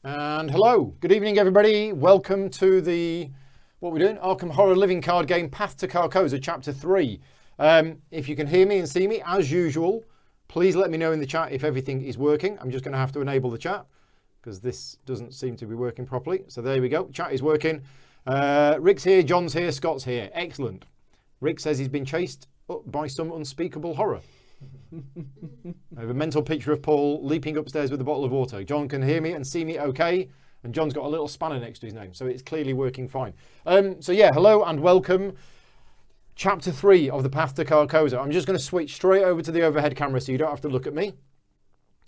And hello, good evening everybody. Welcome to the, what we're doing, Arkham Horror Living Card Game Path to Carcosa, Chapter 3. If you can hear me and see me, as usual, please let me know in the chat if everything is working. I'm just going to have to enable the chat because this doesn't seem to be working properly. So there we go, chat is working. Rick's here, John's here, Scott's here. Excellent. Rick says he's been chased up by some unspeakable horror. I have a mental picture of Paul leaping upstairs with a bottle of water. John can hear me and see me okay, and John's got a little spanner next to his name, so it's clearly working fine. So yeah, hello and welcome. Chapter 3 of the Path to Carcosa. I'm just going to switch straight over to the overhead camera so you don't have to look at me.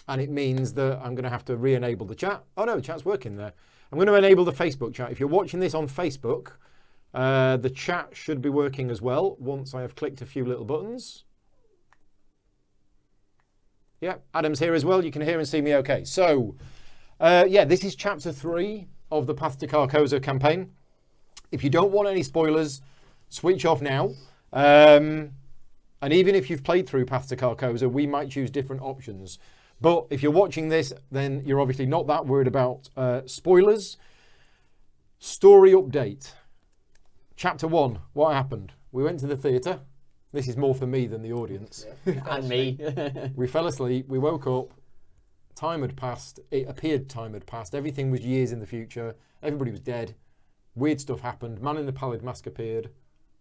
And it means that I'm going to have to re-enable the chat. Oh no, the chat's working there. I'm going to enable the Facebook chat. If you're watching this on Facebook, the chat should be working as well once I have clicked a few little buttons. Yeah, Adam's here as well. You can hear and see me okay. So, yeah, this is Chapter 3 of the Path to Carcosa campaign. If you don't want any spoilers, switch off now. And even if you've played through Path to Carcosa, we might choose different options. But if you're watching this, then you're obviously not that worried about spoilers. Story update. Chapter 1, what happened? We went to the theatre. This is more for me than the audience. Yeah. And me. We fell asleep, we woke up, time had passed, it appeared time had passed, everything was years in the future, everybody was dead, weird stuff happened, man in the pallid mask appeared,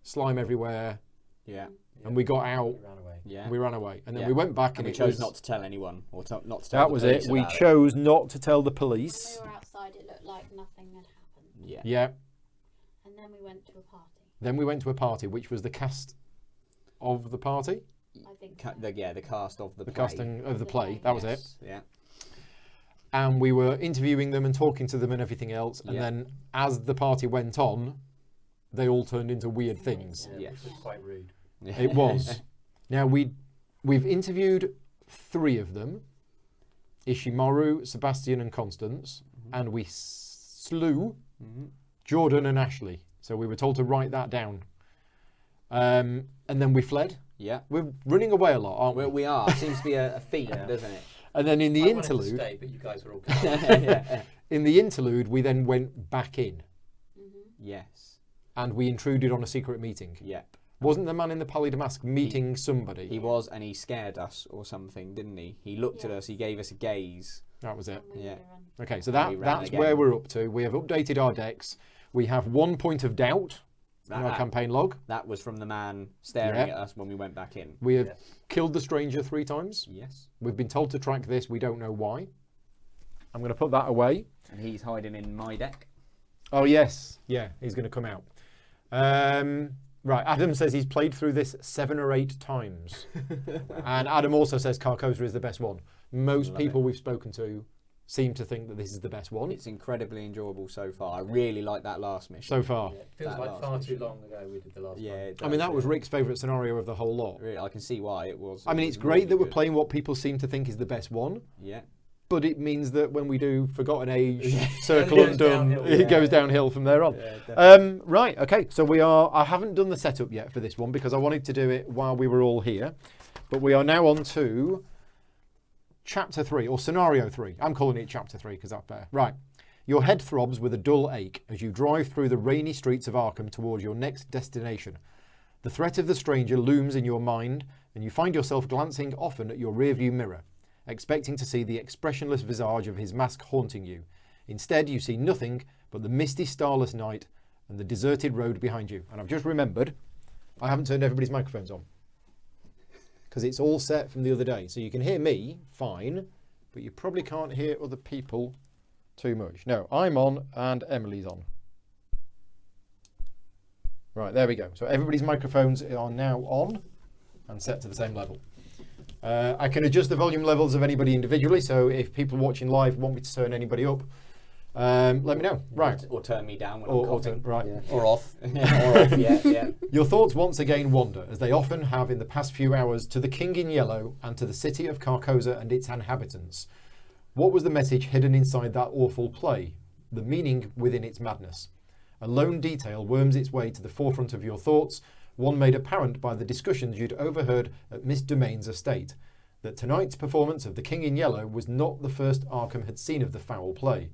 slime everywhere, and we got out, we ran away, and then we went back and we chose not to tell anyone, or not to tell that was it, we chose not to tell the police. When we were outside it looked like nothing had happened. Yeah. And then we went to a party. Then we went to a party, which was the cast of the party? I think so. The cast of the play. Casting of the play, that was it. Yeah. And we were interviewing them and talking to them and everything else. And then as the party went on, they all turned into weird things. Yeah, Which was quite rude. It was. Now, we've interviewed 3 of them. Ishimaru, Sebastian and Constance. And we slew Jordan and Ashley. So we were told to write that down. And then we fled. Yeah. We're running away a lot, aren't we? Well, we are. Seems to be a theme, doesn't it? And then in the I interlude... wanted to stay, but you guys were all In the interlude, we then went back in. Yes. And we intruded on a secret meeting. Yep. Wasn't the man in the pallid mask meeting somebody? He was, and he scared us or something, didn't he? He looked at us, he gave us a gaze. That was it. Yeah. Okay, so that's where we're up to. We have updated our decks. We have 1 point of doubt in our campaign log. That was from the man staring at us when we went back in. We have killed the stranger 3 times. Yes. We've been told to track this. We don't know why. I'm going to put that away. And he's hiding in my deck. Oh, yes. Yeah, he's going to come out. Right, Adam says he's played through this 7 or 8 times. And Adam also says Carcosa is the best one. Most people we've spoken to seem to think that this is the best one. It's incredibly enjoyable so far. I really like that last mission. So far. Yeah, it feels like far too long ago we did the last one. I mean, that was Rick's favourite scenario of the whole lot. Really, I can see why it was. I mean, it's great that we're playing what people seem to think is the best one. Yeah. But it means that when we do Forgotten Age, Circle Undone, it goes downhill from there on. Yeah, right, okay, so I haven't done the setup yet for this one because I wanted to do it while we were all here. But we are now on to Chapter 3, or Scenario 3. I'm calling it Chapter 3 because that's better. Right. Your head throbs with a dull ache as you drive through the rainy streets of Arkham towards your next destination. The threat of the stranger looms in your mind, and you find yourself glancing often at your rearview mirror, expecting to see the expressionless visage of his mask haunting you. Instead, you see nothing but the misty, starless night and the deserted road behind you. And I've just remembered, I haven't turned everybody's microphones on, because it's all set from the other day. So you can hear me fine, but you probably can't hear other people too much. No, I'm on and Emily's on. Right, there we go. So everybody's microphones are now on and set to the same level. I can adjust the volume levels of anybody individually, so if people watching live want me to turn anybody up, let me know. Right. Or turn me down when I'm coughing. Right. Yeah. Or off. Or off, yeah. Your thoughts once again wander, as they often have in the past few hours, to the King in Yellow and to the city of Carcosa and its inhabitants. What was the message hidden inside that awful play? The meaning within its madness? A lone detail worms its way to the forefront of your thoughts, one made apparent by the discussions you'd overheard at Miss Domain's estate, that tonight's performance of the King in Yellow was not the first Arkham had seen of the foul play.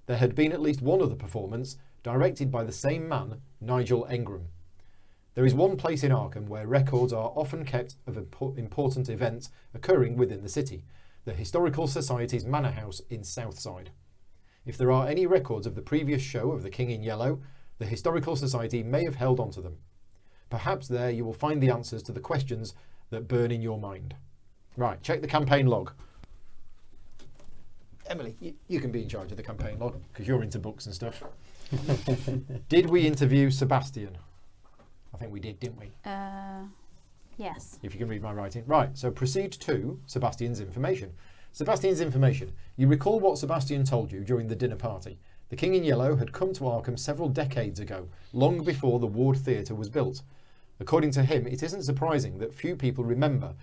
there had been at least one other performance directed by the same man, Nigel Engram. There is one place in Arkham where records are often kept of important events occurring within the city, the Historical Society's Manor House in Southside. If there are any records of the previous show of the King in Yellow, the Historical Society may have held onto them. Perhaps there you will find the answers to the questions that burn in your mind. Right, check the campaign log. Emily, you can be in charge of the campaign log because you're into books and stuff. Did we interview Sebastian? I think we did, didn't we? Yes. If you can read my writing. Right, so proceed to Sebastian's information. Sebastian's information. You recall what Sebastian told you during the dinner party. The King in Yellow had come to Arkham several decades ago, long before the Ward Theatre was built. According to him, it isn't surprising that few people remember.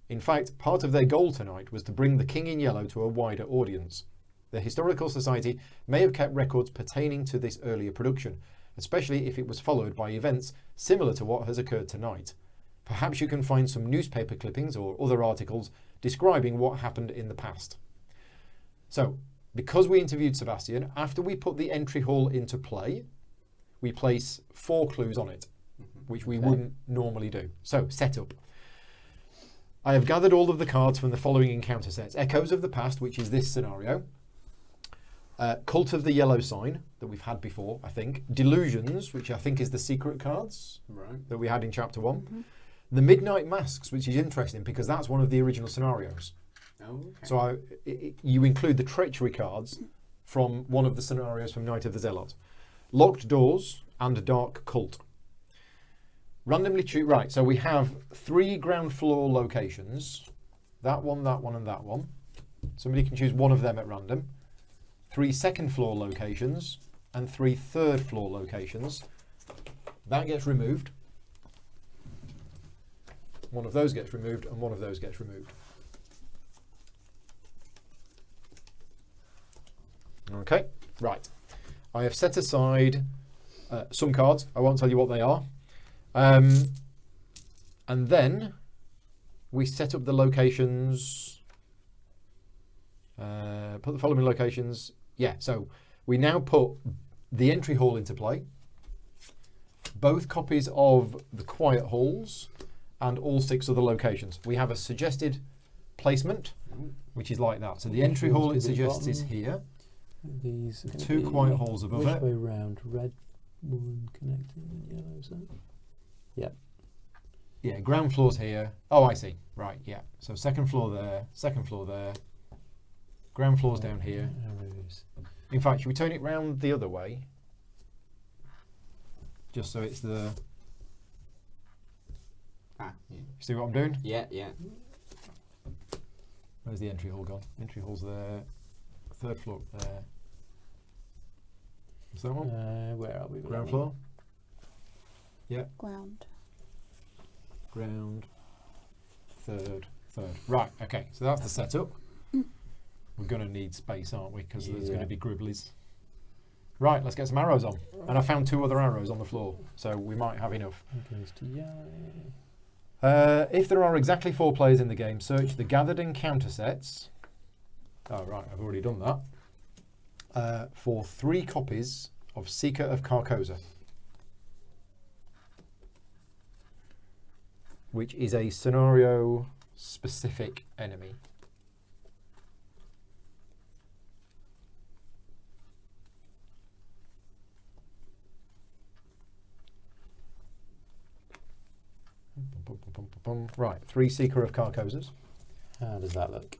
In fact, part of their goal tonight was to bring the King in Yellow to a wider audience. The Historical Society may have kept records pertaining to this earlier production, especially if it was followed by events similar to what has occurred tonight. Perhaps you can find some newspaper clippings or other articles describing what happened in the past. So, because we interviewed Sebastian, after we put the entry hall into play, we place 4 clues on it, which we wouldn't normally do. So, setup. I have gathered all of the cards from the following encounter sets. Echoes of the Past, which is this scenario. Cult of the Yellow Sign, that we've had before, I think. Delusions, which I think is the secret cards that we had in Chapter 1. Mm-hmm. The Midnight Masks, which is interesting because that's one of the original scenarios. Oh, okay. So you include the treachery cards from one of the scenarios from Night of the Zealot. Locked Doors and Dark Cult. Randomly choose. Right, so we have 3 ground floor locations. That one, and that one. Somebody can choose one of them at random. 3 second floor locations and 3 third floor locations. That gets removed. One of those gets removed and one of those gets removed. Okay, right. I have set aside some cards. I won't tell you what they are. And then we set up the locations. Put the following locations. Yeah, so we now put the entry hall into play, both copies of the quiet halls, and all 6 other locations. We have a suggested placement, which is like that. So the entry hall it suggests is here. These 2 quiet halls above which it. way round? Red one connected and yellow, is that? Yep. Yeah, ground floor's here. Oh, I see. Right, yeah. So second floor there, ground floor's down here. Arrows. In fact, should we turn it round the other way? Just so it's the... Yeah. See what I'm doing? Yeah, yeah. Where's the entry hall gone? Entry hall's there. 3rd floor there. Is that one? Where are we? Ground floor? Yeah. Ground. Ground. Third. Right, okay. So that's the setup. We're going to need space, aren't we? Because there's going to be gribblies. Right, let's get some arrows on. And I found 2 other arrows on the floor, so we might have enough. It goes to yellow. If there are exactly 4 players in the game, search the gathered encounter sets. Oh, right, I've already done that. For 3 copies of Seeker of Carcosa, which is a scenario-specific enemy. Right, 3 Seeker of Carcosas. How does that look?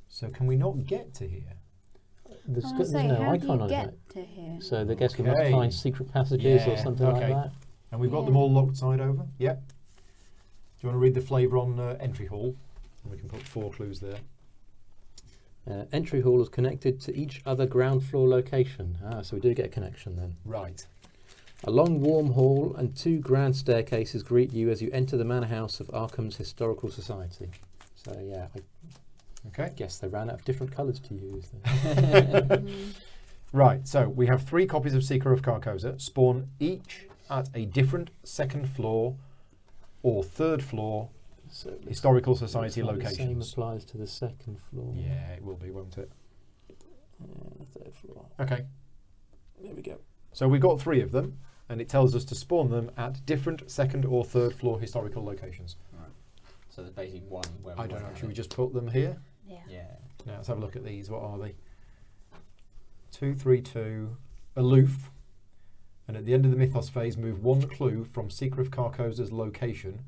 So can we not get to here? There's I was no saying, how do icon you on get it. to here? So I guess we must Okay. find secret passages or something like that. And we've got them all locked side over? Yep. Do you want to read the flavour on entry hall? And we can put 4 clues there. Entry hall is connected to each other ground floor location. So we do get a connection then. Right. A long warm hall and 2 grand staircases greet you as you enter the manor house of Arkham's Historical Society. So yeah, I guess they ran out of different colours to use. Right, so we have 3 copies of Seeker of Carcosa, spawn each at a different 2nd floor or 3rd floor Historical Society looks like locations. The same applies to the 2nd floor. Yeah, it will be, won't it? And the third floor. Okay. There we go. So we've got 3 of them, and it tells us to spawn them at different second or third floor historical locations. Right. So there's basically one where I don't know. won't Should we have just put them here? Yeah. it. Yeah. Now let's have a look at these. What are they? 2, 3, 2. Aloof. And at the end of the mythos phase, move 1 clue from Seeker of Carcosa's location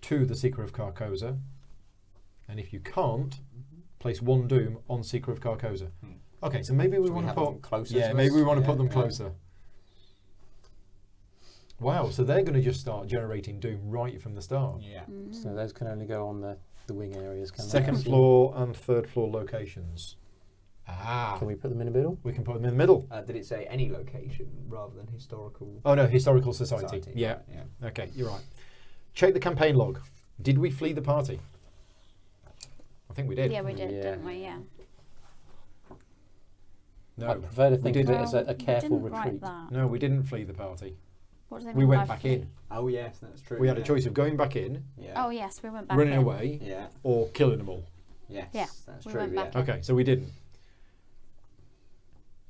to the Seeker of Carcosa. And if you can't, place 1 doom on Seeker of Carcosa. Okay, so maybe we Should we want to have put them closer yeah, to maybe us? we want to Yeah, put them yeah. closer. Wow, so they're going to just start generating doom right from the start. Yeah. So those can only go on the wing areas, can they? Second floor and third floor locations. Ah, Can we put them in the middle? we can put them in the middle. Did it say any location rather than historical? Oh no, historical society. Yeah. Yeah. Okay, you're right. Check the campaign log. Did we flee the party? I think we did. Yeah, we did, Yeah. didn't we? Yeah. No, I prefer to think of did it as a we careful didn't write retreat. that. no, we didn't flee the party. What do they We mean went by back flee? in. Oh yes, that's true. We had a yeah. choice of going back in, Yeah. Oh yes, we went back running in. away, Yeah. or killing them all. Yes. Yeah, That's we true. went Yeah. back in. Okay, so we didn't.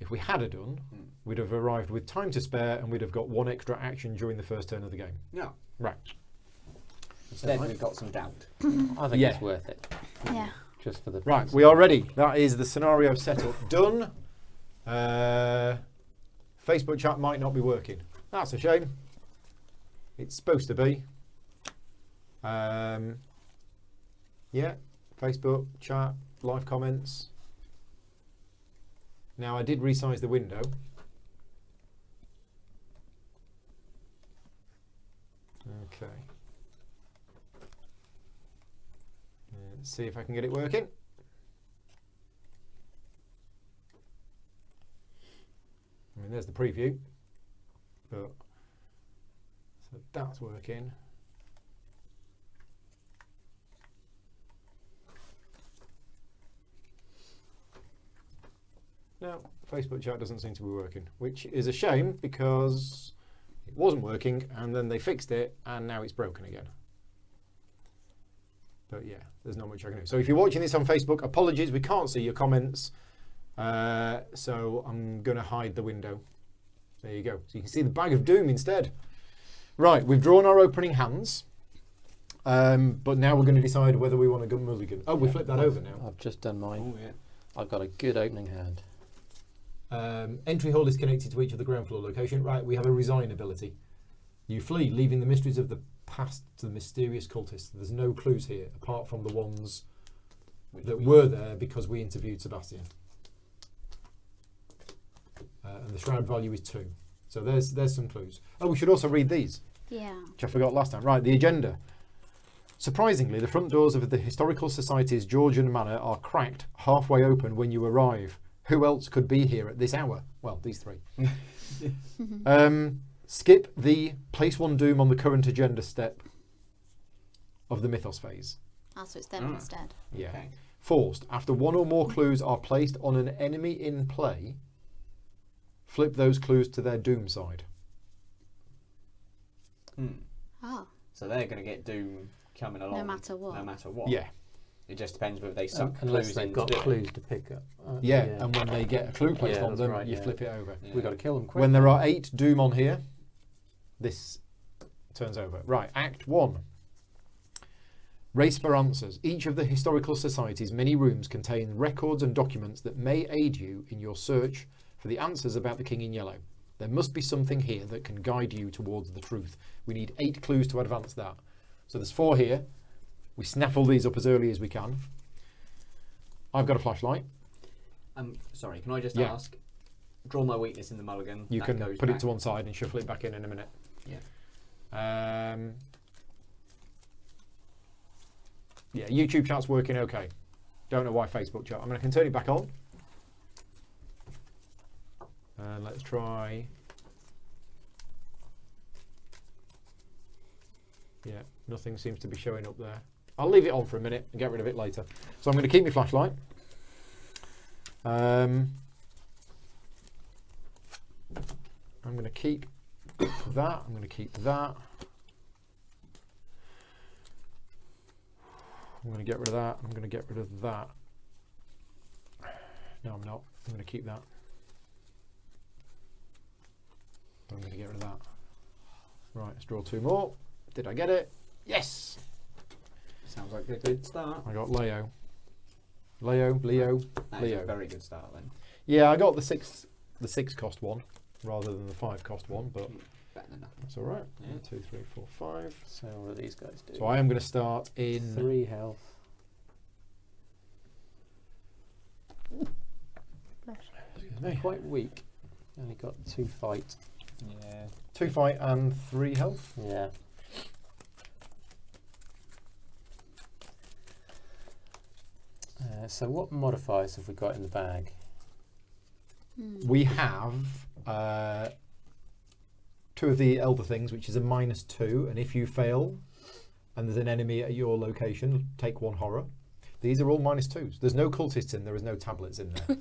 If we had done, Mm. we'd have arrived with time to spare, and we'd have got 1 extra action during the first turn of the game. No. Right. Instead, Right. we've got some doubt. I think Yeah. it's worth it, Yeah. just for the Right, we are ready. That is the scenario setup done. Facebook chat might not be working. That's a shame. It's supposed to be. Yeah, Facebook chat, live comments. Now I did resize the window. Okay. Let's see if I can get it working. I mean, there's the preview, but so that's working. No, Facebook chat doesn't seem to be working, which is a shame because it wasn't working and then they fixed it and now it's broken again. But yeah, there's not much I can do. So if you're watching this on Facebook, apologies, we can't see your comments. So I'm going to hide the window. There you go. So you can see the bag of doom instead. Right, we've drawn our opening hands. But now we're going to decide whether we want to go mulligan. Oh, we flipped that over now. I've just done mine. Oh yeah. I've got a good opening hand. Entry hall is connected to each of the ground floor location. Right, we have a resign ability. You flee, leaving the mysteries of the past to the mysterious cultists. There's no clues here, apart from the ones that were there because we interviewed Sebastian. And the shroud value is 2. So there's some clues. Oh, we should also read these, Yeah. which I forgot last time. Right, the agenda. Surprisingly, the front doors of the Historical Society's Georgian Manor are cracked halfway open when you arrive. Who else could be here at this hour? Well, these 3. Skip the place 1 doom on the current agenda step of the mythos phase. Ah, so it's them instead. Yeah. Okay. Forced. After 1 or more clues are placed on an enemy in play, flip those clues to their doom side. Oh. So they're going to get doom coming along. No matter what. No matter what. Yeah. It just depends whether they suck Unless clues they've in got to do it. clues to pick up. Yeah, and when they get a clue placed Yeah, on that's them, right, you yeah. flip it over. Yeah. We've got to kill them quick. When there are 8 doom on here, this turns over. Right, Act 1. Race for answers. Each of the Historical Society's many rooms contain records and documents that may aid you in your search for the answers about the King in Yellow. There must be something here that can guide you towards the truth. We need 8 clues to advance that. So there's 4 here. We snaffle these up as early as we can. I've got a flashlight. Sorry, can I just Yeah. ask? Draw my weakness in the mulligan. You that can goes put it back. to one side and shuffle it back in a minute. Yeah. Yeah, YouTube chat's working okay. Don't know why Facebook chat. I mean, I can turn it back on. And let's try. Yeah, nothing seems to be showing up there. I'll leave it on for a minute and get rid of it later. So I'm going to keep my flashlight. I'm going to keep that. I'm going to keep that. I'm going to get rid of that. I'm going to get rid of that. No, I'm not. I'm going to keep that. I'm going to get rid of that. Right, let's draw 2 more. Did I get it? Yes! Sounds like a good start. I got Leo. Leo. That is a very good start then. Yeah, I got the 6 cost one rather than the 5 cost one, but Better than nothing. that's all right. Yeah. 1, 2, 3, 4, 5. So what do these guys do? So I am going to start in 3 health. Excuse me. Quite weak. Only got 2 fight. Yeah. 2 fight and 3 health. Yeah. So what modifiers have we got in the bag? We have 2 of the Elder things, which is a -2, and if you fail and there's an enemy at your location, take 1 horror. These are all -2s. There's no cultists in there, is no tablets in there.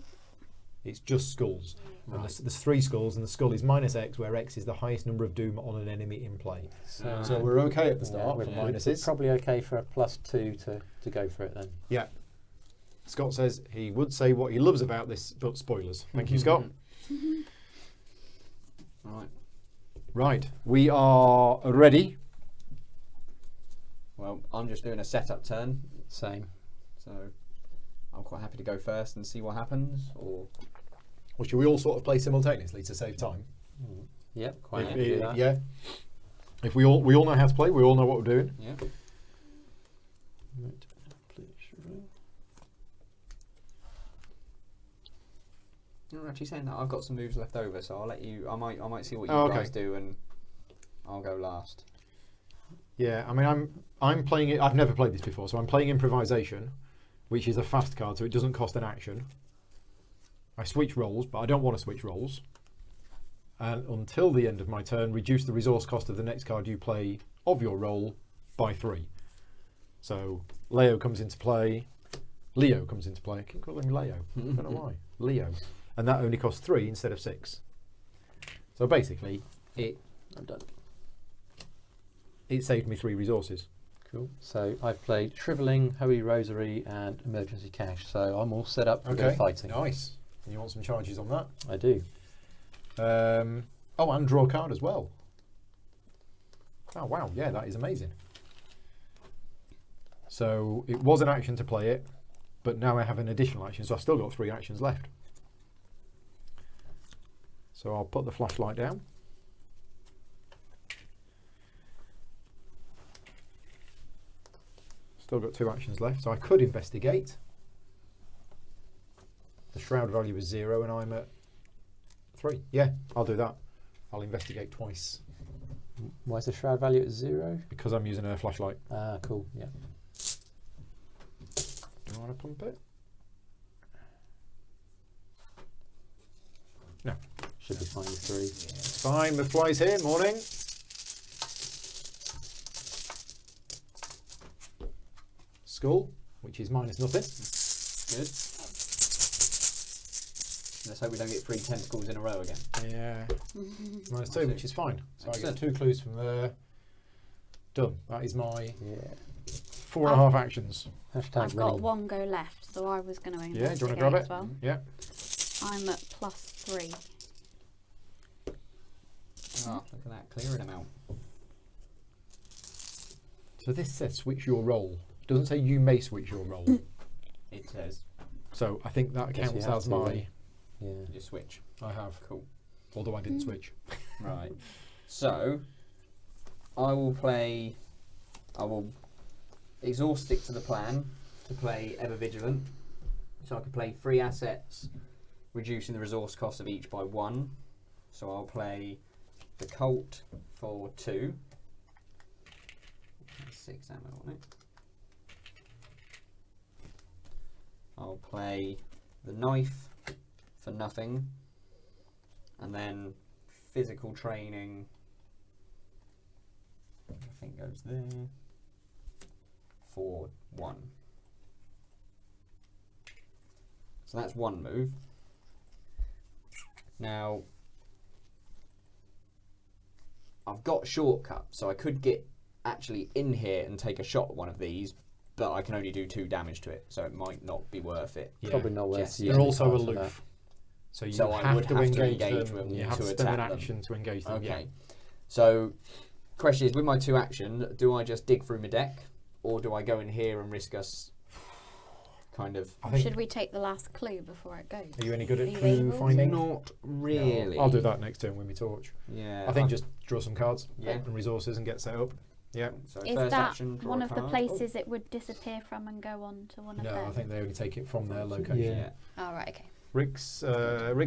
It's just skulls. Right. And there's 3 skulls, and the skull is -X, where X is the highest number of doom on an enemy in play. So we're okay at the start we're, with we're minuses. probably okay for a +2 to go for it then. Yeah. Scott says he would say what he loves about this, but spoilers. Thank you, Scott. Right. Right, we are ready. Well, I'm just doing a setup turn, Same. so I'm quite happy to go first and see what happens. Or Or should we all sort of play simultaneously to save time? Yep, quite If- happy to do that. yeah. If we all know how to play, we all know what we're doing. yeah. Right. Please. You're actually saying that I've got some moves left over, so I'll let you. I might see what you Oh, okay. guys do, and I'll go last. Yeah, I mean, I'm playing it. I've never played this before, so I'm playing improvisation, which is a fast card, so it doesn't cost an action. I switch roles, but I don't want to switch roles. And until the end of my turn, reduce the resource cost of the next card you play of your role by 3. So Leo comes into play. Leo comes into play. I keep calling him Leo. I don't know why. Leo. And that only costs 3 instead of 6. So basically, I'm done. it saved me 3 resources. Cool. So I've played Shriveling, Holy Rosary, and Emergency Cash. So I'm all set up for the fighting. Nice. And you want some charges on that? I do. Oh, and draw a card as well. Oh, wow. Yeah, that is amazing. So it was an action to play it, but now I have an additional action, so I've still got 3 actions left. So I'll put the flashlight down. Still got 2 actions left, so I could investigate. The shroud value is 0 and I'm at 3. Yeah, I'll do that. I'll investigate twice Why is the shroud value at 0? because I'm using a flashlight. Ah, cool. Yeah. Do I want to pump it? No. Should be fine with 3. Fine, the fly's here. Morning. Skull, which is -0. Good. Let's hope we don't get 3 tentacles in a row again. Yeah. -2, which is fine. So I get Excellent. 2 clues from there. Done. That is my Yeah. 4.5 actions. Hashtag I've got winning. 1 go left, so I was going to investigate Yeah, do you want to grab it? as well. Yeah. I'm at +3. Oh, look at that, clearing them out. So this says switch your role. It doesn't say you may switch your role. It says So I think that Guess you counts have as to, my. Yeah. you switch. I have. Cool. Although I didn't switch. Right. So I will exhaust stick to the plan to play Ever Vigilant. So I can play 3 assets, reducing the resource cost of each by 1. So I'll play the Colt for 2. 6 ammo on it. I'll play the knife for nothing. And then physical training, I think goes there, for 1. So that's 1 move. Now, I've got shortcut, so I could get actually in here and take a shot at one of these, but I can only do 2 damage to it, so it might not be worth it. Yeah. Probably not worth Yes. using They're the also cards for aloof. So you So I have would to have to engage engage them. them You have to to spend an attack them. action to engage them. Okay. So, question is, with my 2 action, do I just dig through my deck, or do I go in here and risk us kind of... I think, Should we take the last clue before it goes? are you any good Are at you clue able? finding? Not really. I'll do that next turn with my torch. Yeah. I think just draw some cards Yeah. and resources and get set up. Yeah. So Is first that action, draw one a of the card. places it would disappear from and go on to one of No, them? I think they only take it from their location. Yeah. Oh, right, okay. Rick's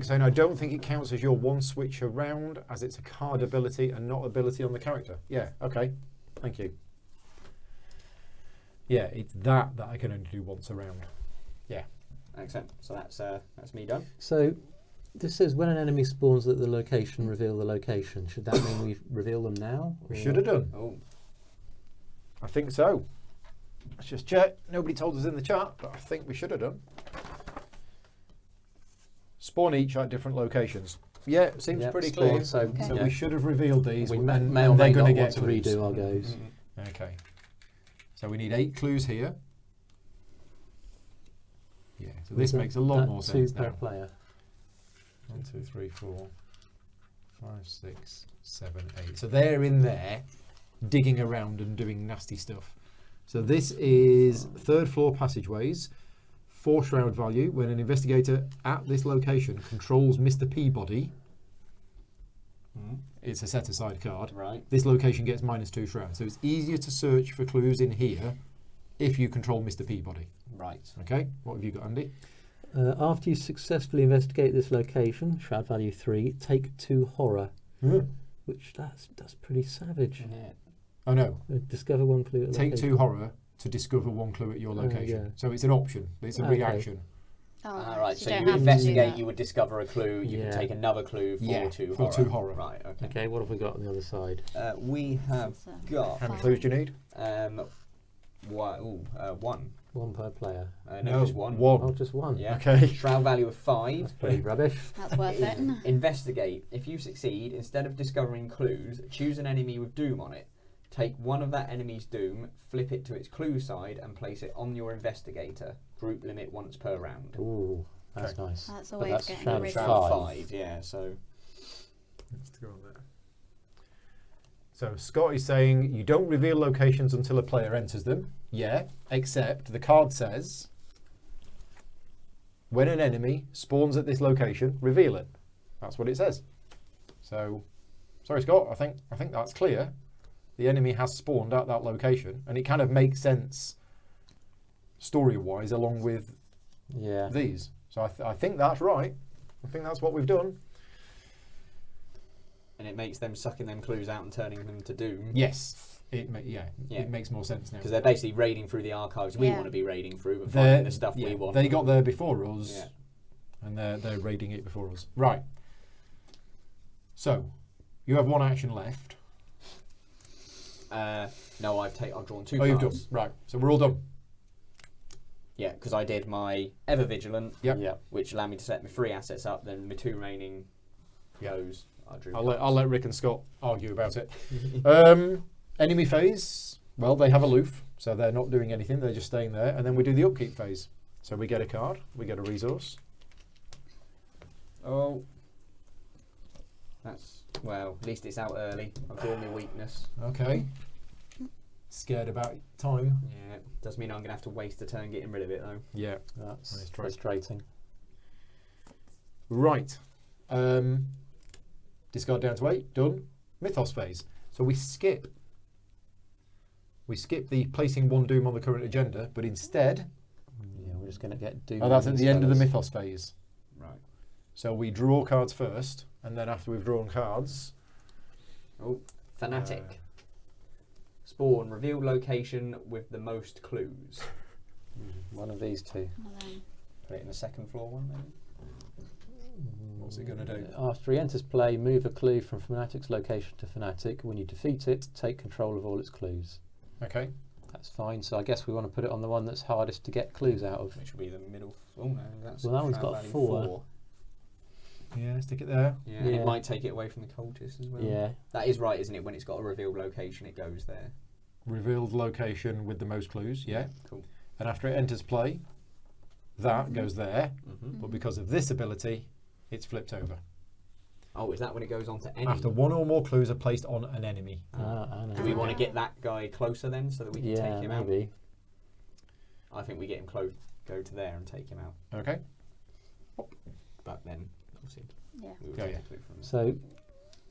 saying, I don't think it counts as your one switch around, as it's a card ability and not ability on the character. Yeah, okay. Thank you. Yeah, it's that I can only do once around. Yeah. Excellent. So that's me done. So this says when an enemy spawns at the location, reveal the location. Should that mean we reveal them now? We or- should have done. Oh. I think so. Let's just check. Nobody told us in the chat, but I think we should have done. Spawn each at different locations. Yeah, it seems Yep, pretty spawn, clear. So, Okay. So yeah. we should have revealed these, we and, may or and they're may going to not get want to clues. redo our goes. Mhm. Okay. So we need 8 clues here. Yeah, so this makes a lot more sense 2 per now. player. 1, 2, 3, 4, 5, 6, 7, 8. So they're in there digging around and doing nasty stuff. So this is 3rd floor passageways, 4 shroud value. When an investigator at this location controls Mr. Peabody, it's a set aside card. Right. This location gets -2 shroud. So it's easier to search for clues in here if you control Mr. Peabody. Right. Okay, what have you got, Andy? After you successfully investigate this location, shroud value 3, take 2 horror, which that's pretty savage. Yeah. Oh no, Discover 1 clue at take location. 2 horror to discover 1 clue at your location. yeah. So it's an option. It's a Okay. reaction. Oh, Right. so So you you don't have to do investigate, that. you would discover a clue. You Yeah. can take another clue for Yeah, 2 for horror. 2 horror. Right. Okay. Okay, what have we got on the other side? We have So- got How many clues do you need? one. 1 per player. No, just one. Oh, just 1. Yeah. Okay. Shroud value of 5. That's pretty rubbish. That's worth it. Investigate. If you succeed, instead of discovering clues, choose an enemy with doom on it. Take one of that enemy's doom, flip it to its clue side, and place it on your investigator. Group limit once per round. Ooh, that's Okay. nice. That's a But way that's of getting shroud rid five. of Shroud 5, yeah. So Let's go on there. So Scott is saying you don't reveal locations until a player enters them. Yeah, except the card says when an enemy spawns at this location, reveal it. That's what it says. So, sorry Scott, I think that's clear. The enemy has spawned at that location, and it kind of makes sense story-wise along with Yeah. these. So I think that's right. I think that's what we've done. and it makes them sucking them clues out and turning them to doom. Yes, it makes more sense now. Because they're basically raiding through the archives we Yeah. want to be raiding through, but They're- finding the stuff yeah, we want. They got there before us, Yeah. and they're raiding it before us. Right. So, you have 1 action left. No, I've drawn 2 Oh, cards. you've done. Right. So we're all done. Yeah, because I did my Ever Vigilant, Yep. Yeah. which allowed me to set my 3 assets up. Then my 2 remaining goes. I drew. I'll let Rick and Scott argue about it. Enemy phase. Well, they have aloof, so they're not doing anything. They're just staying there, and then we do the upkeep phase. So we get a card, we get a resource. Oh. That's, well, at least it's out early. I've drawn my weakness. Okay. Scared about time. Yeah, does mean I'm going to have to waste a turn getting rid of it, though. Yeah. That's Nice try. frustrating. Right. Discard down to 8. Done. Mythos phase. So we skip. We skip the placing 1 doom on the current agenda, but instead, Yeah, we're just going to get doom. oh, that's on at these the end of the fellas. Mythos phase. Right. So we draw cards first, and then after we've drawn cards, Oh, Fanatic. Spawn, revealed location with the most clues. One of these 2. One of them. Put it in the 2nd floor one, maybe? what's it going to do? After he enters play, move a clue from Fanatic's location to Fanatic. When you defeat it, take control of all its clues. Okay. That's fine. So I guess we want to put it on the one that's hardest to get clues out of. Which will be the middle. Oh no, that's. Well, that one's shroud got value 4. Yeah, stick it there. Yeah, and Yeah. it might take it away from the cultists as well. Yeah. That is right, isn't it? When it's got a revealed location, it goes there. Revealed location with the most clues, yeah. Cool. And after it enters play, that goes there. Mm-hmm. But because of this ability, it's flipped over. Oh, is that when it goes on to enemy? After one or more clues are placed on an enemy. I know. Do we want to get that guy closer then, so that we can take him out? maybe. I think we get him close. Go to there and take him out. Okay. But then, obviously, Yeah. we will Yeah, take yeah. a clue from it. So,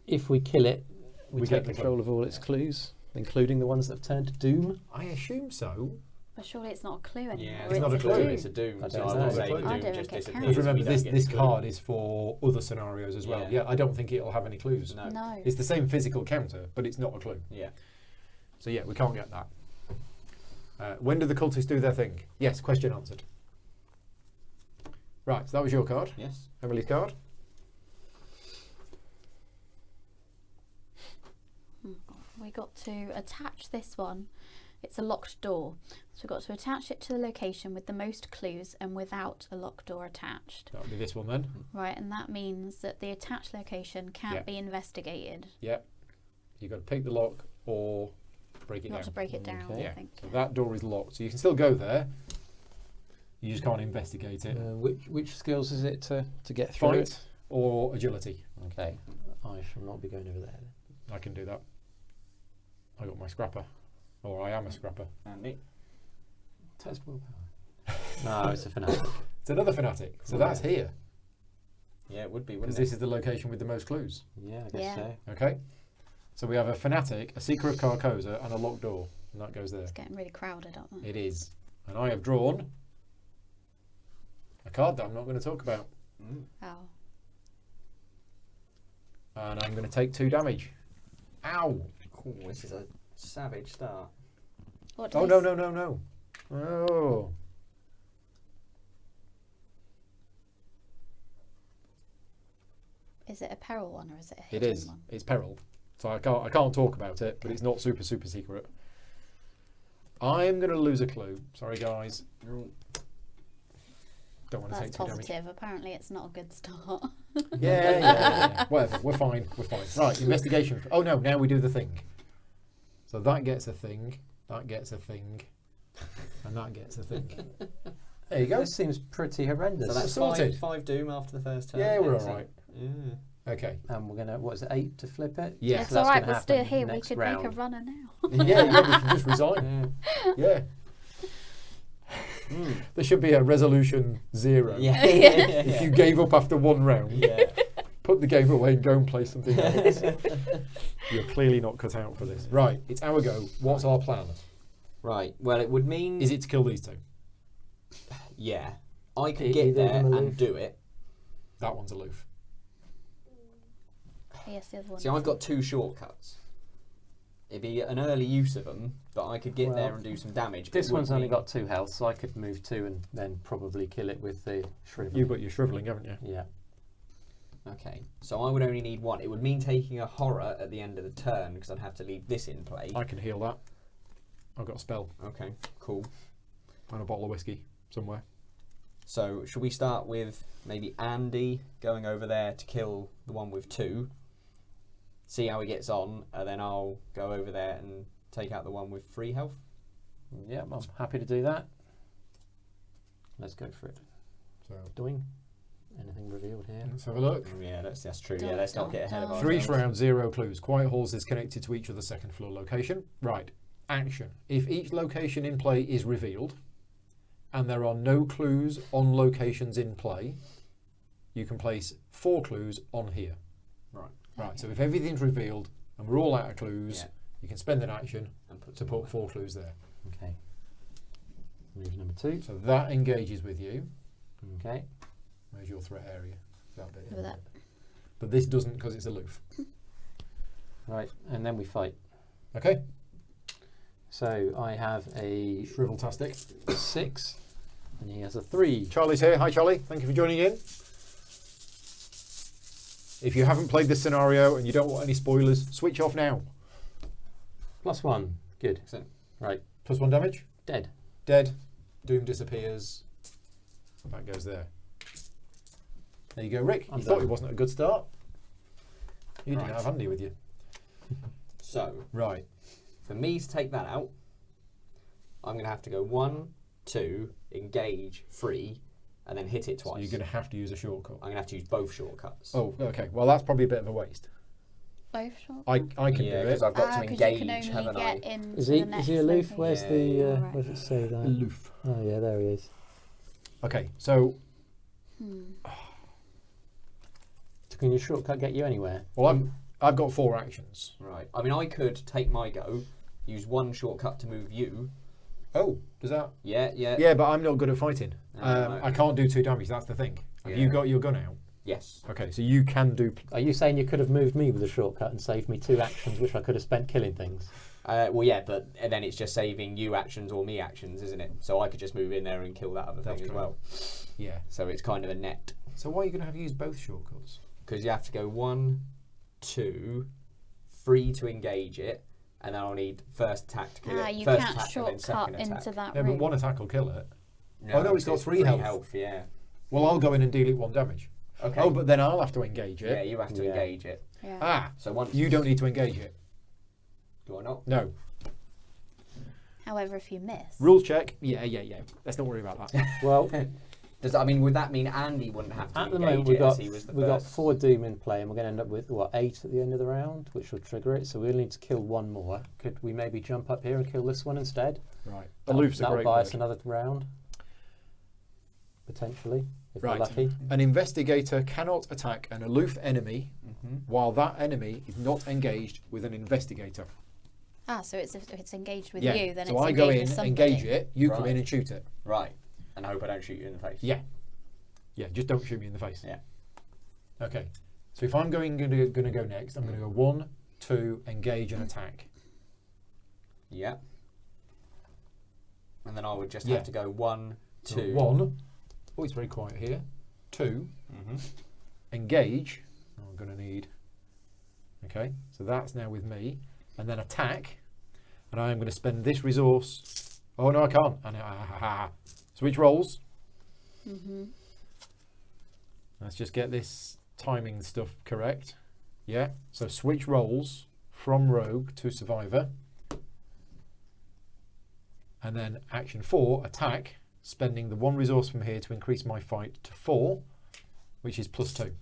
if we kill it, we We take get the control of all its clues, including the ones that have turned to doom. I assume so. But surely it's not a clue anymore. Yeah, It's not a clue. doom. It's a doom. I So don't I know. will say I the don't doom think just it disappears. counts. Because remember, We don't this get this the clue. card is for other scenarios as well. Yeah. Yeah, I don't think it'll have any clues. No. No. It's the same physical counter, but it's not a clue. Yeah. So yeah, we can't get that. When do the cultists do their thing? Yes, question answered. Right, so that was your card. Yes. Emily's card. We got to attach this one. It's a locked door. So we've got to attach it to the location with the most clues and without a locked door attached. That'll be this one then. Right, and that means that the attached location can't Yeah. be investigated. Yep. You've got to pick the lock or break it Not down. to break it down, Okay. I Yeah. think. So that door is locked. So you can still go there. You just can't investigate it. Which skills is it to get through Fight it? or agility. Okay, I shall not be going over there. I can do that. I got my scrapper. Or I am a scrapper. Andy. Test willpower. No, it's a fanatic. It's another fanatic. So that's here. Yeah, it would be, Because wouldn't this it? is the location with the most clues. Yeah, I guess Yeah. so. Okay. So we have a fanatic, a seeker of Carcosa, and a locked door. And that goes there. It's getting really crowded, aren't they? It is. And I have drawn a card that I'm not going to talk about. Mm. Oh. And I'm going to take 2 damage. Ow! Cool, this is a savage start. What do Oh, they no. Oh. Is it a peril one or is it a It hidden is. one? It's peril. So I can't talk about it, but it's not super secret. I'm going to lose a clue. Sorry, guys. Don't want to That's take 2 damage. positive. Apparently it's not a good start. Yeah. Whatever. We're fine. Right, investigation. Oh no, now we do the thing. So that gets a thing, that gets a thing, and that gets a thing. There you go. This seems pretty horrendous. So that's sorted. five doom after the first turn. Yeah, we're Excellent. alright. Yeah. Okay. And we're gonna, what is it, 8 to flip it? Yeah. It's So that's alright, gonna we're still happen here. We next could round. make a runner now. Yeah, we can just resign. Yeah. Yeah. There should be a resolution 0. Yeah. If you gave up after 1 round, Yeah. put the game away and go and play something else. You're clearly not cut out for this. Right, it's our go. What's our plan? Right. Well, it would mean. Is it to kill these 2? Yeah. I could Either get of there them and aloof? do it. That one's aloof. Yes, the other one. See, I've got 2 shortcuts. It'd be an early use of them, but I could get Well, there and do some damage. but This it would one's only mean- got 2 health, so I could move 2 and then probably kill it with the shrivel. You've got your shriveling, haven't you? Yeah. Okay, so I would only need 1. It would mean taking a horror at the end of the turn because I'd have to leave this in play. I can heal that. I've got a spell Okay, cool. and a bottle of whiskey somewhere. So should we start with maybe Andy going over there to kill the one with 2, see how he gets on, and then I'll go over there and take out the one with 3 health? Yeah, I'm happy to do that. Let's go for it. So Doing anything revealed here? let's have a look. Yeah, that's true. Dun, Yeah, let's not dun, get ahead of dun. For each ourselves. round, 0 clues. Quiet halls is connected to each other's 2nd floor location. Right. Action. If each location in play is revealed and there are no clues on locations in play, you can place 4 clues on here. Right. Right. So if everything's revealed and we're all out of clues, Yeah. you can spend an action And put to some put away. 4 clues there. Okay. Move number 2. So that engages with you. Okay. Where's your threat area? That bit. Over there. But this doesn't because it's aloof. Right, and then we fight. Okay. So I have a Shrivel-tastic. 6, and he has a 3. Charlie's here. Hi, Charlie. Thank you for joining in. If you haven't played this scenario and you don't want any spoilers, switch off now. +1. Good. Excellent. Right. +1 damage. Dead. Dead. Doom disappears. That goes there. There you go, Rick. I'm You thought done. it wasn't a good start. You didn't Right. have Andy with you. So, Right. for me to take that out, I'm going to have to go 1, 2, engage, 3, and then hit it So twice. you're going to have to use a shortcut. I'm going to have to use both shortcuts. Oh, okay. Well, that's probably a bit of a waste. Both short. I can do because it. I've got to 'cause engage, you can only haven't I? get into Is the he next aloof? location. Where's Yeah, the yeah. Right. where does it say that? Aloof. Oh yeah, there he is. Okay, so So can your shortcut get you anywhere? well, I've got 4 actions. Right. I mean, I could take my go, use one shortcut to move you. Oh, does that? Yeah. Yeah, but I'm not good at fighting. No. I can't do 2 damage. That's the thing. Have Yeah. you got your gun out? Yes. Okay, so you can do. Are you saying you could have moved me with a shortcut and saved me 2 actions, which I could have spent killing things? Well, yeah, but then it's just saving you actions or me actions, isn't it? So I could just move in there and kill that other That's thing as true. well. Yeah. So it's kind of a net. So why are you going to have used both shortcuts? Because you have to go 1, 2, 3 to engage it, and then I'll need first attack to kill it. You First can't attack and then shortcut second attack. into that Yeah, room. but one attack will kill it. Oh, no, it's got 3 health. Yeah. Well, I'll go in and deal it 1 damage. Okay. Oh, but then I'll have to engage yeah, it. you have to Yeah. engage it. Yeah. Ah, So once you don't need to engage it. Do I not? No. However, if you miss. Rules check. Yeah. Let's not worry about that. Well, Would that mean Andy wouldn't have to at the engage moment it as he was the we've got first? 4 doom in play, and we're going to end up with 8 at the end of the round, which will trigger it. So we'll need to kill 1 more. Could we maybe jump up here and kill this one instead? Right. That'll- Aloof's a that'll great buy word. us another round, potentially, if Right. we're lucky. An investigator cannot attack an aloof enemy Mhm. while that enemy is not engaged with an investigator. So if it's engaged with Yeah. you, then So it's I engaged go with in, somebody. engage it, you come Right. in and shoot it. Right. And I hope I don't shoot you in the face. Yeah. Yeah, just don't shoot me in the face. Yeah. Okay. So if I'm going to go next, I'm going to go 1, 2, engage and attack. Yeah. And then I would just Yeah. have to go 1, So 2. 1. Oh, it's very quiet here. 2, Mhm. engage. Oh, I'm going to need. Okay, so that's now with me. And then attack. And I am going to spend this resource. Oh, no, I can't. Switch rolls. Mm-hmm. Let's just get this timing stuff correct. Yeah, so switch roles from rogue to survivor. And then action 4, attack, spending the 1 resource from here to increase my fight to 4, which is +2.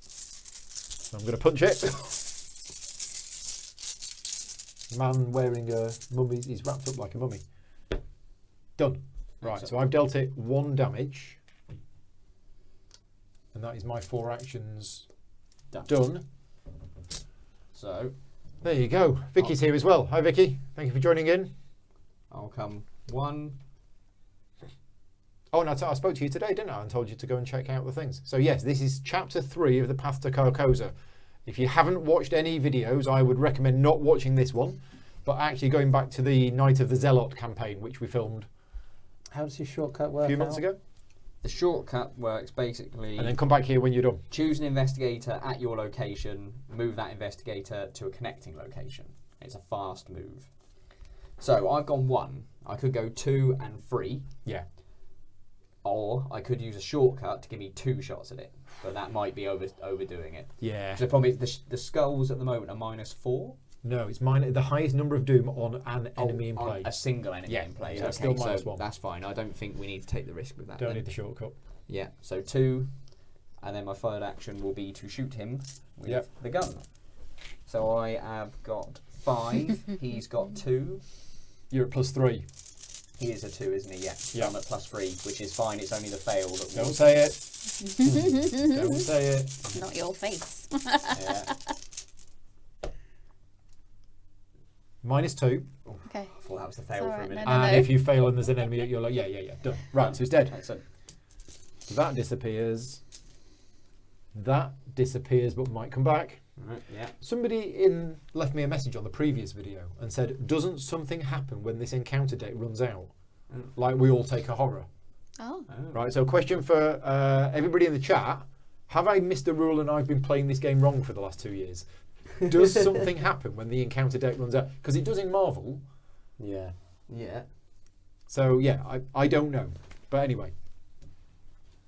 So I'm going to punch it. Man wearing a mummy, he's wrapped up like a mummy. Done. Right, so I've dealt it 1 damage. And that is my 4 actions done. So There you go. Vicky's here as well. Hi, Vicky. Thank you for joining in. I'll come 1. Oh, and I spoke to you today, didn't I? And told you to go and check out the things. So yes, this is chapter 3 of the Path to Carcosa. If you haven't watched any videos, I would recommend not watching this one, but actually going back to the Night of the Zealot campaign, which we filmed How does your shortcut work a few months out? ago. The shortcut works basically And then come back here when you're done. choose an investigator at your location, move that investigator to a connecting location. It's a fast move. So I've gone 1. I could go 2 and 3. Yeah. Or I could use a shortcut to give me 2 shots at it, but that might be overdoing it. Yeah. So the problem is the skulls at the moment are -4. No, it's mine. The highest number of doom on an enemy in on play. a single enemy Yeah, in play. so Okay, it's still so -1. that's fine. I don't think we need to take the risk with that. Don't then. need the shortcut. Yeah, so 2, and then my third action will be to shoot him with Yep. the gun. So I have got 5. He's got 2. You're at +3. He is a 2, isn't he? Yeah. So Yeah. I'm at +3, which is fine. It's only the fail that Don't will. say it. Don't say it. Not your face. Yeah. -2. Okay. I thought that was the fail It's for a alright, minute. no. And if you fail and there's an enemy, you're like, yeah, done. Right, so it's dead. Excellent. So that disappears. That disappears, but might come back. Right, yeah. Somebody left me a message on the previous video and said, doesn't something happen when this encounter date runs out? Mm. Like we all take a horror. Oh. Oh. Right, so question for everybody in the chat. Have I missed a rule and I've been playing this game wrong for the last 2 years? Does something happen when the encounter date runs out? Because it does in Marvel. Yeah. Yeah. So yeah, I don't know. But anyway.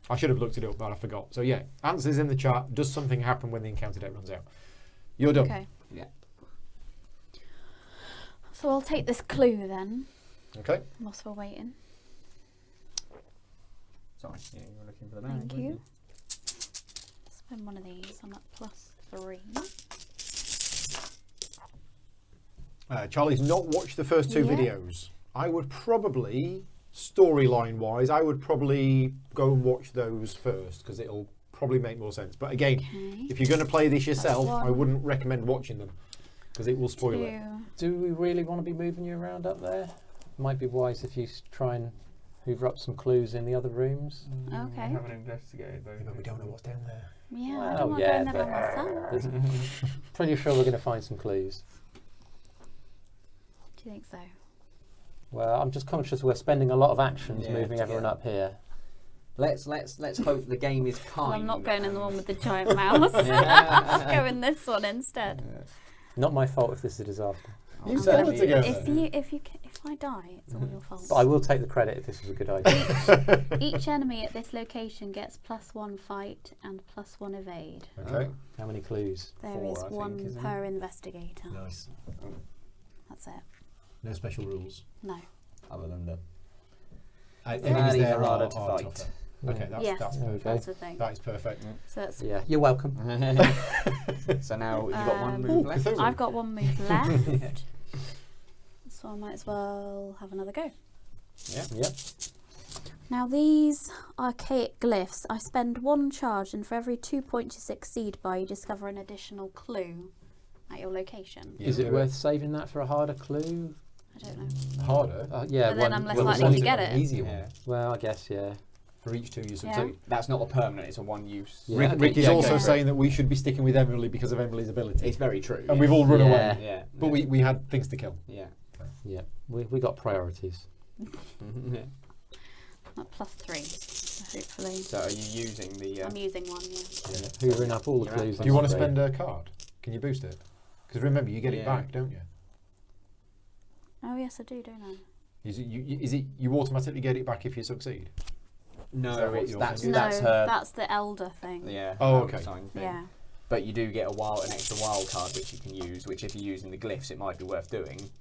I should have looked it up, but I forgot. So yeah, answers in the chat. Does something happen when the encounter date runs out? You're done. Okay. Yeah. So I'll take this clue then, Okay. whilst we're waiting. Sorry, yeah, you were looking for the man. Thank you. Spend one of these. I'm at +3. Charlie's not watched the first two Yeah. videos. I would probably, storyline-wise, I would probably go and watch those first because it'll probably make more sense. But again, Okay. if you're going to play this yourself, one. I wouldn't recommend watching them because it will spoil it. 2. Do we really want to be moving you around up there? Might be wise if you try and hoover up some clues in the other rooms. Okay. I haven't investigated those. But we don't know what's down there. Yeah, I Well, don't want to yeah, go in there by but- myself. Pretty sure we're going to find some clues. Do you think so? Well, I'm just conscious we're spending a lot of actions Yeah, moving everyone together. up here. Let's hope the game is kind. Well, I'm not going in the and- one with the giant mouse. I'll go in this one instead. Not my fault if this is a disaster. You I'm said gonna- it together. If I die, it's all your fault. But I will take the credit if this was a good idea. Each enemy at this location gets +1 fight and +1 evade. Okay. How many clues? There 4, is I think, one isn't per investigator. Nice. That's it. No special rules. No. Other than the Enemies baddies there are harder are to fight. tougher. Okay, that's Yes. that's There we perfect. go. That's the thing. That is perfect. So that's, Yeah, you're welcome. So now you've got one Um, move Ooh, left. Cthulhu. I've got one move left. So I might as well have another go. Yeah. Yep. Now these archaic glyphs, I spend 1 charge, and for every 2 points you succeed by, you discover an additional clue at your location. Yeah, Is it do worth saving that for a harder clue? I don't know. harder? Yeah. But then I'm less Well, likely there's to one get an it. easier one. Yeah. Well, I guess, yeah. For each 2 you Yeah. succeed. That's not a permanent; it's a one-use. Yeah. Rick is Yeah, also okay. saying that we should be sticking with Emily because of Emily's ability. It's very true. And we've all run Yeah. away. Yeah. But we had things to kill. Yeah. Yeah. We got priorities. Yeah. At +3. So hopefully. So are you using the? I'm using one, yeah. Hoovering up all the You're clues. Do you want to on the spend a card? Can you boost it? Because remember, you get it Yeah. back, don't you? Oh yes, I do, don't I? Is it you automatically get it back if you succeed? Is that No, what it's you're that's thinking? that's no, her. that's the elder thing. Yeah. Oh, her okay. sign thing. Yeah. But you do get an extra wild card which you can use. Which, if you're using the glyphs, it might be worth doing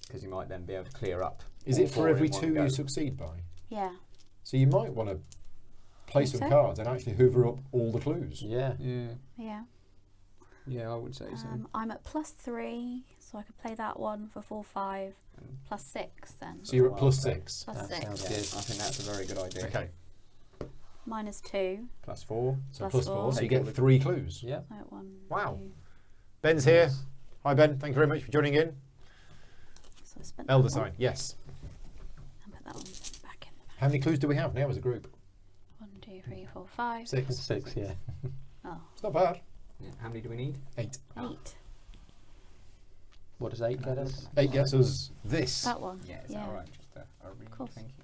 because you might then be able to clear up. Is all it for 4 every in one 2 go. you succeed by? Yeah. So you might want to play Think some so? cards and actually hoover up all the clues. Yeah. Yeah. Yeah. Yeah, I would say so. I'm at +3, so I could play that one for 4, 5, +6 then. So you're at Wow. +6. Plus That 6. sounds Yeah, good. I think that's a very good idea. Okay. -2. +4. So Plus +4. four. So you get 3 clues. Yeah. Like 1. Wow. 2. Ben's here. Hi Ben. Thank you very much for joining in. So I spent Elder that one sign. Yes. and put that one back in. How many clues do we have now as a group? 1, 2, 3, 4, 5. 6. 6, yeah. Oh, It's not bad. Yeah. How many do we need? 8. 8. What does 8 get us? 8 gets us this. That one. Yeah, is Yeah. that alright? Just a read, course. thank you.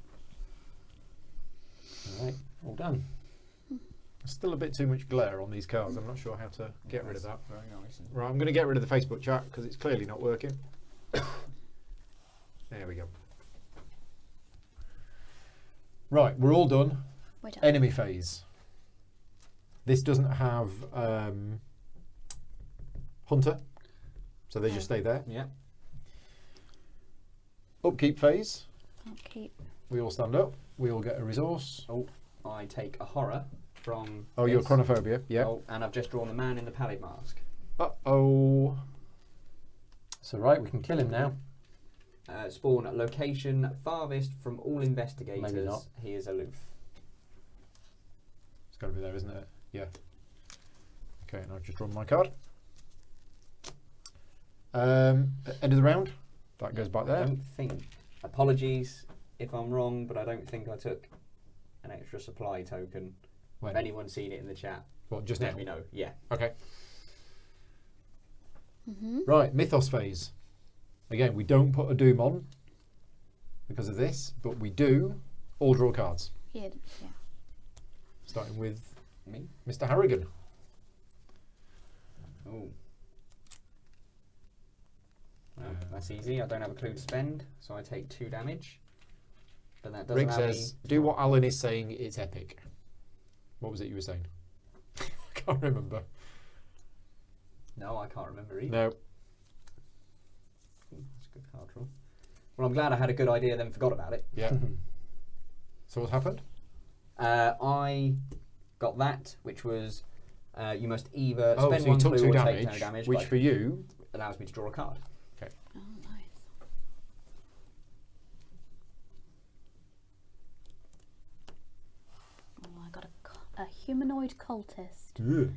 All right. All done. Still a bit too much glare on these cards. I'm not sure how to get rid of that. Very nice. Right, I'm going to get rid of the Facebook chat because it's clearly not working. There we go. Right, we're all done. We're done. Enemy phase. This doesn't have Hunter, so they just stay there. Yeah. Upkeep phase. Upkeep. We all stand up. We all get a resource. I take a horror from. Oh, your this. chronophobia. Yeah. Oh, and I've just drawn the man in the pallid mask. Uh-oh. It's all right. We can kill him now. Spawn at location farthest from all investigators. Maybe not. He is aloof. It's got to be there, isn't it? Yeah. Okay, and I've just drawn my card. End of the round. That goes back I there. don't think. Apologies if I'm wrong, but I don't think I took an extra supply token. When? If anyone's seen it in the chat, What, just let now? me know. Yeah. Okay. Mm-hmm. Right, mythos phase. Again, we don't put a doom on because of this, but we do all draw cards. Yeah. Starting with Me? Mr. Harrigan. Oh. Well, that's easy. I don't have a clue to spend, so I take 2 damage. But that doesn't Rick allow says, me. do what Alan is saying, it's epic. What was it you were saying? I can't remember. No, I can't remember either. No. Ooh, that's a good card draw. Well, I'm glad I had a good idea, then forgot about it. Yeah. So what happened? I got that, which was you must either Oh, spend so you one took clue 2 or damage, take no damage, which but for you... allows me to draw a card. Oh, nice. Oh, I got a humanoid cultist. Ugh.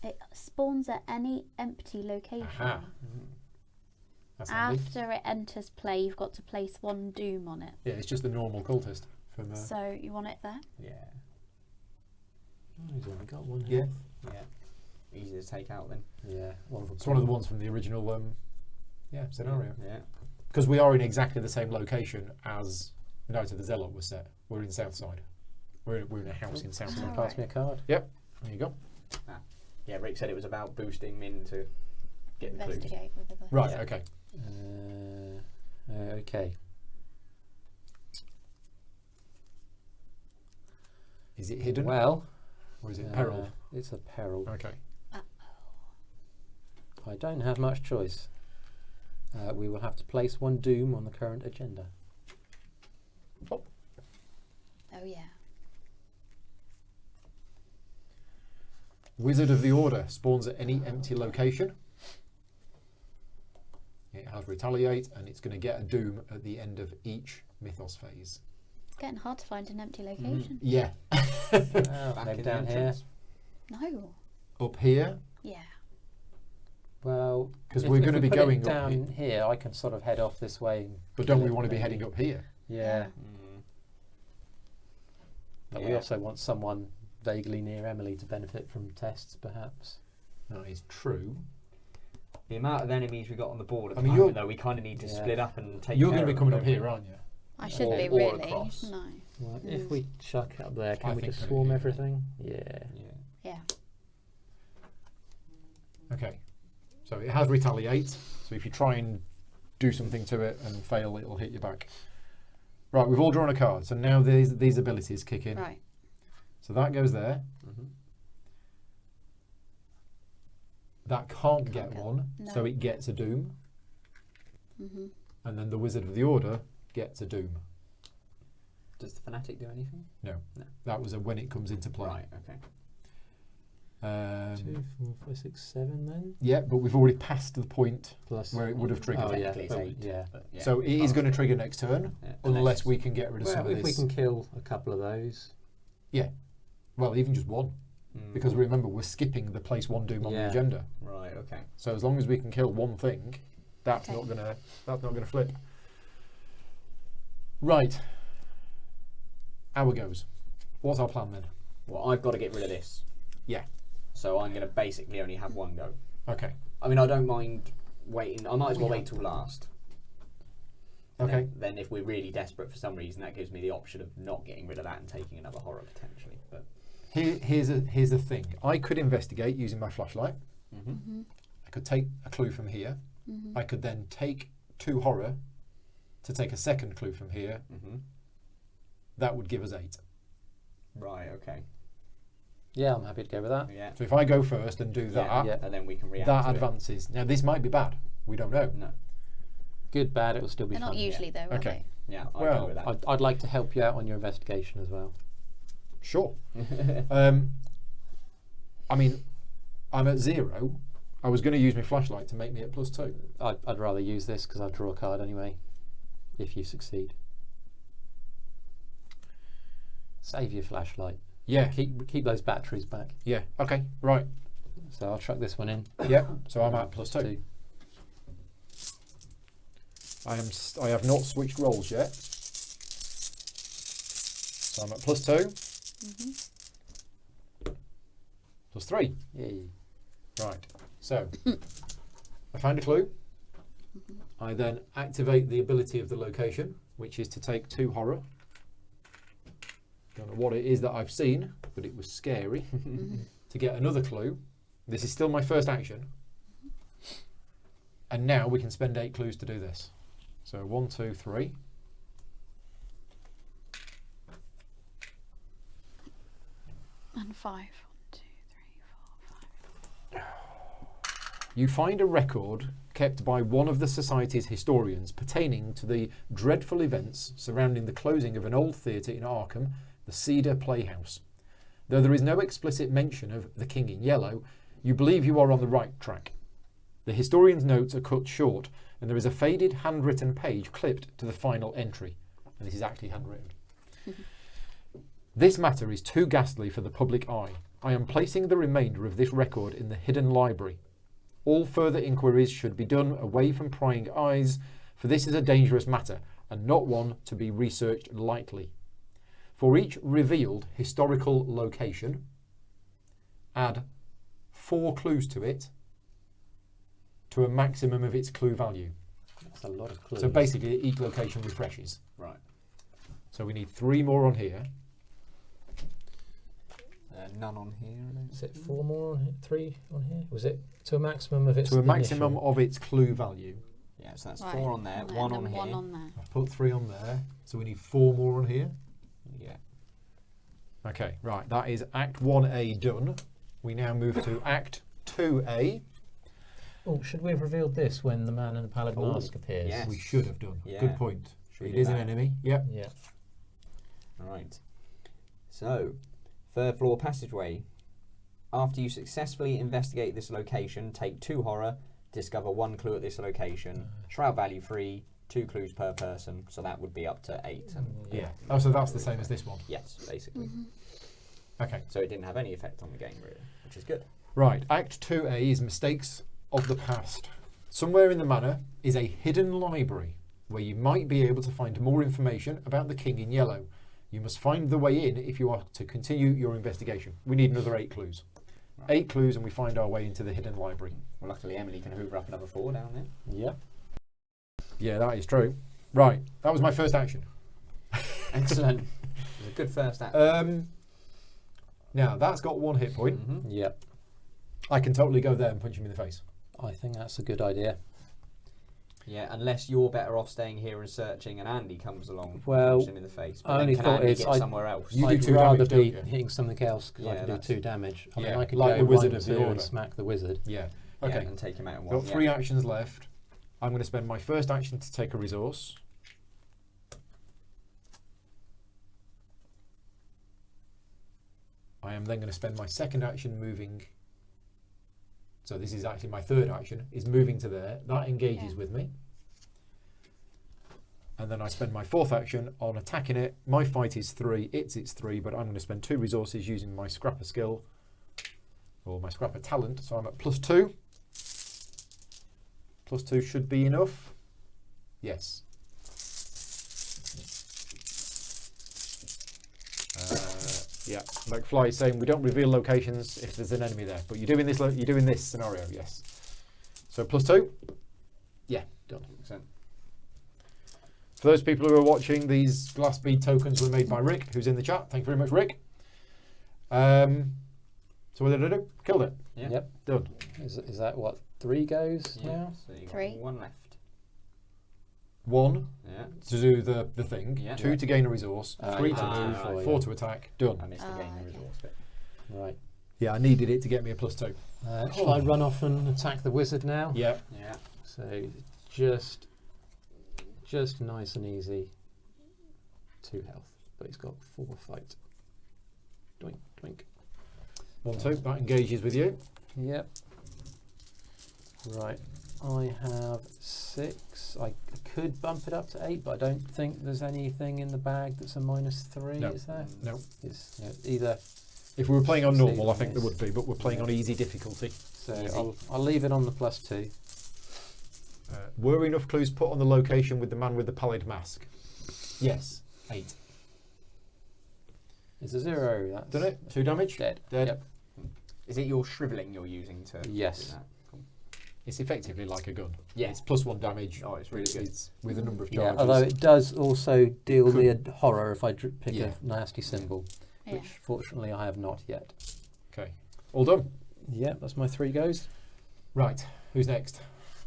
It spawns at any empty location. Aha. That's handy. After it enters play, you've got to place 1 doom on it. Yeah, it's just the normal cultist. From, So you want it there? Yeah. Oh, he's only got 1 health. yeah. Yeah. Easy to take out then. Yeah. It's one of the ones from the original scenario. Yeah. Because we are in exactly the same location as Night of the Zealot was set. We're in Southside. We're in a house in Southside. Someone Oh, pass me a card. Yep, there you go. Yeah, Rick said it was about boosting Min to get the clues. Investigate with the Right, Yeah. okay. Okay. Is it hidden Well, or is it peril? it's a peril. Okay. I don't have much choice. We will have to place 1 doom on the current agenda. Oh yeah. Wizard of the Order spawns at any empty location. It has retaliate and it's going to get a doom at the end of each mythos phase. It's getting hard to find an empty location. Yeah. Back Maybe in down the here. entrance. No. Up here, Yeah. Well, 'Cause if- we're if gonna we be put it going up down here. I can sort of head off this way. And but don't we kill it want to be maybe. heading up here? Yeah. Mm. But we Yeah. also want someone vaguely near Emily to benefit from tests, perhaps. That is true. The amount of enemies we got on the board at I the mean, moment, you're- though, we kind of need to Yeah. split up and take You're care going to be of coming them, up don't here, we? aren't you? I should Or be all really. across. No. Well, if we chuck up there, I can we think just so, swarm yeah. everything? Yeah. Yeah. Yeah. Okay. So it has retaliate. So if you try and do something to it and fail, it'll hit you back. Right, we've all drawn a card. So now these abilities kick in. Right. So that goes there. Mhm. That can't Can't get get- one, so no. it gets a doom. Mhm. And then the Wizard of the Order gets a doom. Does the Fanatic do anything? No. No. That was a when it comes into play. Right, okay. 2, 4, 5, 6, 7 then? Yeah, but we've already passed the point Plus. where it would have triggered. Oh, yeah. Technically it's but 8. yeah. But yeah. So it is going to trigger next turn, Yeah, unless we can get rid of some Well, of if we this. can kill a couple of those. Well, even just one. Mm. Because remember, we're skipping the place 1 doom on the Yeah. agenda. Right, okay. So as long as we can kill one thing, that's Okay. not gonna flip. Right. Hour goes. What's our plan then? Well, I've got to get rid of this. Yeah. So I'm going to basically only have 1 go. Okay. I mean, I don't mind waiting. I might as well wait till last. And Okay. Then if we're really desperate for some reason, that gives me the option of not getting rid of that and taking another horror potentially. But Here's the thing. I could investigate using my flashlight. mm-hmm. I could take a clue from here. Mhm. I could then take 2 horror to take a second clue from here. Mm-hmm. That would give us 8. Right, okay. Yeah, I'm happy to go with that. Yeah. So if I go first and do that, Yeah. And then we can react that to advances. Now this might be bad. We don't know. it. No. Good, bad, it'll still be They're fun. not usually though, are Okay. Yeah, I'll Well, go with that. I'd like to help you out on your investigation as well. Sure. I mean, I'm at 0. I was going to use my flashlight to make me at +2. I'd rather use this because I'll draw a card anyway, if you succeed. Save your flashlight. Yeah. Keep those batteries back. Yeah. Okay. Right. So I'll chuck this one in. Yeah. So I'm at +2. I have not switched roles yet. So I'm at +2. Mhm. +3. Yay. Right. So I find a clue. I then activate the ability of the location, which is to take 2 horror. Don't know what it is that I've seen, but it was scary. To get another clue. This is still my first action. And now we can spend 8 clues to do this. So 1, 2, 3. And 5. 1, 2, 3, 4, 5. You find a record kept by one of the Society's historians pertaining to the dreadful events surrounding the closing of an old theatre in Arkham the Cedar Playhouse. Though there is no explicit mention of the King in Yellow, you believe you are on the right track. The historian's notes are cut short, and there is a faded handwritten page clipped to the final entry. And this is actually handwritten. This matter is too ghastly for the public eye. I am placing the remainder of this record in the hidden library. All further inquiries should be done away from prying eyes, for this is a dangerous matter, and not one to be researched lightly. For each revealed historical location, add 4 clues to it, to a maximum of its clue value. That's a lot of clues. So basically, each location refreshes. Right. So we need 3 more on here. None on here. I don't Is it think. 4 more on here? 3 on here? Was it to a maximum of its To a maximum initial? of its clue value. Yeah, so that's Right, 4 on there, and 1 then on here. One on there. I've put 3 on there, so we need 4 more on here. Yeah. Okay, right, that is Act 1A done. We now move to Act 2A. Oh, should we have revealed this when the man in the pallid Oh, mask appears? yes. We should have done. Yeah. Good point. Should we It do is an that? enemy. Yep. Yeah. Right. So, 3rd floor passageway. After you successfully investigate this location, take 2 horror, discover 1 clue at this location. Shroud value 3, 2 clues per person, so that would be up to 8. And Yeah. Oh, so that's the same as this one. yes, basically. Okay. So it didn't have any effect on the game, really, which is good. Right, Act 2A is Mistakes of the Past. Somewhere in the manor is a hidden library where you might be able to find more information about the King in Yellow. You must find the way in if you are to continue your investigation. We need another 8 clues. Right. 8 clues and we find our way into the hidden library. Well, luckily Emily can hoover up another 4 down there. Yeah. Yeah, that is true. Right, that was my first action. Excellent. It was a good first act. Now, that's got 1 hit point. Mhm. Yep. I can totally go there and punch him in the face. I think that's a good idea. Yeah, unless you're better off staying here and searching, and Andy comes along, Well, punches him in the face. But I then only can thought Andy is get I'd- somewhere else? You do I'd 2 rather damage, be don't you? hitting something else because I Yeah, can do that's- 2 damage. I mean, Yeah, I could like go the Wizard 1, of the 2 Order. and smack the wizard. Yeah. Yeah, Okay. and take him out in 1. Got 3 actions left. I'm going to spend my first action to take a resource. I am then going to spend my second action moving. So this is actually my third action, is moving to there. That engages Yeah. with me. And then I spend my 4th action on attacking it. My fight is 3, it's 3, but I'm going to spend 2 resources using my scrapper skill, or my scrapper talent, so I'm at +2. +2 should be enough. Yes. Yeah, McFly is saying we don't reveal locations if there's an enemy there, but you're doing this. You're doing this scenario, yes. So +2. Yeah, done. Excellent. For those people who are watching, these glass bead tokens were made by Rick, who's in the chat. Thank you very much, Rick. So what did I do? Killed it. Yeah. Yep. Done. Is that what, 3 goes Yeah. now? So you've 3. got 1 left. 1 Yeah. to do the thing. Yeah. 2 to gain a resource. 3 to Ah, move. right. 4 to attack. Done. I missed the game okay. resource bit. Right. Yeah, I needed it to get me a +2. Shall I run off and attack the wizard now? Yeah. Yeah. So just nice and easy. 2 health, but he's got 4 fight. Doink, doink. 1, 2. That engages with you. Yep. Right. I have 6. I could bump it up to 8, but I don't think there's anything in the bag that's a -3, No. is there? No. It's either. If we were playing on See normal, I what think it there is. would be, but we're playing Yeah. on easy difficulty. So Easy. I'll leave it on the +2. Were enough clues put on the location with the man with the pallid mask? Yes. 8. It's a 0. That's Done it? 2 damage? Dead. Dead. Yep. Is it your shrivelling you're using to Yes. do that? Cool. It's effectively like a gun. Yeah. It's +1 damage. Oh, it's really good. It's with a number of Yeah, charges. although it does also deal the horror if I pick Yeah. a nasty symbol, Yeah. which fortunately I have not yet. Okay. All done. Yep, that's my 3 goes. Right. Who's next?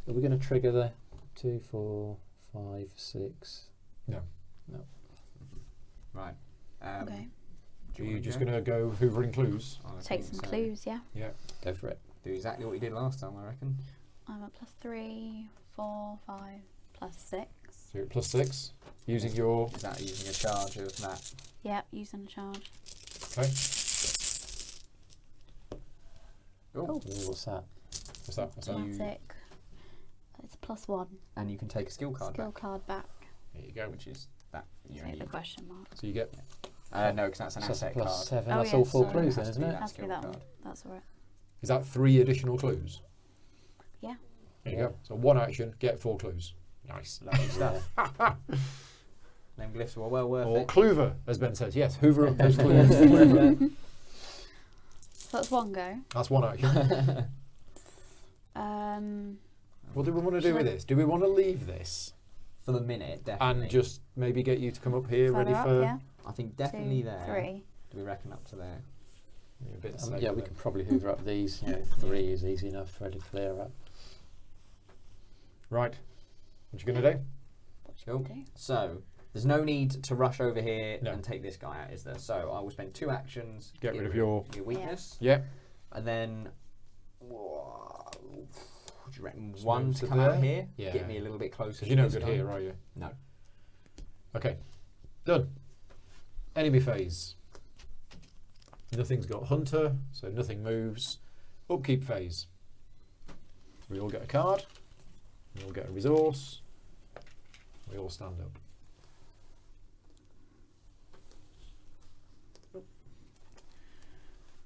Are we going to trigger the 2, 4, 5, 6? No. Right. Okay. Are you just going to go hoovering clues? Take some clues, yeah. Yeah. Go for it. Do exactly what you did last time, I reckon. I'm at +3, 4, 5, +6. So you're at +6. Using your... Is that using a charge of that? Yep, using a charge. Okay. Oh. Oh. Ooh, what's that? What's that? What's that? Automatic. It's a +1. And you can take a skill card Skill back, card back. There you go. which is that. You Take the only, question mark. So you get no, because that's an So that's a asset card. +7. Oh, That's yeah, all 4 sorry. clues It then, has to isn't be it? that. Has to be skill that one. card. That's alright. is that 3 additional clues? Yeah. There you Yeah. go. So 1 action, get 4 clues. Nice. Lovely stuff. Them glyphs were well worth Or it. Clover, as Ben says. Yes, hoover up those clues. So that's 1 go. That's 1 action. What do we want to do with this? Do we want to leave this For the minute, definitely. and just maybe get you to come up here ready Further for up, yeah. I think definitely 2, there. 3. Do we reckon up to there? a bit Yeah, safer we then. could probably hoover up these. 3 is easy enough, ready to clear up. Right. What you going to do? What should Cool. we do? So, there's no need to rush over here No. and take this guy out, is there? So, I will spend 2 actions. Get rid of your... weakness. Yeah. And then... What do you reckon? Just 1 move to to come out there? here? Yeah. Get me a little bit closer Because to you're no this good guy? here, are you? No. Okay. Done. Enemy phase. Nothing's got hunter, so nothing moves. Upkeep phase. We all get a card. We all get a resource. We all stand up.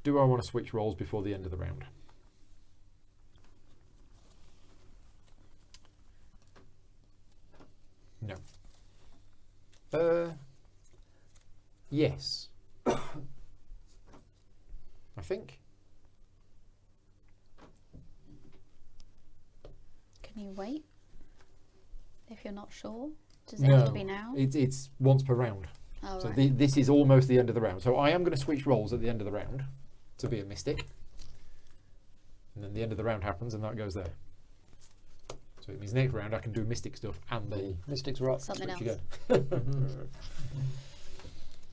Do I want to switch roles before the end of the round? No. Yes. I think. Can you wait? If you're not sure? Does it have to be now? It's once per round. Oh, So right. this is almost the end of the round. So I am going to switch roles at the end of the round to be a mystic. And then the end of the round happens and that goes there. So it means next round I can do mystic stuff and The Mystics Rock. Something else. switch again.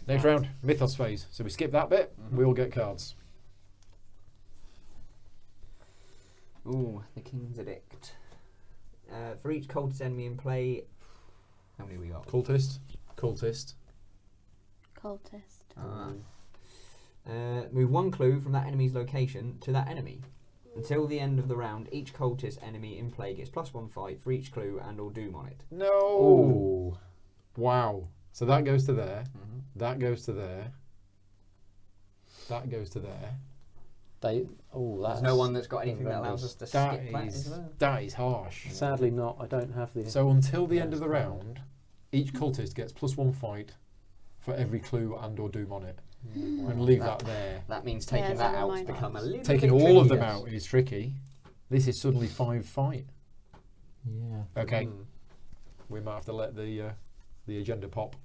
Next round, mythos phase. So we skip that bit, we all get cards. Ooh, the King's Edict. For each cultist enemy in play, how many we got? Cultist. Cultist. Cultist. Move 1 clue from that enemy's location to that enemy. Until the end of the round, each cultist enemy in play gets +1 fight for each clue and or doom on it. No. Oh. Wow. So that goes to there. That goes to there. That goes to there. That's There's no one that's got anything that allows us to skip that, is there? That is harsh. Sadly not. I don't have the... So until the end of the round, each cultist gets +1 fight for every clue and or doom on it. And leave that there. That means taking it's that a out reminder. become a little Taking bit all of them tricky. out is tricky. This is suddenly 5 fight. Yeah. Okay. Mm. We might have to let the agenda pop.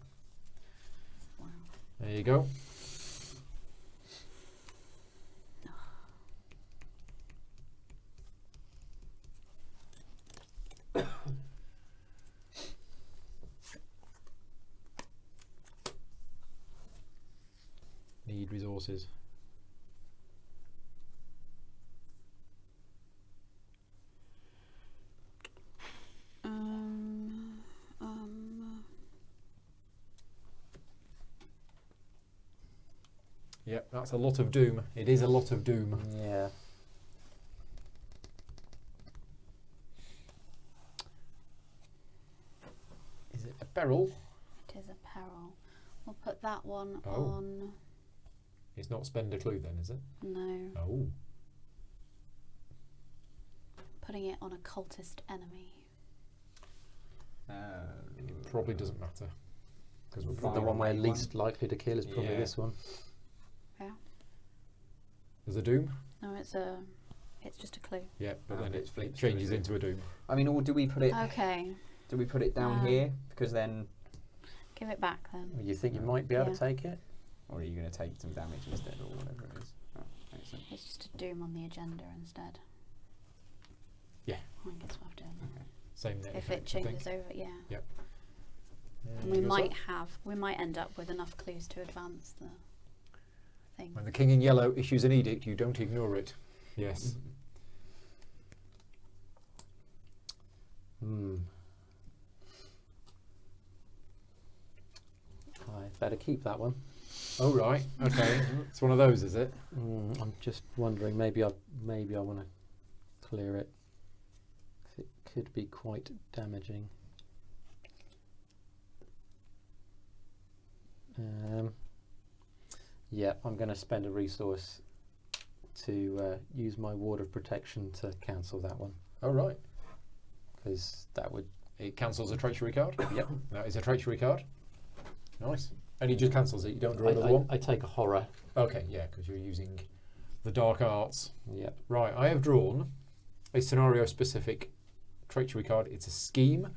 Wow. There you go. Need resources. Yep, that's a lot of doom. It is a lot of doom. Yeah. Is it a peril? It is a peril. We'll put that one Oh. on. It's not spend a clue then, is it? No. Oh. Putting it on a cultist enemy. It probably doesn't matter. Because we're The probably one we're one. least likely to kill is probably Yeah. this one. Yeah. There's a doom? No, it's just a clue. Yeah, but then it it flips to a changes doom. into a doom. I mean, or do we put it? Okay. Do we put it down here? Because then, Give it back then. You think you might be able Yeah. to take it? or are you going to take some damage instead, or whatever it is? Oh, excellent. It's just a doom on the agenda instead. Yeah. I guess we'll have to. Same net If effect, it changes I over, yeah. think. And we might end up with enough clues to advance the thing. When the king in yellow issues an edict, you don't ignore it. Yes. Hmm. Aye, better keep that one. Oh right, okay. It's one of those, is it? I'm just wondering. Maybe I want to clear it. It could be quite damaging. Yeah, I'm going to spend a resource to use my ward of protection to cancel that one. Oh right. Because that would... It cancels a treachery card? Yep. That is a treachery card. Nice. And he just cancels it, you don't draw another one? I take a horror. Okay, yeah, because you're using the dark arts. Yep. Right, I have drawn a scenario-specific treachery card. It's a scheme.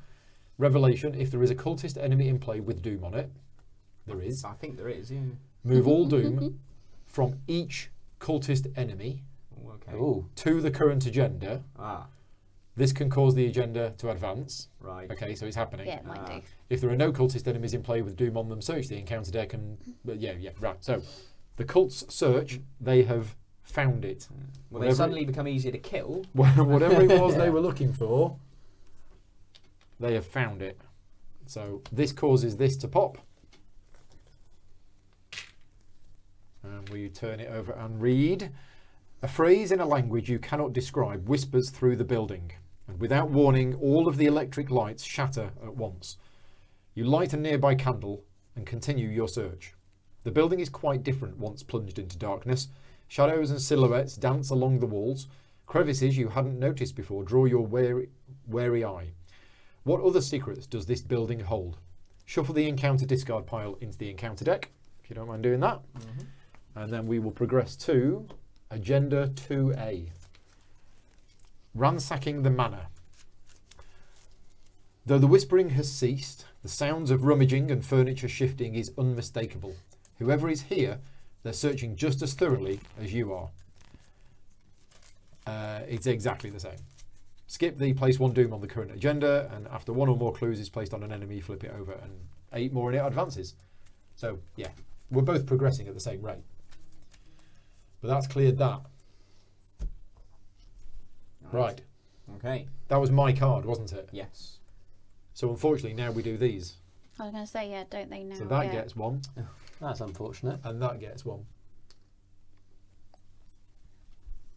Revelation, if there is a cultist enemy in play with Doom on it, there is. I think there is, yeah. Move all Doom from each cultist enemy Oh, okay. Ooh. to the current agenda. Ah, This can cause the agenda to advance. right. Okay, so it's happening. Yeah, it might do. If there are no cultist enemies in play with Doom on them, search the encounter deck and... yeah, right. So, the cults search, they have found it. Will they suddenly become easier to kill? Whatever it was they were looking for, they have found it. So, this causes this to pop. And we turn it over and read. A phrase in a language you cannot describe whispers through the building, and without warning, all of the electric lights shatter at once. You light a nearby candle and continue your search. The building is quite different once plunged into darkness. Shadows and silhouettes dance along the walls. Crevices you hadn't noticed before draw your wary eye. What other secrets does this building hold? Shuffle the encounter discard pile into the encounter deck, if you don't mind doing that. And then we will progress to Agenda 2A. Ransacking the manor. Though the whispering has ceased, the sounds of rummaging and furniture shifting is unmistakable. Whoever is here, they're searching just as thoroughly as you are. It's exactly the same. Skip the place one Doom on the current agenda, and after one or more clues is placed on an enemy, flip it over, and 8 more and it advances. So, yeah, we're both progressing at the same rate. But that's cleared that. Nice. Right. Okay. That was my card, wasn't it? Yes. So unfortunately now we do these. I was going to say, yeah, don't they now? So that yeah. gets 1, That's unfortunate. and that gets 1.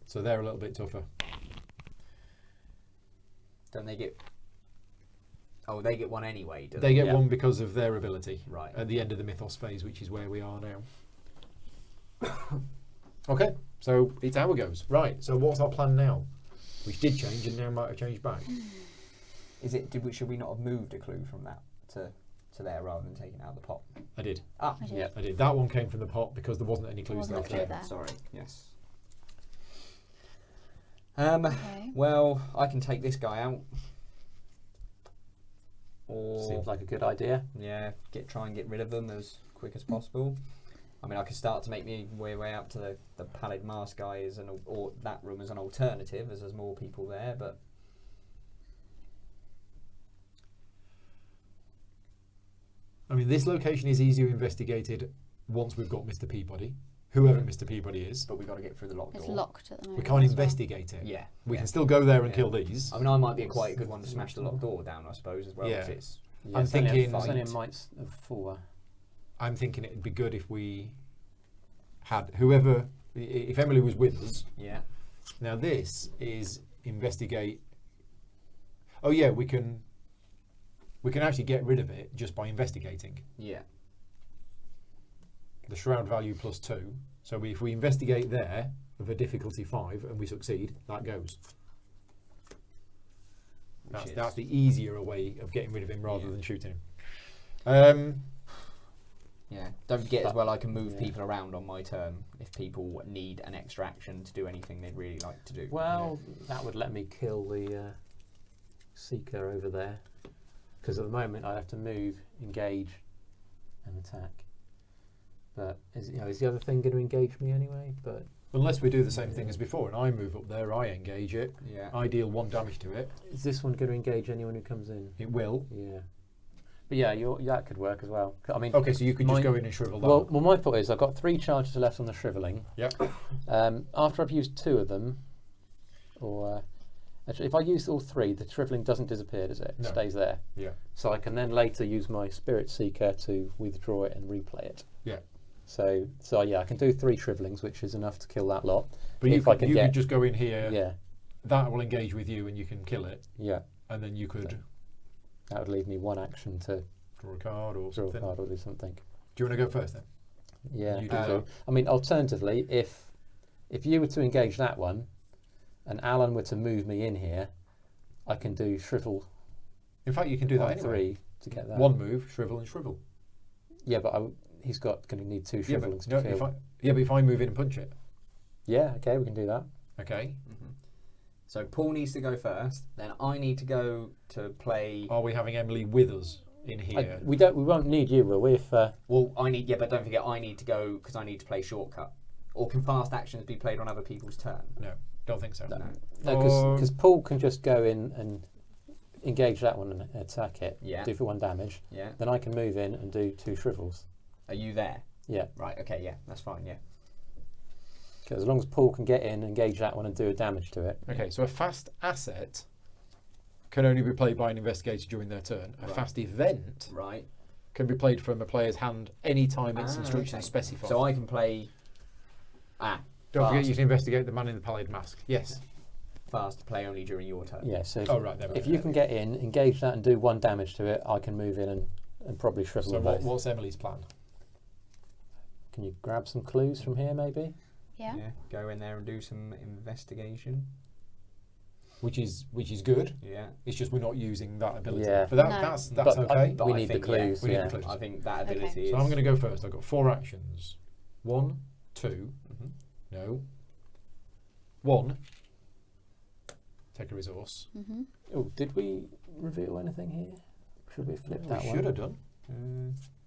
So they're a little bit tougher. Don't they get... Oh, they get one anyway, do They get Yeah. 1 because of their ability. Right. At the end of the mythos phase, which is where we are now. Okay, so it's our goes. Right, so what's our plan now? Which did change and now might have changed back. Is it? Should we not have moved a clue from that to there rather than taking it out of the pot? I did. Ah, I did. Yeah. I did. That one came from the pot because there wasn't any clues Wasn't left. a clue okay. there. Sorry. Yes. Okay. Well, I can take this guy out. Or Seems like a good idea. yeah, try and get rid of them as quick as possible. I mean, I could start to make my way up to the pallid mask guy or that room as an alternative, as there's more people there. But I mean, this location is easier investigated once we've got Mr. Peabody, whoever Mr. Peabody is. we've got to get through the locked It's door. locked at the We moment. can't as well. investigate it. Yeah. We yeah. can still go there and Yeah. kill these. I mean, I might be quite a good one to smash the locked door down, I suppose, as well. Yeah. If it's Yeah, I'm it's only thinking- it's only a Fight. might of 4. I'm thinking it'd be good if we had whoever, if Emily was with us. yeah. Now this is investigate. Oh yeah, we can actually get rid of it just by investigating. Yeah. The shroud value +2. So if we investigate there of a difficulty 5 and we succeed, that goes. Which That's is- the easier way of getting rid of him rather Yeah. than shooting him. Yeah. Don't forget as But- well, I can move yeah. people around on my turn if people need an extra action to do anything they'd really like to do. Well, that would let me kill the seeker over there. Because at the moment I have to move, engage, and attack. But is the other thing going to engage me anyway? But Unless we do the same thing as before and I move up there, I engage it, Yeah. I deal 1 damage to it. is this one going to engage anyone who comes in? It will. Yeah. But yeah, that could work as well. I mean, Okay, so you could just my- go in and shrivel that. well, my thought is I've got 3 charges left on the shriveling. Yep. After I've used 2 of them, or Actually, if I use all 3, the shrivelling doesn't disappear, does it? It No. stays there. Yeah. So I can then later use my Spirit Seeker to withdraw it and replay it. Yeah. So yeah, I can do 3 shrivelings, which is enough to kill that lot. But you if I could, can you get, could just go in here. yeah, That will engage with you, and you can kill it. yeah, And then you could that would leave me 1 action to draw a card or draw a something. card or do something. Do you want to go first then? Yeah, You do do. so. I mean, alternatively, if you were to engage that one, and Alan were to move me in here, I can do shrivel In fact, you can do that on anyway. 3 to get that. 1 move, shrivel and shrivel. Yeah, but he's going to need 2 Yeah, shrivelings but, to no, kill. but if I move in and punch it, Yeah, okay, we can do that. okay. So Paul needs to go first. Then I need to go to play. Are we having Emily with us in here? We won't need you, will we? If Well, I need. Yeah, but don't forget, I need to go because I need to play shortcut. Or can fast actions be played on other people's turn? No, don't think so. no, Or- because Paul can just go in and engage that one and attack it. Yeah. Do for 1 damage. Yeah. Then I can move in and do 2 shrivels. Are you there? Yeah. Right. Okay. Yeah. That's fine. Yeah. Okay, as long as Paul can get in, engage that one, and do a damage to it. Okay, so a fast asset can only be played by an investigator during their turn. A Right. fast event Right. can be played from a player's hand any time its Ah, instructions okay. specify. So I can play. Don't forget fast. you can investigate the man in the pallid mask. Yes. Fast to play only during your turn. Yeah. So Oh, right, there we if go. you can get in, engage that, and do 1 damage to it, I can move in and probably shrivel So them both. what's Emily's plan? Can you grab some clues from here, maybe? Yeah. Go in there and do some investigation. Which is good. Yeah. It's just we're not using that ability. Yeah. But that, No. that's But okay. But we I need the think, clues. we need Yeah. the clues. I think that Okay. ability So is. I'm going to go first. I've got 4 actions. 1, 2, Mhm. no. 1. Take a resource. Mm-hmm. Oh, did we reveal anything here? Should we flip that we one? should have done.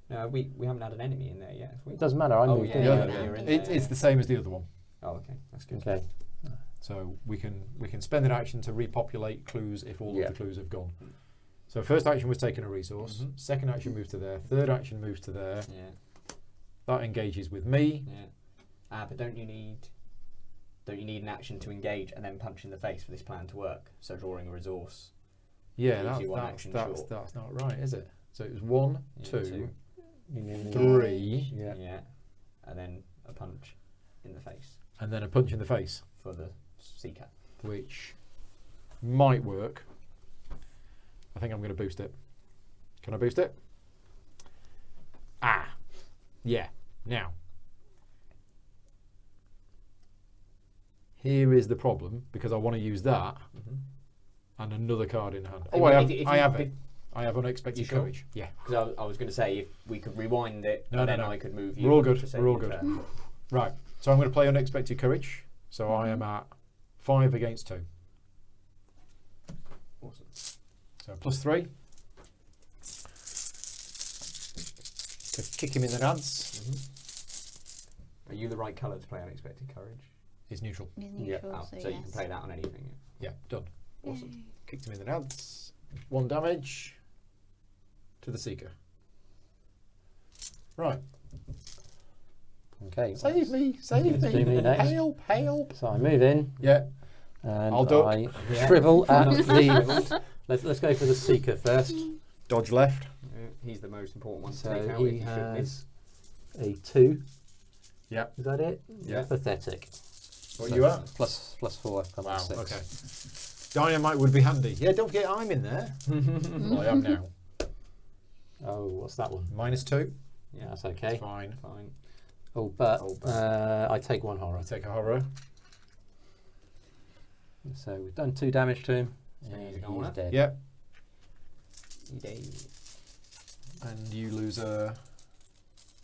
No, we haven't had an enemy in there yet, have we? It doesn't matter. I Oh, moved yeah, in. yeah, Yeah. you're in It's there. the same as the other one. Oh, okay, that's good. Okay. So we can spend an action to repopulate clues if all Yeah. of the clues have gone. So first action was taking a resource. Mhm. Second action moves to there. Third action moves to there. Yeah, That engages with me. yeah. But don't you need an action to engage and then punch in the face for this plan to work? So drawing a resource. Yeah, Leaves you one that's action that's, short. that's not right, is it? So it was 1, Yeah, 2, You mean 3, Yeah. And then a punch in the face and then a punch in the face, for the seeker. which might work. I think I'm going to boost it. Can I boost it? Ah, yeah. Now, here is the problem because I want to use that and another card in hand. Oh, I have, If I you- have it. I have unexpected You sure? courage. Yeah. Because I was going to say if we could rewind it, No, and no, then no. I could move you. We're all good. to save We're all your good. turn. Right. So I'm going to play unexpected courage. So I am at 5 against 2. Awesome. So +3 to kick him in the nads. Are you the right colour to play unexpected courage? Is neutral. Is Yeah. neutral, Oh, so, so you can yes. play that on anything. Yeah, done. Awesome. Yay. Kicked him in the nads. 1 damage to the seeker. Right. Okay. Save me, save Do me. me next. Help, help. So I move in Yeah. and I'll duck. I Yeah. shrivel at the. Let's go for the seeker first. Dodge left. He's the most important one to So take out. he if you should has a 2. Yeah. Is that it? Yeah. Pathetic. What are you at? Plus 4. I'm Wow. at 6. Okay. Dynamite would be handy. Yeah, don't forget I'm in there. Well, I am now. Oh, what's that one? -2. Yeah, That's okay. Fine. fine. Oh, but Oh, but. I take 1 horror. I take a horror. So we've done 2 damage to him. So And he's gone he's up. dead. Yep. He did. And you lose a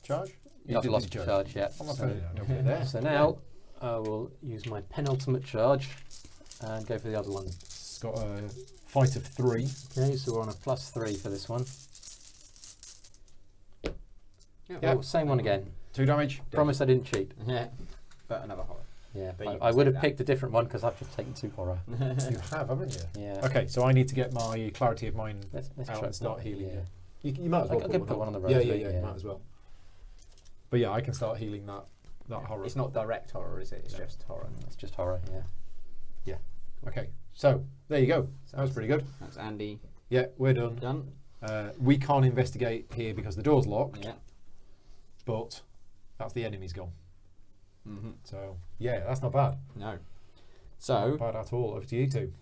charge? You Not did lost lose a charge yet. I'm not So, putting it down. Don't put it there. so now I will use my penultimate charge and go for the other one. It's got a fight of 3. Okay, so we're on a +3 for this one. Yeah. Oh, same one again. 2 damage. Promise I didn't cheat. Yeah. But another horror. Yeah, But you I can would take have that. picked a different one because I've just taken 2 horror. You have, haven't you? Yeah. Okay, so I need to get my clarity of mind Let's out try and start that. healing. Yeah. You might as well I could put one on the road, Yeah, but you yeah. might as well. But yeah, I can start healing that horror. It's not direct horror, is it? It's No. just horror. It's just horror. Yeah. Okay, So there you go. That was pretty good. That's Andy Yeah, we're done. done. We can't investigate here because the door's locked, Yeah. but that's the enemy's gone. Mm-hmm. So yeah, that's not bad. No. So Not bad at all. Over to you two.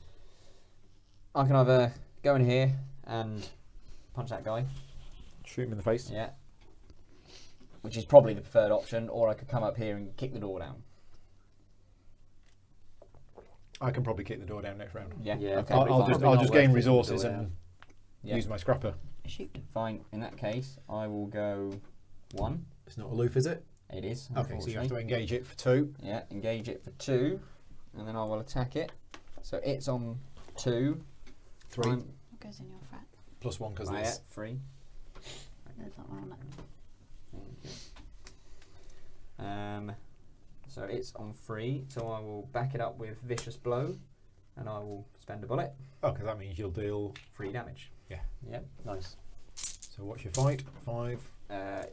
I can either go in here and punch that guy. Shoot him in the face. Yeah. Which is probably the preferred option, or I could come up here and kick the door down. I can probably kick the door down next round. Yeah. Yeah, Okay. I'll fine. just Probably not gain worth resources kicking the door and Yeah. use my scrapper. Shoot. Fine. In that case, I will go 1. It's not aloof, is it? It is. Okay, so you have to unfortunately. engage it for 2. Yeah, engage it for 2, and then I will attack it. So it's on 2. 3 What goes in your frat? plus 1 because Yeah, this. 3. There's that one on it. So it's on 3, so I will back it up with Vicious Blow, and I will spend a bullet, Oh, because that means you'll deal. 3 damage. Yep, nice. So what's your fight? 5.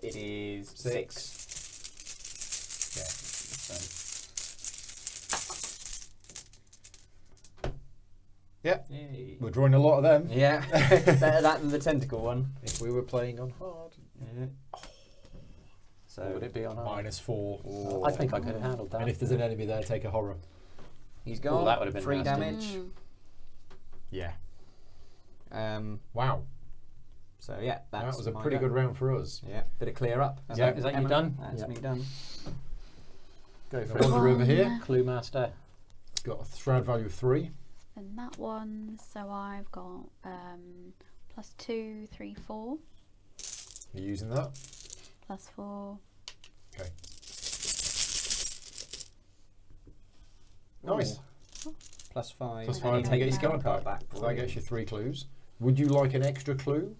It is 6. Yeah. So. Yeah. Yay. We're drawing a lot of them. Yeah, better that than the tentacle one. If we were playing on hard. Yeah. So What would it be on hard? -4. Oh. I think I could have handled that. And if there's an enemy there, take a horror. he's gone. that would have been 3 nasty. damage. Yeah. Um, Wow. so yeah, that's That was a my pretty go. good round for us. Yeah, bit of clear up. Is that you Emma? done? That's Yeah. me done. Go for Wander it. over here. Clue master. Got a shroud value of 3. And that one, so I've got +2, 3, 4, You're using that. +4. Okay. Nice. +5. Plus I 5 don't to know get your now. card Card back. back So for that you. gets you 3 clues. Would you like an extra clue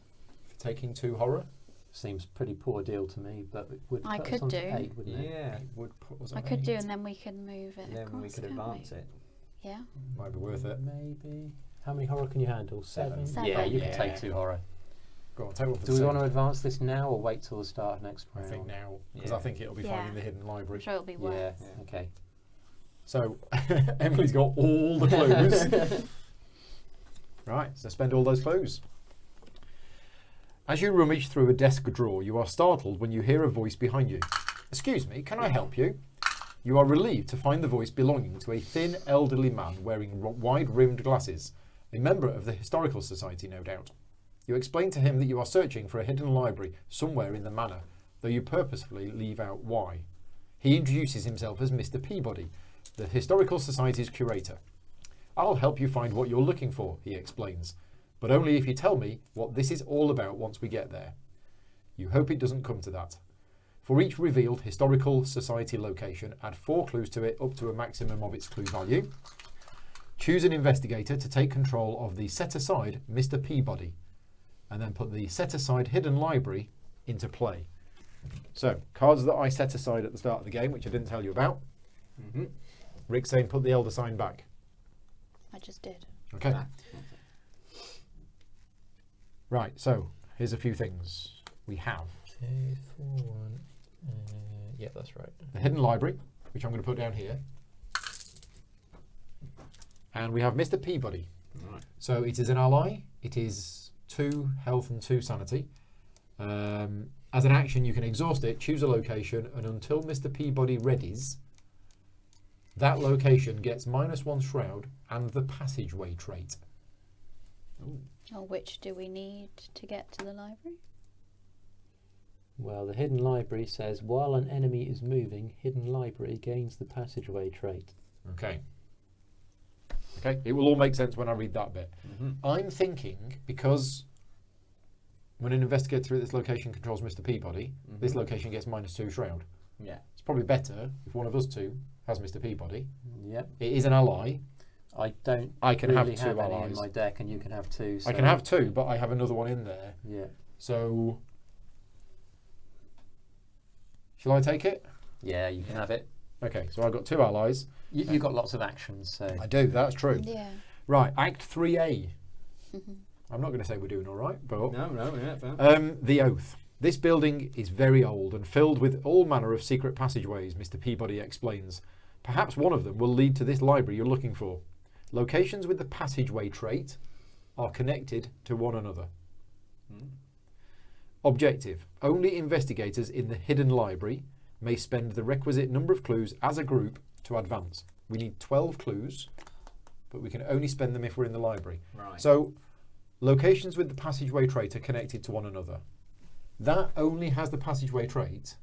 for taking 2 horror? Seems pretty poor deal to me, but it would I put us could on to do. 8, wouldn't it? Yeah, It would put us I on could do, 8. and then we can move it then across. we could can't advance we? it. Yeah. Might be worth it. Maybe. How many horror can you handle? 7? Seven. Yeah, you Yeah. can take 2 horror. Go on, take one for Do the we want to sake. advance this now or wait till the start of next I round? think now, because Yeah. I think it'll be Yeah. finding the hidden I'm library. sure it'll be worse. Yeah, Yeah. okay. So Emily's got all the clues. Right, so spend all those clues. As you rummage through a desk drawer, you are startled when you hear a voice behind you. Excuse me, can I help you? You are relieved to find the voice belonging to a thin, elderly man wearing wide-rimmed glasses, a member of the Historical Society, no doubt. You explain to him that you are searching for a hidden library somewhere in the manor, though you purposefully leave out why. He introduces himself as Mr. Peabody, the Historical Society's curator. I'll help you find what you're looking for, he explains, but only if you tell me what this is all about once we get there. You hope it doesn't come to that. For each revealed Historical Society location, add 4 clues to it up to a maximum of its clue value. Choose an investigator to take control of the set-aside Mr. Peabody, and then put the set-aside hidden library into play. So, cards that I set aside at the start of the game, which I didn't tell you about. Mm-hmm. Rick's saying put the Elder sign back. I just did. Okay. Right, so here's a few things we have. 2, 4, 1. Yeah, that's right. The hidden library, which I'm going to put down here. And we have Mr. Peabody. Right. So it is an ally. It is 2 health and 2 sanity. As an action, you can exhaust it, choose a location, and until Mr. Peabody readies, that location gets -1 shroud and the passageway trait. Or which do we need to get to the library? Well, the hidden library says, while an enemy is moving, hidden library gains the passageway trait. Okay. Okay, it will all make sense when I read that bit. Mm-hmm. I'm thinking, because when an investigator through this location controls Mr. Peabody, this location gets -2 shroud. Yeah. It's probably better if one of us two has Mr. Peabody. Yep. It is an ally. I don't I can really have 2 any in allies. my deck, and you can have 2. So I can have 2, but I have another one in there. Yeah. So, shall I take it? Yeah, you can have it. Okay, so I've got 2 allies. You've got lots of actions, so... I do, that's true. Yeah. Right, Act 3A. I'm not going to say we're doing all right, but... No, yeah, fair. The Oath. This building is very old and filled with all manner of secret passageways, Mr. Peabody explains. Perhaps one of them will lead to this library you're looking for. Locations with the passageway trait are connected to one another. Objective. Only investigators in the hidden library may spend the requisite number of clues as a group to advance. We need 12 clues, but we can only spend them if we're in the library. Right. So, locations with the passageway trait are connected to one another. That only has the passageway trait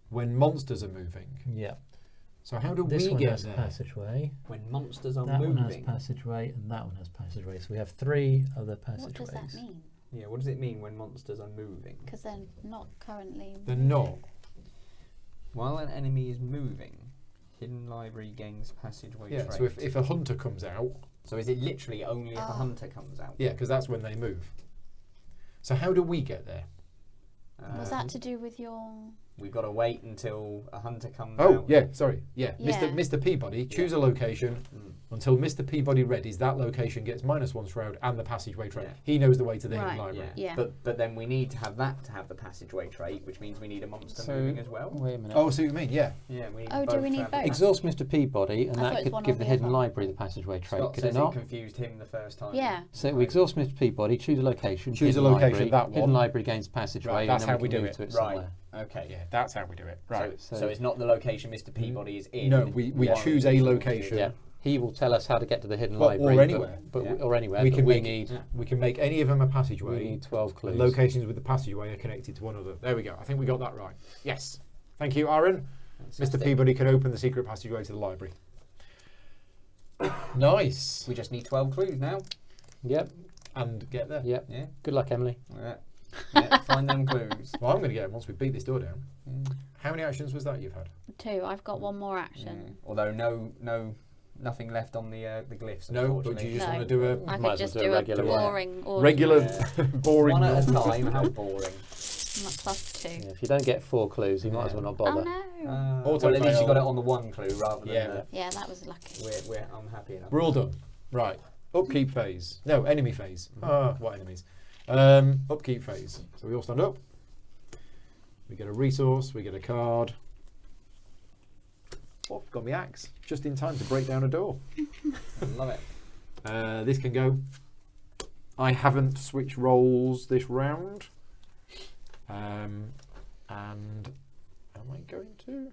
when monsters are moving. Yeah. So how do This we one get has there? passageway. When monsters are That one has moving. passageway, and that one has passageway. So we have 3 other passageways. What does that mean? Yeah, what does it mean when monsters are moving? Because they're not currently. They're not. While an enemy is moving, hidden library gains passageway Yeah, trait. so if a hunter comes out, So is it literally only if a Oh. hunter comes out? yeah, because that's when they move. So how do we get there? Was that to do with your? We've got to wait until a hunter comes Oh, out. yeah, sorry. Yeah, Yeah. Mr. Peabody, choose Yeah. a location. Mm. Until Mr. Peabody readies, that location gets -1 shroud and the passageway trait. Yeah. He knows the way to the hidden Right, library. Yeah. But then we need to have that to have the passageway trait, which means we need a monster So- moving as well. Wait a minute. Oh, I see what you mean, yeah. Yeah, we need Oh, do both we to need have the both? Exhaust Mr. Peabody, and I thought that it was could one give or the the hidden other. library the passageway trait, Scott could says it not? confused him the first time. Yeah. So we exhaust Mr. Peabody, choose a location. Choose a hidden location, library, that one. Hidden library gains passageway. Right, that's and then how we can do move it. to it Right. somewhere. Okay. Yeah, that's how we do it. Right. So it's not the location Mr. Peabody is in. No, we Yeah. choose a location. Yeah. He will tell us how to get to the hidden Well, or library. anywhere. But Yeah. or anywhere. We but can we make- need Yeah. We can make any of them a we passageway. need 12 clues. Locations with the passageway are connected to one another. There we go. I think we got that right. Yes. Thank you, Aaron. Mr. Fantastic. Peabody can open the secret passageway to the library. Nice. We just need 12 clues now. Yep. And get there. Yep. Yeah. Good luck, Emily. Yeah, find them clues. Well, I'm going to get them once we beat this door down. Mm. How many actions was that you've had? 2. I've got one more action. Although nothing left on the glyphs. No, but unfortunately. you just No. want to do a I Might could as just well do do a a regular one. boring order. regular, Yeah. boring. One at a one. time. How boring. Plus 2. Yeah, if you don't get 4 clues, you might as well not Oh bother. no. Auto Well, at least you fail. got it on the one clue rather than Yeah. the. Yeah, that was lucky. I'm happy enough. We're all done. Right. Upkeep phase. No, enemy phase. What enemies? Upkeep phase. So we all stand up. We get a resource. We get a card. Oh, got my axe. Just in time to break down a door. Love it. This can go. I haven't switched roles this round. And am I going to?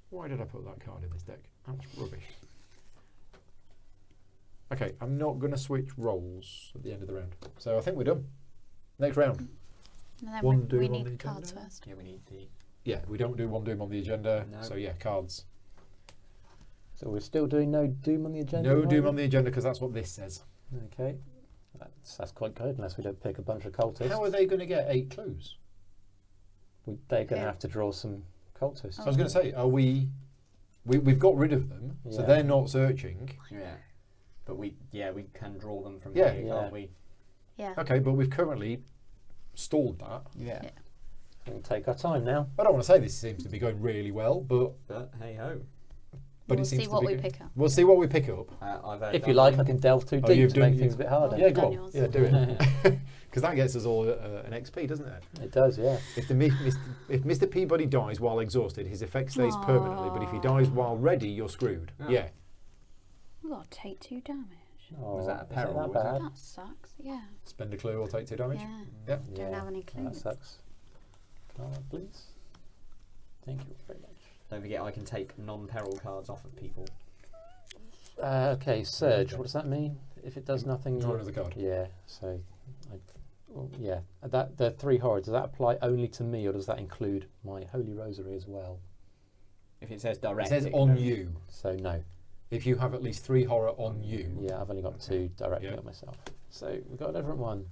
Why did I put that card in this deck? That's rubbish. Okay, I'm not going to switch roles at the end of the round. So I think we're done. Next round. And then One we doom on need the cards agenda. first. Yeah, we need the. Yeah, we don't do one doom on the agenda. No. So yeah, cards. So we're still doing no doom on the agenda? No right? doom on the agenda because that's what this says. Okay. That's quite good, unless we don't pick a bunch of cultists. How are they going to get 8 clues? They're going to Yeah. have to draw some cultists. I was going to say, are we've got rid of them, so Yeah. they're not searching. Yeah. But we can draw them from Yeah. here, Yeah. can't we? Yeah. Okay, but we've currently stalled that. Yeah. Yeah. We'll take our time now. I don't want to say this seems to be going really well, but But hey ho. We'll it seems see to what be we going- pick up. We'll see what we pick up. If you like, I can delve too Oh, deep you've to done- make things a bit harder. Yeah, I've go done on. yours. Yeah, do it. Because that gets us all an XP, doesn't it? It does, yeah. If Mr. Peabody dies while exhausted, his effect stays permanently. But if he dies while ready, you're screwed. Oh. Yeah. We've got to take 2 damage. Oh, that a is it peril, that was it? bad? That sucks. Yeah. Spend a clue or take 2 damage. Yeah. Yep. Don't have any That clues. sucks. Please. Thank you very much. Don't forget, I can take non-peril cards off of people. Okay, surge. What does that mean? If it does nothing, Draw you- another card. Yeah. So, yeah. That the 3 horror. Does that apply only to me, or does that include my holy rosary as well? If it says It direct, says can on only- you. So no. If you have at least 3 horror on you. Yeah, I've only got 2 directly Yeah. on myself. So we've got a different one.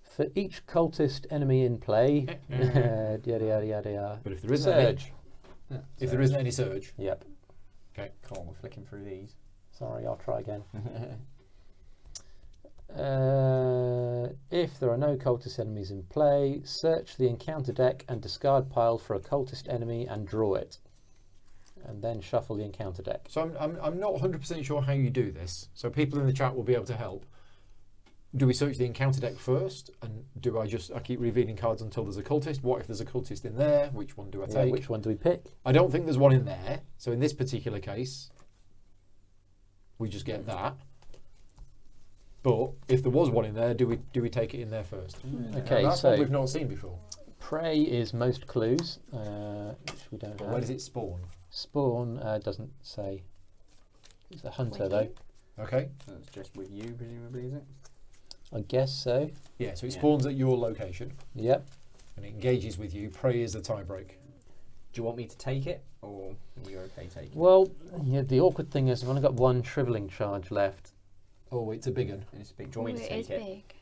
For each cultist enemy in play, yada yada yada yada. But if there isn't any, Surge. Yeah, if so- there isn't any surge, Yep. Come on, we're flicking through these. Sorry, I'll try again. If there are no cultist enemies in play, search the encounter deck and discard pile for a cultist enemy and draw it. and then shuffle the encounter deck. So I'm not 100% sure how you do this. So people in the chat will be able to help. Do we search the encounter deck first, and do I keep revealing cards until there's a cultist? What if there's a cultist in there? Which one do I take? Which one do we pick? I don't think there's one in there. So in this particular case, we just get that. But if there was one in there, do we take it in there first? Okay, That's so what we've not seen before. prey is most clues, which we don't have. Where does it spawn? Spawn doesn't say. It's a hunter though. Okay. So it's just with you, presumably, is it? I guess so. Yeah, so it spawns at your location Yep. and it engages with you. Prey is the tiebreak. Do you want me to take it, or are you okay taking it? Well, yeah, the awkward thing is I've only got one shriveling charge left. Oh, it's a big one. And it's big. Do you want me to it take is it? big.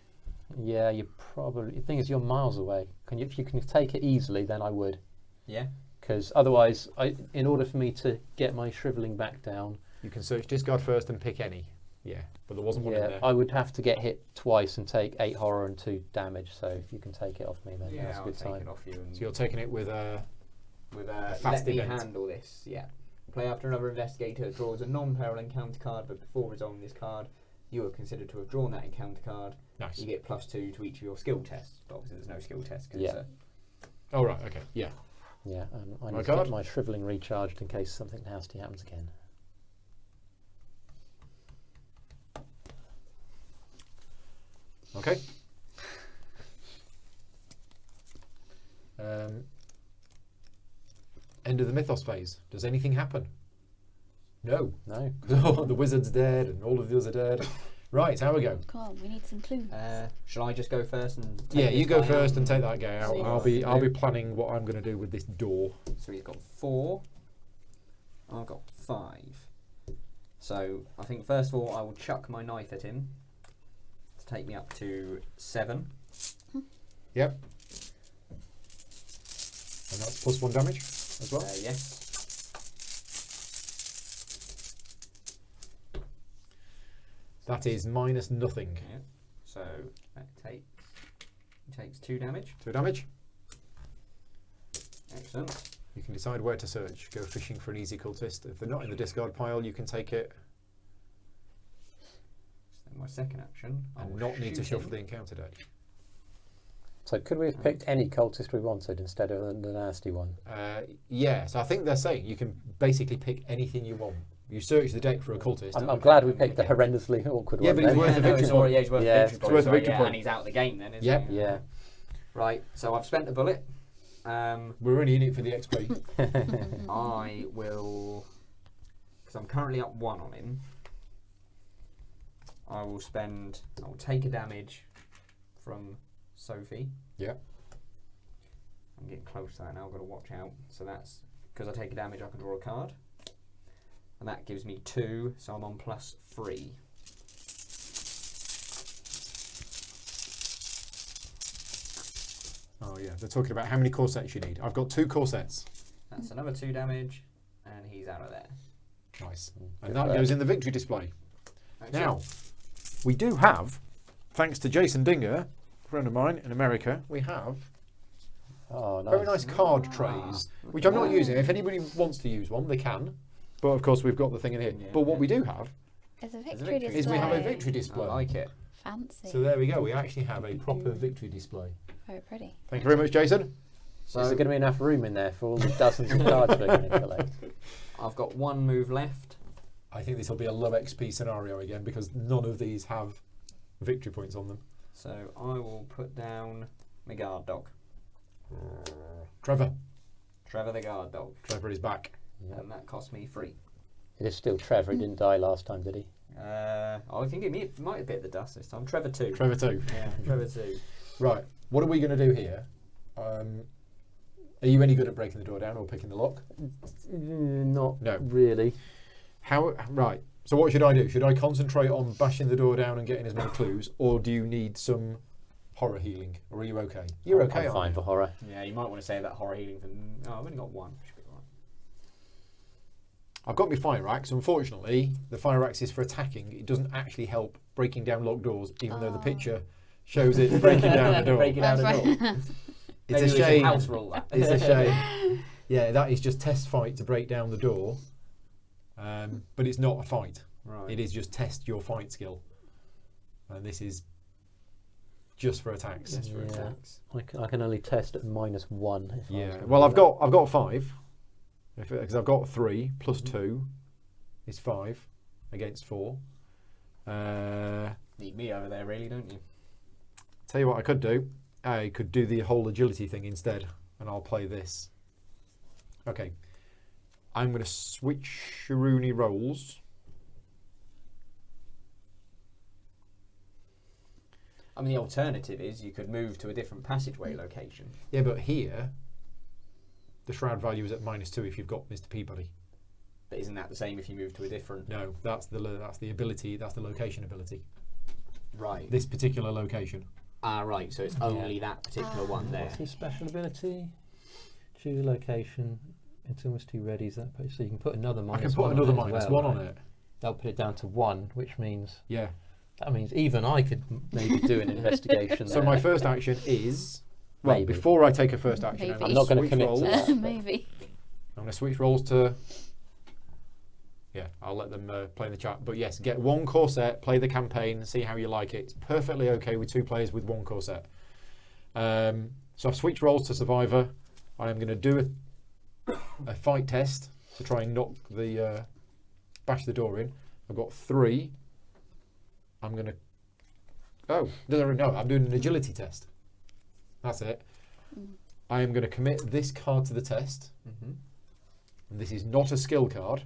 Yeah, you probably. The thing is, you're miles away. If you can take it easily, then I would. Yeah. Because otherwise, in order for me to get my shriveling back down, You can search discard first and pick any. Yeah, but there wasn't one in there. I would have to get hit twice and take 8 horror and 2 damage. So if you can take it off me, then Yeah, that's a I'll good take sign. it off you. And So you're taking it with let fast me event. handle this. Yeah. Play after another investigator draws a non-peril encounter card, but before resolving this card, you are considered to have drawn that encounter card. Nice. You get +2 to each of your skill tests. But obviously, there's no skill test. Cause Yeah. Oh right, okay, yeah. Yeah, and I My need to card? get my shriveling recharged in case something nasty happens again. Okay. End of the mythos phase. Does anything happen? No. No. The wizard's dead and all of the others are dead. Right, how we go? Come on, we need some clues. shall I just go first and? Take Yeah, you this go guy first out? and take that guy out. See I'll what be planning what I'm going to do with this door. So he's got 4. I've got 5. So I think first of all I will chuck my knife at him to take me up to 7. Yep. And that's +1 damage as well. Yes. That is minus nothing. Yeah. So that he takes 2 damage. 2 damage. Excellent. You can decide where to search. Go fishing for an easy cultist. If they're not in the discard pile, you can take it So then my second action. I and will not need to shoot shuffle him. the encounter deck. So could we have picked any cultist we wanted instead of the nasty one? Yeah, so I think they're saying you can basically pick anything you want. You search the deck for a cultist. I'm glad we picked the horrendously awkward Yeah, one. but it's then. worth a victory it's point. already, he's worth Yeah, a it's victory worth a point. victory So, point. and he's out the game then, isn't Yep. he? Yeah. Right, so I've spent a bullet. We're only in it for the XP. I will, because I'm currently up 1 on him, I will take a damage from Sophie. Yeah. I'm getting close to that now, I've got to watch out. So that's, because I take a damage, I can draw a card. And that gives me 2, so I'm on +3. Oh yeah, they're talking about how many corsets you need. I've got 2 corsets. That's another 2 damage, and he's out of there. Nice. Good And that work. goes in the victory display. Excellent. Now, we do have, thanks to Jason Dinger, a friend of mine in America, we have Oh, nice. very nice card trays, which I'm not using. If anybody wants to use one, they can. But of course, we've got the thing in here. Yeah. But what we do have It's a a victory victory. display. is we have a victory I display. like it. Fancy. So there we go. We actually have a proper victory display. Very pretty. Thank you very much, Jason. So Is there going to be enough room in there for all the dozens of cards we're going to collect? I've got 1 move left. I think this will be a low XP scenario again because none of these have victory points on them. So I will put down my guard dog. Trevor. Trevor the guard dog. Trevor is back. Yep. And that cost me 3. It is still Trevor. He didn't die last time, did he? I think it might have bit the dust this time. Trevor 2. Trevor 2. Yeah, Trevor 2. Right. What are we going to do here? Are you any good at breaking the door down or picking the lock? Not No. really. Right. So what should I do? Should I concentrate on bashing the door down and getting as many clues, or do you need some horror healing, or are you okay? You're okay. I'm aren't fine you? for horror. Yeah, you might want to save that horror healing for. Oh, I've only got 1. Should be all right. I've got my fire axe. Unfortunately, the fire axe is for attacking. It doesn't actually help breaking down locked doors, even though the picture shows it breaking down the door. Breaking down the That's door. right. It's Maybe a we should shame. house rule that. It's a shame. Yeah, that is just test fight to break down the door. But it's not a fight. Right. It is just test your fight skill. And this is just for attacks. Just for Yeah. attacks. I can only test at -1 if I was Yeah. gonna Well, do I've got 5. Because I've got 3 plus 2 is 5 against 4. Need me over there, really, don't you? Tell you what I could do. I could do the whole agility thing instead, and I'll play this. Okay. I'm going to switch Rooney roles. I mean, the alternative is you could move to a different passageway location. Yeah, but here, the shroud value is at -2 if you've got Mr. Peabody. But isn't that the same if you move to a different? No, that's the ability. That's the location ability. Right. This particular location. Right. So it's only that particular one there. What's his special ability? Choose a location. It's almost too ready. So you can put another -1. I can put another on it as -1 well, on right? it. That'll put it down to 1, which means Yeah. that means even I could maybe do an investigation. So there. my first action is well. Maybe. Before I take a first action, Maybe. I'm I'm not going to switch commit roles. to that. Maybe. I'm going to switch roles to. Yeah, I'll let them play in the chat. But yes, get 1 core set, play the campaign, see how you like it. It's perfectly okay with 2 players with 1 core set. So I've switched roles to Survivor. I am going to do a fight test to try and knock the bash the door in. I've got 3. I'm going to. Oh no! I'm doing an agility test. That's it. I am going to commit this card to the test. Mm-hmm. And this is not a skill card.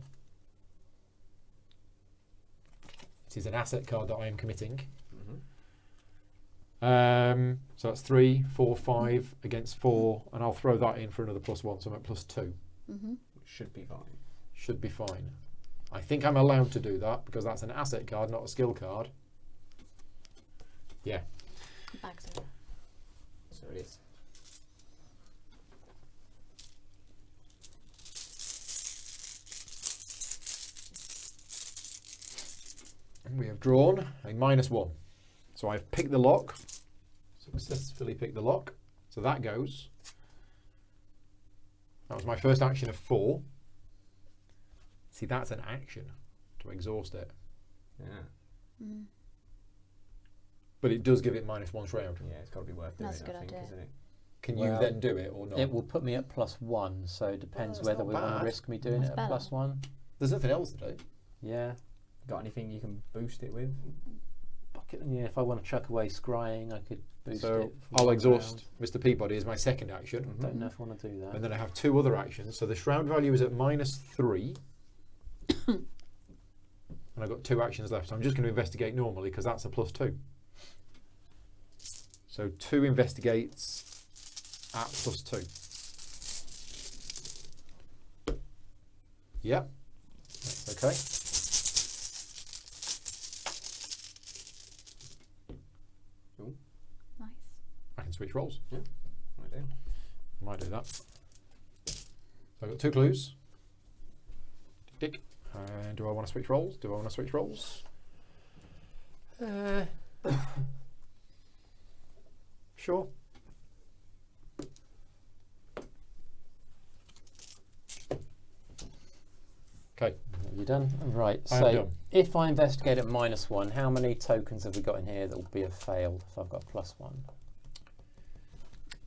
It is an asset card that I am committing. Mm-hmm. So that's 3, 4, 5 against 4, and I'll throw that in for another +1, so I'm at +2. Mm-hmm. Should be fine. Should be fine. I think I'm allowed to do that because that's an asset card, not a skill card. Yeah. Bags over. So it is. And we have drawn a -1. So I've picked the lock. Successfully picked the lock. So that goes. That was my first action of 4. See, that's an action to exhaust it. Yeah. Mm. But it does give it -1 shroud. Yeah, it's got to be worth doing. That's a good I think, idea. isn't it? Can Well, you then do it or not? It will put me at +1, so it depends that's whether not we want bad. to risk me doing That's it at better. +1. There's nothing else to do. Yeah. Got anything you can boost it with? Bucket, yeah, if I want to chuck away scrying, I could boost So it. for I'll 1 exhaust round. Mr. Peabody as my second action. Mhm. Don't know if I want to do that. And then I have 2 other actions. So the shroud value is at -3. And I've got 2 actions left. So I'm just going to investigate normally because that's a +2. So 2 investigates at +2. Yep. That's okay. Nice. I can switch roles. I do. I might do that. So I've got 2 clues. Tick. And do I want to switch roles? Do I want to switch roles? Sure. Okay. You done? Right. I am So done. if I investigate at -1, how many tokens have we got in here that will be a failed if I've got +1?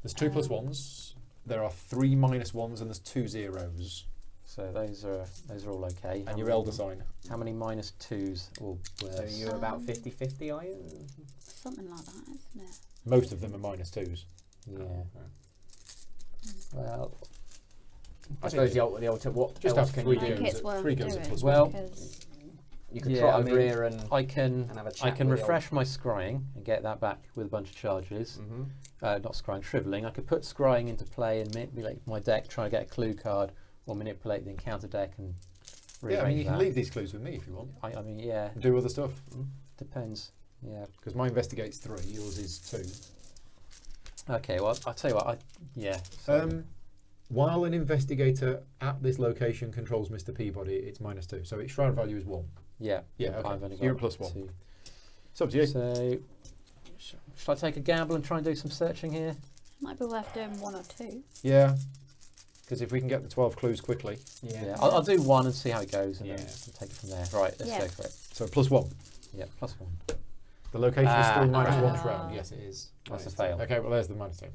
There's 2 +1s. There are 3 -1s and there's 2 zeros. So those are all okay. And your elder sign. How many -2s will So worse? you're about 50-50, are you? Something like that, isn't it? Most of them are -2s. Yeah. Well, I suppose the alter. What Just else have can 3 you I do? think goes. it's worth 3 goes at doing +1. Well, because You can yeah, trot I over mean, here and I can have a I chat. can refresh my scrying and get that back with a bunch of charges. Mm-hmm. Not scrying, shriveling. I could put scrying into play and manipulate my deck, try to get a clue card, or manipulate the encounter deck and rearrange Yeah, I mean, you can that. leave these clues with me if you want. I mean, yeah, And do other stuff. depends. Yeah. Because my investigates 3, yours is 2. Okay. Well, I'll tell you what. Yeah. So While an investigator at this location controls Mr. Peabody, it's -2. So its shroud value is 1. yeah. Yeah, okay. I've only So you're got at +1. 2. It's up to you. So, shall I take a gamble and try and do some searching here? might be worth doing 1 or 2. Yeah. Because if we can get the 12 clues quickly. Yeah, I'll do one and see how it goes, and then Yeah. we'll take it from there. Right, let's Yeah. go for it. So +1. Yeah, +1. The location is still Ah. -1 shroud. Yes, it is. That's a -2. fail. Okay, well, there's the -2.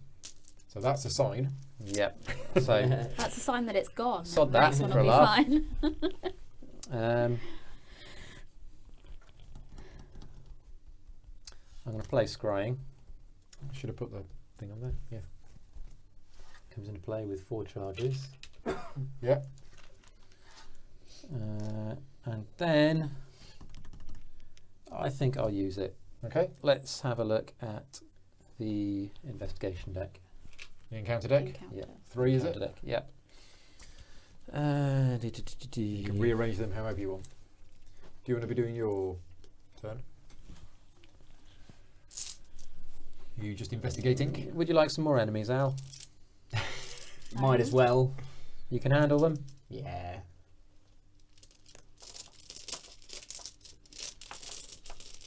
So that's a sign. Yep. So That's a sign that it's gone. Sod The that next one for will a be laugh. fine. I'm going to play scrying. I should have put the thing on there. Yeah. Comes into play with 4 charges. Yeah. And then I think I'll use it. Okay. Let's have a look at the investigation deck. The encounter deck. Encounter. Yeah. 3, is Encounter it? deck. Yep. You can rearrange them however you want. Do you want to be doing your turn? Are you just investigating? Would you like some more enemies, Al? Might as well. You can handle them? Yeah.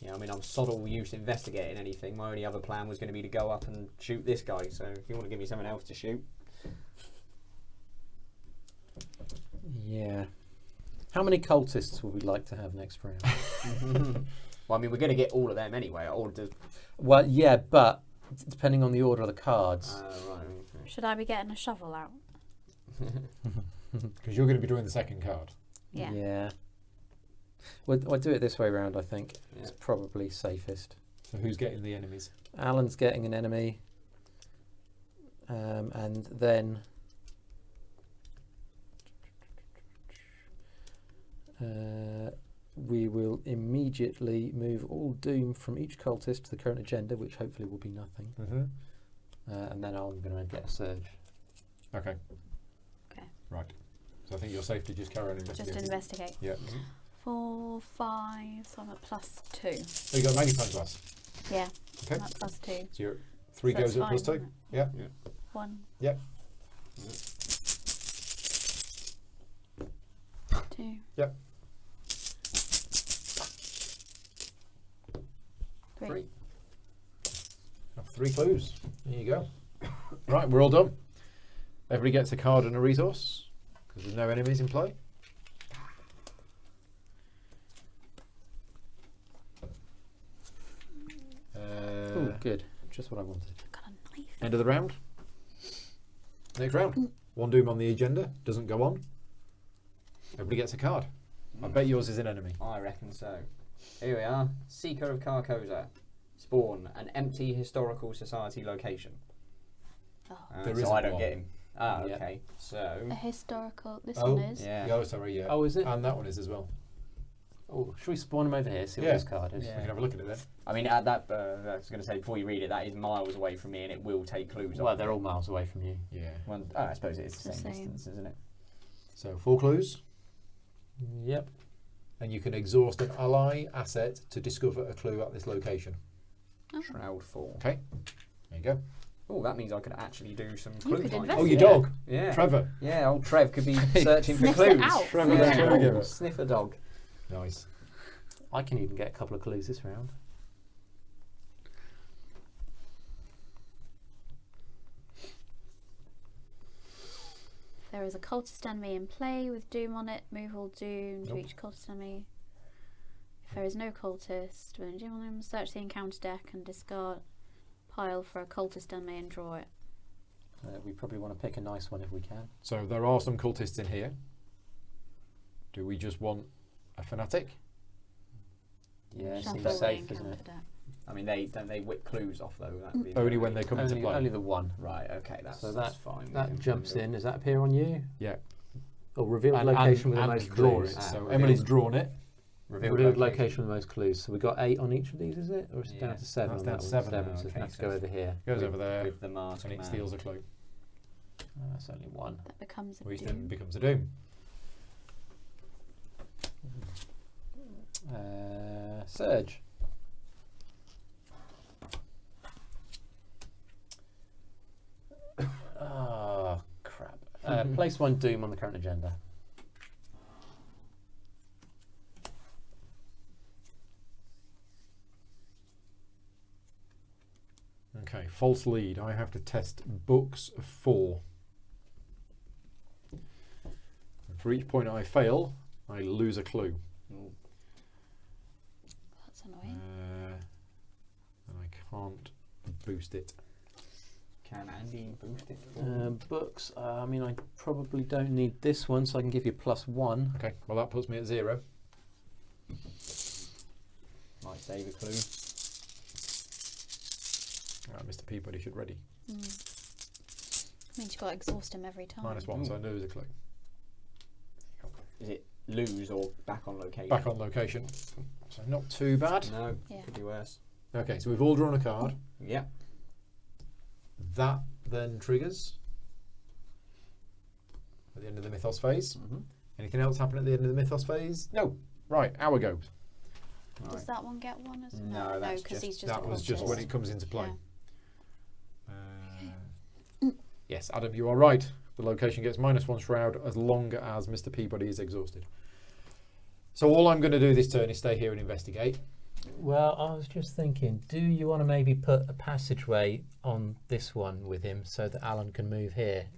Yeah, I mean, I'm sod all use investigating anything. My only other plan was going to be to go up and shoot this guy. So if you want to give me something else to shoot. Yeah. How many cultists would we like to have next round? Well, I mean, we're going to get all of them anyway. Or does... Well, yeah, but depending on the order of the cards. Right. Okay. Should I be getting a shovel out? Because you're going to be drawing the second card. Yeah. Yeah. We'll do it this way round, I think. Yeah. It's probably safest. So who's getting the enemies? Alan's getting an enemy. And then... we will immediately move all doom from each cultist to the current agenda, which hopefully will be nothing. Mm-hmm. And then I'm going to get a surge. Okay. Okay. Right. So I think you're safe to just carry on investigating. Just investigate. Yeah. 4, 5, so I'm at +2. So you got magnifying glass. Yeah. Okay. I'm at +2. So you're 3 So goes that's at +2. fine, isn't Yeah. 1. Yep. 2. Yep. 3. 3 clues. There you go. Right, we're all done. Everybody gets a card and a resource because there's no enemies in play. Oh, good. Just what I wanted. Got a knife. End of the round. Next round. 1 doom on the agenda. Doesn't go on. Everybody gets a card. I bet yours is an enemy. I reckon so. Here we are. Seeker of Carcosa. Spawn. An empty historical society location. Oh. There so isn't I don't one. get him. Ah, Yeah. okay. So... A historical. This Oh. one is. Yeah. Oh, sorry, yeah. Oh, is it? And that one is as well. Oh, should we spawn him over here? See what Yeah. this card is. Yeah. We can have a look at it then. I mean, at that, I was going to say, before you read it, that is miles away from me and it will take clues Well, off. they're all miles away from you. Yeah. Well, I suppose it's the The same same. distance, isn't it? So 4 clues. Yep. And you can exhaust an ally asset to discover a clue at this location. Shroud 4. Okay. There you go. Oh, that means I could actually do some You clue could finding. invest Oh, your Yeah. dog. Yeah. Trevor. Yeah, old Trev could be searching for Sniff it clues. out. Trevor the caregiver. Sniffer dog. Nice. I can even get a couple of clues this round. There is a cultist enemy in play with doom on it. Move all doom to Nope. each cultist enemy. If there is no cultist with doom on them, search the encounter deck and discard pile for a cultist enemy and draw it. We probably want to pick a nice one if we can. So there are some cultists in here. Do we just want a fanatic? Yeah, Shuffle seems the safe, isn't encounter it? deck. I mean, they whip clues off though. That'd be Only when they come into play. Only the one. Right. Okay. That's So that's fine. That we can jumps do that. in. Does that appear on you? Yeah. Or revealed And- location and- with the and most draw clues. it. Ah, So revealed. Emily's drawn it. Revealed location with the most clues. So we got 8 on each of these, is it? Or is it Yeah. down to 7 That's on down that to one? 7. So Okay, we have to so go it's- over here. Goes over there With the mask. and it man. steals a clue, That's only one. That becomes a which doom. then becomes a doom. Surge. Oh, crap. Place 1 doom on the current agenda. Okay, false lead. I have to test books 4. For each point I fail, I lose a clue. That's annoying. And I can't boost it. Can Andy boost it? Books. I mean, I probably don't need this one, so I can give you +1. Okay, well that puts me at 0. Might save a clue. Right, Mr. Peabody should ready. Means you've got to exhaust him every time. -1, so I lose a clue. Is it lose or back on location? Back on location. So not too bad. No, Yeah. could be worse. Okay, so we've all drawn a card. Yeah. That then triggers at the end of the mythos phase. Anything else happen at the end of the mythos phase? No. Right, hour goes. Does that one get one as well? No, that's because just- he's just That a was just cultist. when it comes into play. Yeah. Yes, Adam, you are right. The location gets -1 shroud as long as Mr. Peabody is exhausted. So all I'm going to do this turn is stay here and investigate. Well, I was just thinking, do you want to maybe put a passageway on this one with him so that Alan can move here?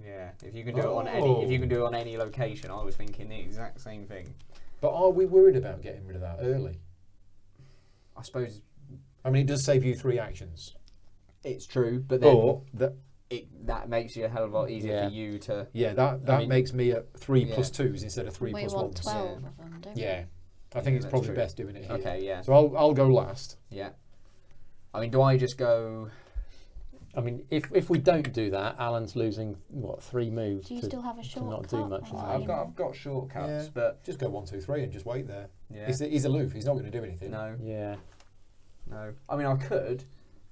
Yeah. If you can do it on any, if you can do it on any location, I was thinking the exact same thing. But are we worried about getting rid of that early? I suppose I mean, it does save you 3 actions. it's true, but then Or that, that makes it a hell of a lot easier Yeah. for you to. yeah, that I mean, makes me at 3 yeah. plus 2s instead of 3 We plus want 1s. 12 Yeah. of them, don't Yeah, I think Yeah, it's that's probably true. best doing it here. Okay. Yeah. So I'll go last. Yeah. I mean, do I just go? I mean, if we don't do that, Alan's losing, what, 3 moves Do you to, still have a to shortcut? not do much. or as any I've well. got shortcuts, Yeah. but Just go 1, 2, 3 and just wait there. yeah. He's aloof. He's not going to do anything. No. Yeah. No. I mean, I could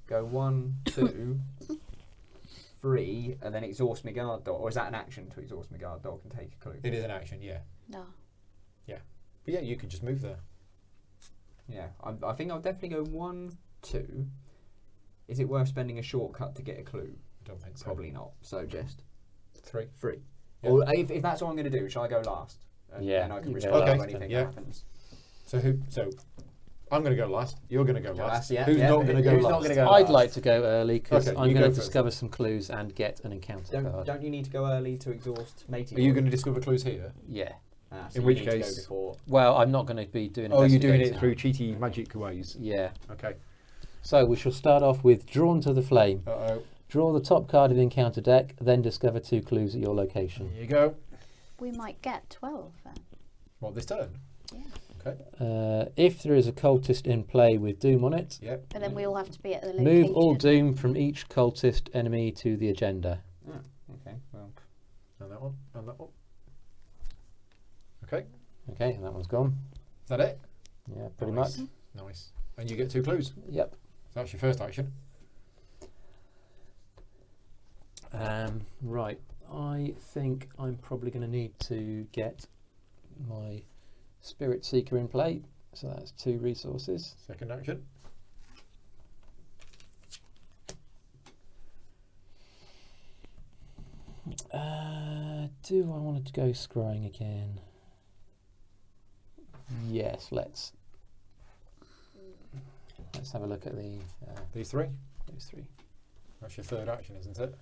go 1, 2, 3, and then exhaust my guard dog. Or is that an action to exhaust my guard dog and take a clue? It is an action, yeah. No. But yeah, you could just move there. Yeah. I think I'll definitely go 1, 2. Is it worth spending a shortcut to get a clue? I don't think so. Probably not. So just 3. 3. Yeah. Or if that's what I'm going to do, shall I go last? And Yeah, then I can you go respond last to then, anything yeah. that happens. So I'm going to go last. You're going to go Go last. last, yeah, Who's yeah. not going to go Who's last? not gonna go I'd last? like to go early because Okay, I'm you going go to first. discover some clues and get an encounter card. Don't you need to go early to exhaust matey? Are you going to discover clues here? Yeah. So in you which need to go case- before. Well, I'm not going to be doing. Oh, you're doing it investigating. through cheaty magic ways. Yeah. Okay. So we shall start off with Drawn to the Flame. Uh-oh. Draw the top card of the encounter deck, then discover 2 clues at your location. Here you go. We might get 12 then. What, this turn? Yeah. Okay. If there is a cultist in play with Doom on it, Yep. But then we all have to be at the location. move all Doom from each cultist enemy to the agenda. Oh, okay. Well, And that one. And that one. Okay. Okay, and that one's gone. Is that it? Yeah, pretty Nice. much. Nice. And you get 2 clues. Yep. So that's your first action. Right. I think I'm probably going to need to get my Spirit Seeker in play. So that's 2 resources. Second action. Do I want to go scrying again? Yes, let's have a look at the These 3. those 3. That's your third action, isn't it?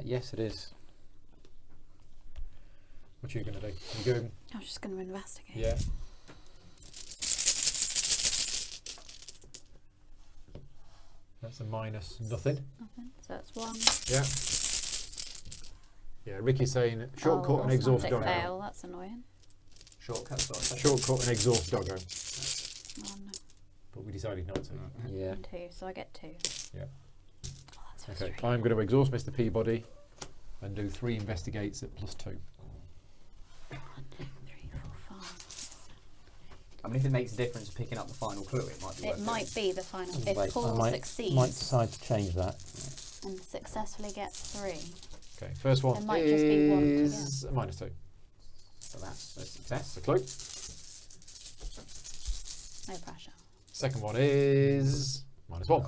Yes, it is. What are you going to do? You go. I'm just going to investigate. Yeah. That's a minus nothing. Nothing. So that's 1. Yeah. Yeah, Ricky's saying shortcut and exhaust automatic doggo. fail. That's annoying. shortcuts. Sort of Shortcut and exhaust doggo. Oh no. But we decided not to. Yeah. 2, so I get 2. Yeah. Oh, that's Okay, frustrating. I'm going to exhaust Mr. Peabody and do 3 investigates at +2. 1, 2, 3, 4, 5. I mean, if it makes a difference picking up the final clue, it might be. It worth might be the final. If Wait, Paul I might succeeds decide to change that. and successfully gets 3, Okay, first one There might just be one to is a -2. So that's a success. That's a clue. no pressure. Second one is -1.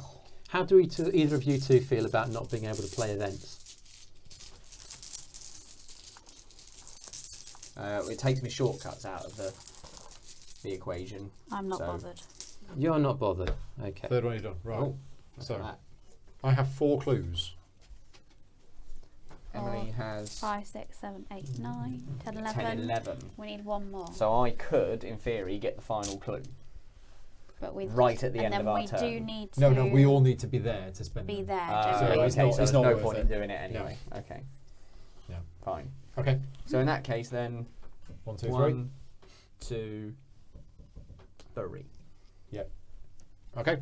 How do either of you two feel about not being able to play events? It takes me shortcuts out of the equation. I'm not So- bothered. You're not bothered. Okay. Third one is done. Right. Oh, look So at that. I have 4 clues. Emily has 5, 6, 7, 8, 9, 10, 11. 10, 11. We need one more. So I could, in theory, get the final clue. But we Right at the end of our turn. And then we do need to No, we all need to be there to spend be them. there. So don't we? it's okay, not- so it's there's not no worth point it. in doing it anyway. Okay. No. Fine. Okay. So in that case, then 1, 2, 3. 1, 2, 3. Okay.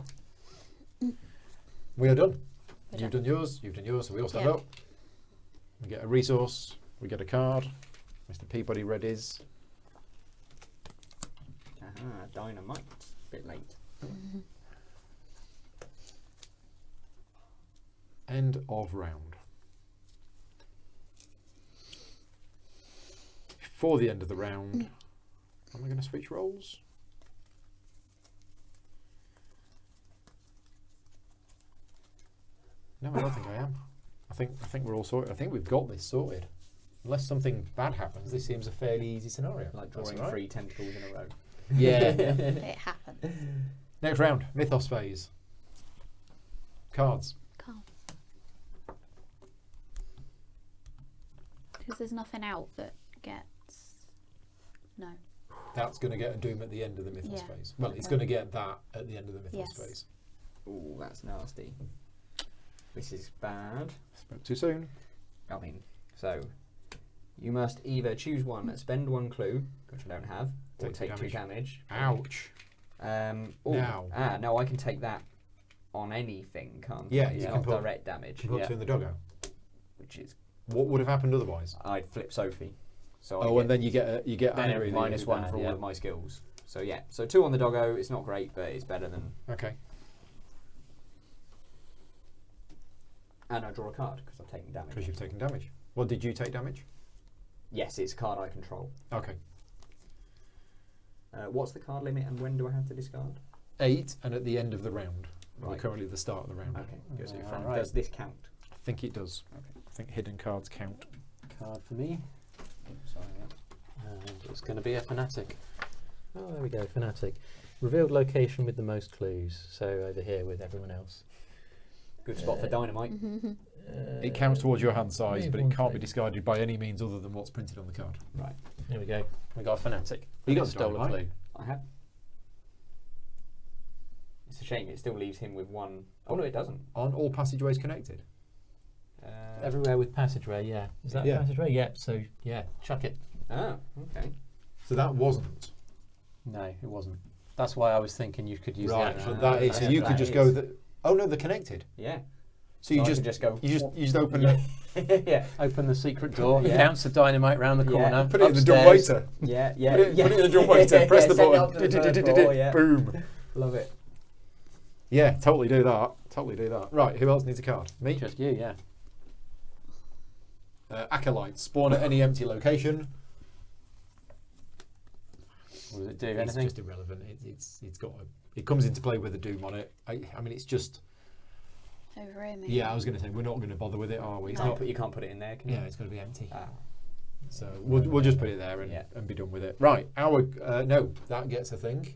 We are done. We're You've done. done yours. You've done yours. So we all stand Yeah. up. We get a resource. We get a card. Mr. Peabody read his. Aha, dynamite. Bit late. End of round. For the end of the round, am I going to switch roles? No, I don't think I am. I think we're all sorted. I think we've got this sorted. Unless something bad happens, this seems a fairly easy scenario. Like That's drawing all right. 3 tentacles in a row. Yeah. It happens. Next round, mythos phase. Cards. Cards. Because there's nothing out that gets. No. That's going to get a doom at the end of the mythos Yeah. phase. Well, it's Okay. going to get that at the end of the mythos Yes. phase. Ooh, that's nasty. This is bad. Spoke too soon. I mean, so you must either choose one, spend 1 clue, which I don't have, or Take take 2 damage. Ouch. Now. No, I can take that on anything, can't Yeah, I? you It's can not put- direct damage. You put Yeah. two in the doggo. Which is What would have happened otherwise? I'd flip Sophie. So Oh, I and then you get then angry. minus 1 for all of my skills. So yeah, so 2 on the doggo. It's not great, but it's better than. Okay. And I draw a card because I've taken damage. Because you've taken damage. What did you take damage? Yes, it's a card I control. Okay. What's the card limit, and when do I have to discard? 8, and at the end of the round. We're Right. currently at the start of the round. Okay. Goes to your And front. does this count? I think it does. Okay. I think hidden cards count. Card for me. Sorry. And it's going to be a fanatic. Oh, there we go, fanatic. Revealed location with the most clues. So over here with everyone else. Good spot for dynamite. It counts towards your hand size, move but it one can't be thing. discarded by any means other than what's printed on the card. Right. Here we go. We got a fanatic. You got It stole a dynamite. clue. I have. It's a shame. It still leaves him with 1. Oh no, it doesn't. Aren't all passageways connected? Everywhere with passageway, yeah. Is that Yeah. passageway? Yeah. So yeah, chuck it. Oh, okay. So that wasn't. No, it wasn't. That's why I was thinking you could use Right, the so action. that is. So Yeah, you could that just is. go. Oh no, they're connected. Yeah. So you I just can just go. you just open Yeah. it. yeah. Open the secret door. Yeah. Bounce the dynamite round the Yeah. corner. Put it in the dumb upstairs. waiter. Yeah. Yeah. Put it in the dumb waiter. Press the Send it up to the first floor, button. yeah. Boom. Love it. Yeah, totally do that. Totally do that. Right, who else needs a card? Me. Just you, yeah. Acolytes spawn at any empty location. What does it do? It's Anything? just irrelevant. It's got it comes into play with a doom on it. I mean, it's just. Over here, maybe. Yeah, I was going to say we're not going to bother with it, are we? It's No. not. You can't put it in there, can you? Yeah, it's going to be empty. Ah. So we'll just put it there and, Yeah. and be done with it. Right, our no, that gets a thing.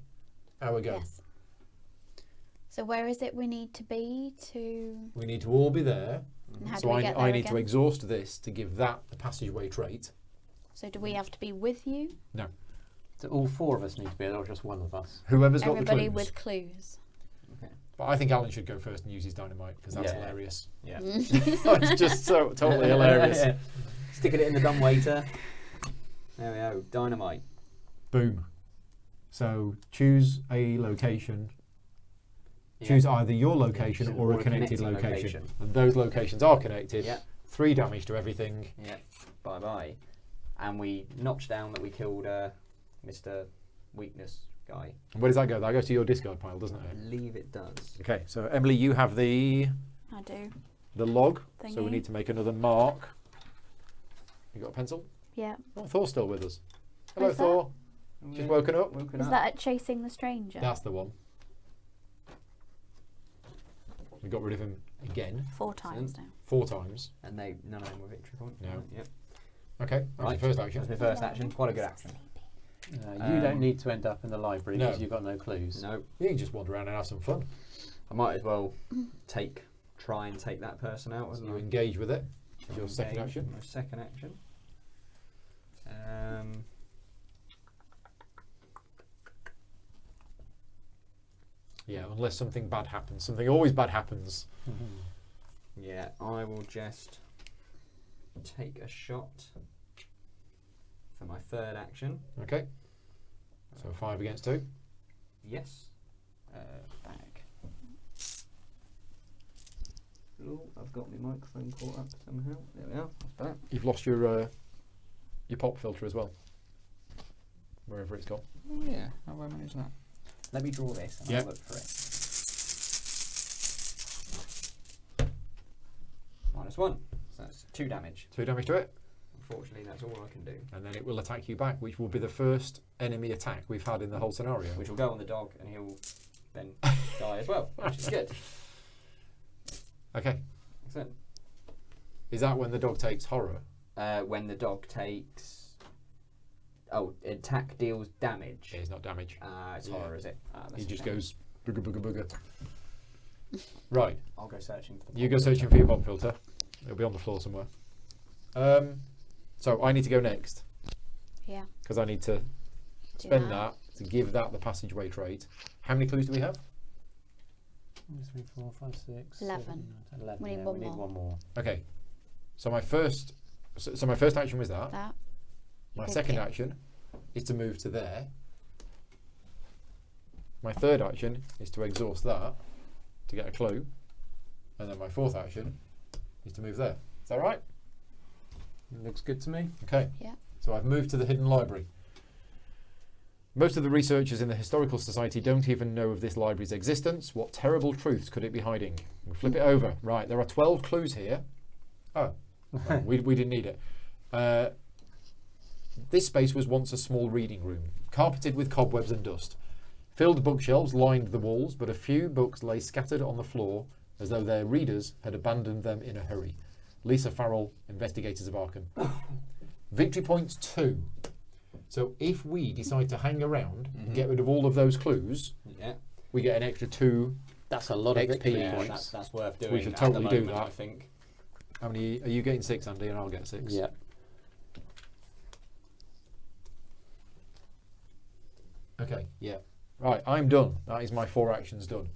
Our go. Yes. So where is it we need to be to? We need to all be there. And how So do we get there I need again? to exhaust this to give that the passageway trait. So do we have to be with you? No, Do all 4 of us need to be there, or just one of us? whoever's got Everybody the clues. with clues. But I think Alan should go first and use his dynamite because that's Yeah. hilarious. Yeah. It's just so totally hilarious. Yeah. Sticking it in the dumb waiter. There we go. Dynamite. Boom. So choose a location. Yeah. Choose either your location or a connected location. And those locations are connected. Yeah. 3 damage to everything. Yeah. Bye bye. And we notched down that we killed Mr. Weakness guy. And where does that go? That goes to your discard pile, doesn't I it? believe it does. Okay, so Emily, you have the I do. log. So we Thingy. need to make another mark. You got a pencil? Yeah. Oh, Thor's still with us. Hello, Where's that? Thor. Just woken up. Is that at chasing the stranger? That's the one. We got rid of him again 4 times now. 4 times. And none of them were victory points. No. Yep. Okay, that's Right. your first action. That's my first action. Quite a good action. You don't need to end up in the library No. because you've got no clues. No. You can just wander around and have some fun. I might as well try and take that person out. So Wasn't you I? engage with it. Which is your second Engage, action. My second action. Yeah, unless something bad happens. Something always bad happens. Yeah, I will just take a shot for my third action. Okay. So 5 against 2. Yes. Bag. Oh, I've got my microphone caught up somehow. There we are. That's better. You've lost your pop filter as well. Wherever it's gone. Oh, yeah. How have I managed that? Let me draw this and Yep. I'll look for it. -1. So that's 2 damage. 2 damage to it. Unfortunately, that's all I can do. And then it will attack you back, which will be the first enemy attack we've had in the whole scenario. Which will go on the dog and he'll then die as well, which is good. Okay. Excellent. Is that when the dog takes horror? When the dog takes... Oh, attack deals damage. It's not damage. It's Yeah. horror, is it? That's He a just shame. goes booger, booger, booger. Right. I'll go searching for the You go pop searching for your pop filter. It'll be on the floor somewhere. So I need to go next Yeah. because I need to Do spend that to give that the passageway trait. How many clues do we have? 1, 2, 3, 4, 5, 6, 11. 7, 8, 10, 11. We need Yeah, one we need more. one more. Okay. So my first action was that. That. My Okay. second action is to move to there. My third action is to exhaust that to get a clue. And then my fourth action is to move there. Is that right? Looks good to me. Okay. Yeah. So I've moved to the hidden library. Most of the researchers in the Historical Society don't even know of this library's existence. What terrible truths could it be hiding? We'll flip it over. Right, there are 12 clues here. Oh, well, we didn't need it. This space was once a small reading room, carpeted with cobwebs and dust. Filled bookshelves lined the walls, but a few books lay scattered on the floor as though their readers had abandoned them in a hurry. Lisa Farrell, Investigators of Arkham. Victory points 2. So if we decide to hang around and get rid of all of those clues, Yeah. we get an extra 2. That's a lot of XP victory Yeah, points. that's worth doing. We should at totally the do moment, that. I think. How many are you getting? 6, Andy, and I'll get 6. Yeah. Okay, yeah. Right, I'm done. That is my 4 actions done.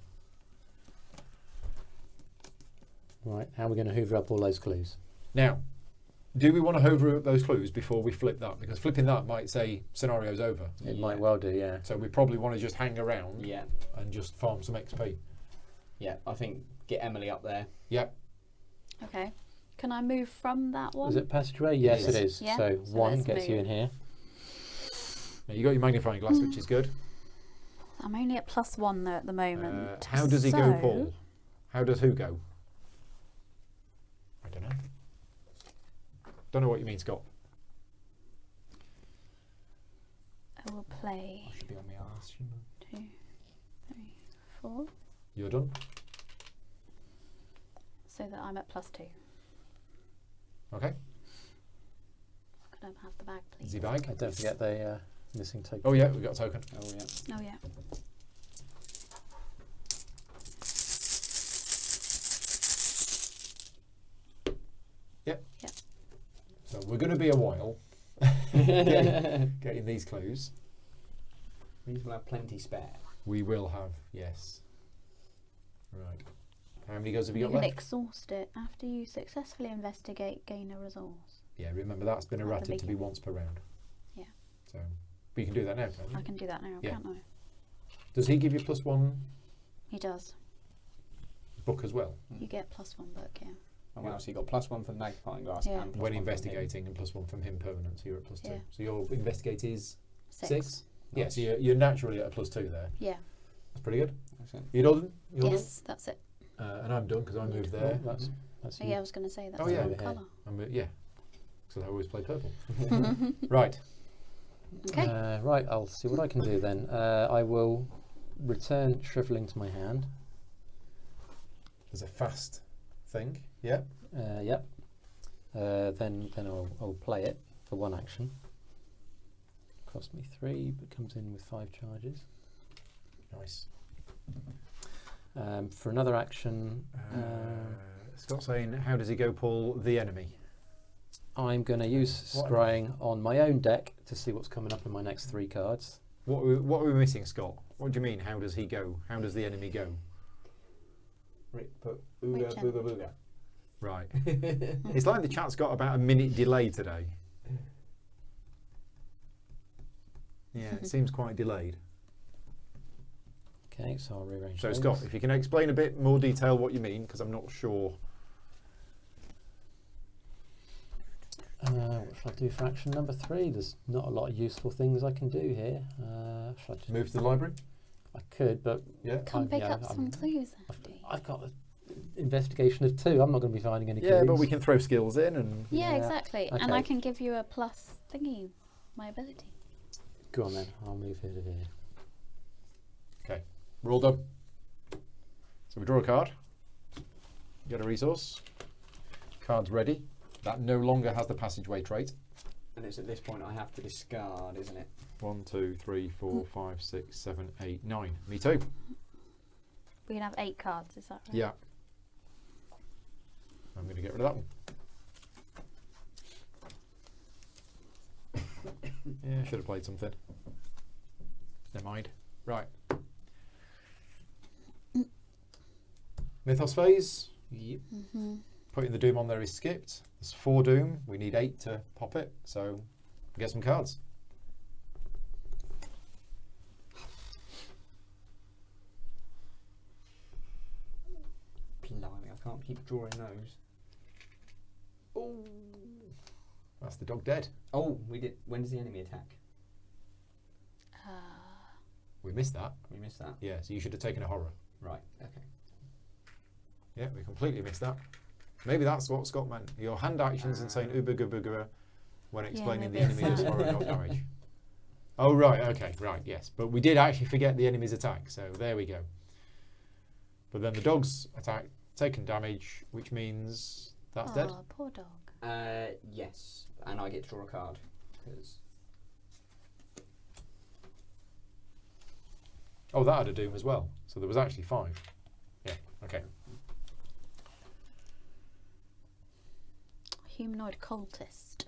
Right, how are we going to hoover up all those clues? Now, do we want to hover up those clues before we flip that? Because flipping that might say scenario's over. It Yeah. might well do, yeah. So we probably want to just hang around Yeah. and just farm some XP. Yeah, I think get Emily up there. Yep. Okay. Can I move from that one? Is it passageway? Yes, Yes. it is. Yeah, So so 1 let's gets you move. in here. Now you got your magnifying glass, which is good. I'm only at +1 though at the moment. How does he go, So, Paul? How does who go? I don't know. Don't know what you mean, Scott. I will play I should be on my arse. 2, 3, 4, You're done. so that I'm at +2. Okay. Could I have the bag, please? Easy bag. Don't forget the missing token. Oh yeah, we got a token. Oh yeah. Oh yeah. So we're going to be a while getting these clues. We will have plenty spare. We will have, yes. Right. How many goes have you You got can left? exhaust it after you successfully investigate, gain a resource. Yeah, remember that's been At the errated to be beginning. once per round. Yeah. So we can do that now, can't we? I can do that now, Yeah. can't I? Does he give you +1 He does. book as well You get +1 book, yeah. Oh wow, so you got +1 for the magnifying glass Yeah. and +1 when from him. investigating, and +1 from him permanent, so you're at +2. Yeah. So your investigate is 6. Yeah, Nice. so you're naturally at a +2 there. Yeah. That's pretty good. Excellent. You done? You're Yes, that's it. done? And I'm done because I moved Oh, there. that's Oh, yeah, I was going to say that's Oh, the yeah. wrong Over here. colour. Yeah, because I always play purple. Right. Okay. right, I'll see what I can do then. I will return shrivelling to my hand. There's a fast thing. Yeah. Yep. Then I'll play it for 1 action. Cost me 3, but comes in with 5 charges. Nice. For another action, Scott's saying, how does he go, Paul? The enemy. I'm going to use What? scrying on my own deck to see what's coming up in my next 3 cards. What are we missing, Scott? What do you mean? How does he go? How does the enemy go? Which Ooga booga booga. Right. It's like the chat's got about a minute delay today. Yeah, it seems quite delayed. Okay, so I'll rearrange So those. Scott, if you can explain a bit more detail what you mean, because I'm not sure. What shall I do for action number 3? There's not a lot of useful things I can do here. Shall I just Move to the library? I could, but Yeah. Come pick yeah, up some clues. Andy. I've got an investigation of 2. I'm not going to be finding any Yeah, clues. but we can throw skills in and... Yeah, Yeah, exactly. And I okay. can give you a plus thingy, my ability. Go on then, I'll move here to here. Okay, we're all done. So we draw a card, get a resource, card's ready. That no longer has the passageway trait. And it's at this point I have to discard, isn't it? 1, 2, 3, 4, 5, 6, 7, 8, 9. Me too. We can have 8 cards, is that right? Yeah. I'm going to get rid of that one. Yeah, I should have played something. Never mind. Right. Mythos phase. Yep. Mm-hmm. Putting the doom on there is skipped. There's 4 doom. We need 8 to pop it. So get some cards. Blimey, I can't keep drawing those. Oh, that's the dog dead. Oh, we did. When does the enemy attack? We missed that. We missed that. Yeah, so you should have taken a horror. Right. Okay. Yeah, we completely missed that. Maybe that's what Scott meant. Your hand actions and saying uba guba guba when explaining the maybe enemy it's does that. horror not damage. Oh right, okay, right, yes. But we did actually forget the enemy's attack, so there we go. But then the dog's attack taken damage, which means that's dead. Oh, poor dog. Yes, and I get to draw a card because Oh, that had a doom as well. So there was actually 5. Yeah, okay. Humanoid cultist.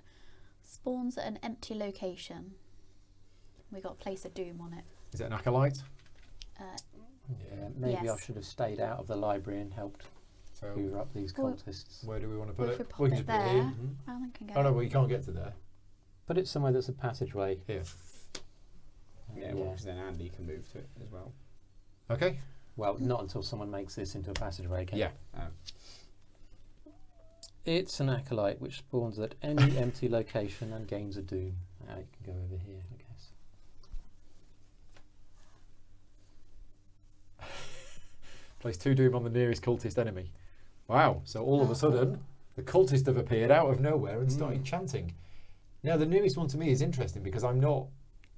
Spawns at an empty location. We got place of doom on it. Is it an acolyte? Yeah, maybe I Yes. should have stayed out of the library and helped So hoover up these Well, cultists. where do we want to put If we it? pop We can it just put it there, here. Alan can go. Oh no, well you can't get to there. Put it somewhere that's a passageway. Here. yeah, well, 'cause then Andy can move to it as well. Okay. Well, not until someone makes this into a passageway, can Yeah. Oh. It's an acolyte which spawns at any empty location and gains a doom. Now you can go over here, I guess. Place 2 doom on the nearest cultist enemy. Wow, so all of a sudden the cultist have appeared out of nowhere and started chanting. Now the nearest one to me is interesting because I'm not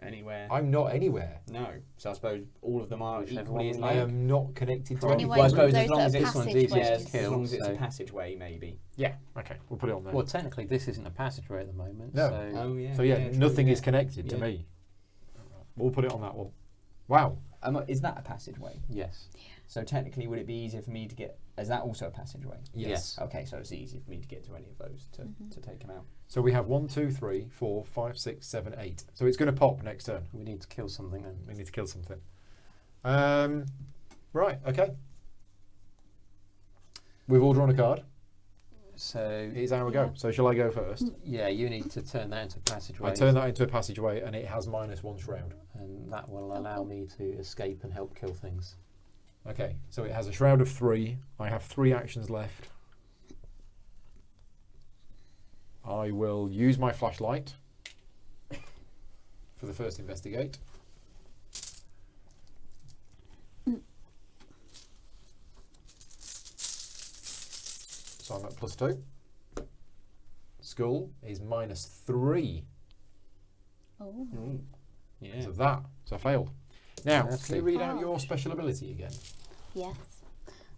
Anywhere. anywhere. No. So I suppose all of them are Whichever equally one as we I like. am not connected to Anyway, anyone. Well, I suppose those as long are as it's this one's passageways. easier to as kill. long as it's so- a passageway, maybe. Yeah, okay, we'll put it on there. Well, technically, this isn't a passageway at the moment. No. So Oh yeah. So yeah, true, nothing yeah. is connected to Yeah. me. We'll put it on that one. Wow. Is that a passageway? yes. So technically, would it be easier for me to get? Is that also a passageway? Yes. Okay, so it's easy for me to get to any of those to take them out. So we have 1, 2, 3, 4, 5, 6, 7, 8. So it's going to pop next turn. We need to kill something then. We need to kill something. Right, okay. We've all drawn a card. So It's our go. So shall I go first? yeah, you need to turn that into a passageway. I turn that into a passageway and it has -1 shroud. and that will allow me to escape and help kill things. Okay, so it has a shroud of 3. I have 3 actions left. I will use my flashlight for the first investigate. So I'm at +2. Skull is -3. Oh. Yeah. So that. So I failed. Now, That's can you it. read out your special ability again? Yes.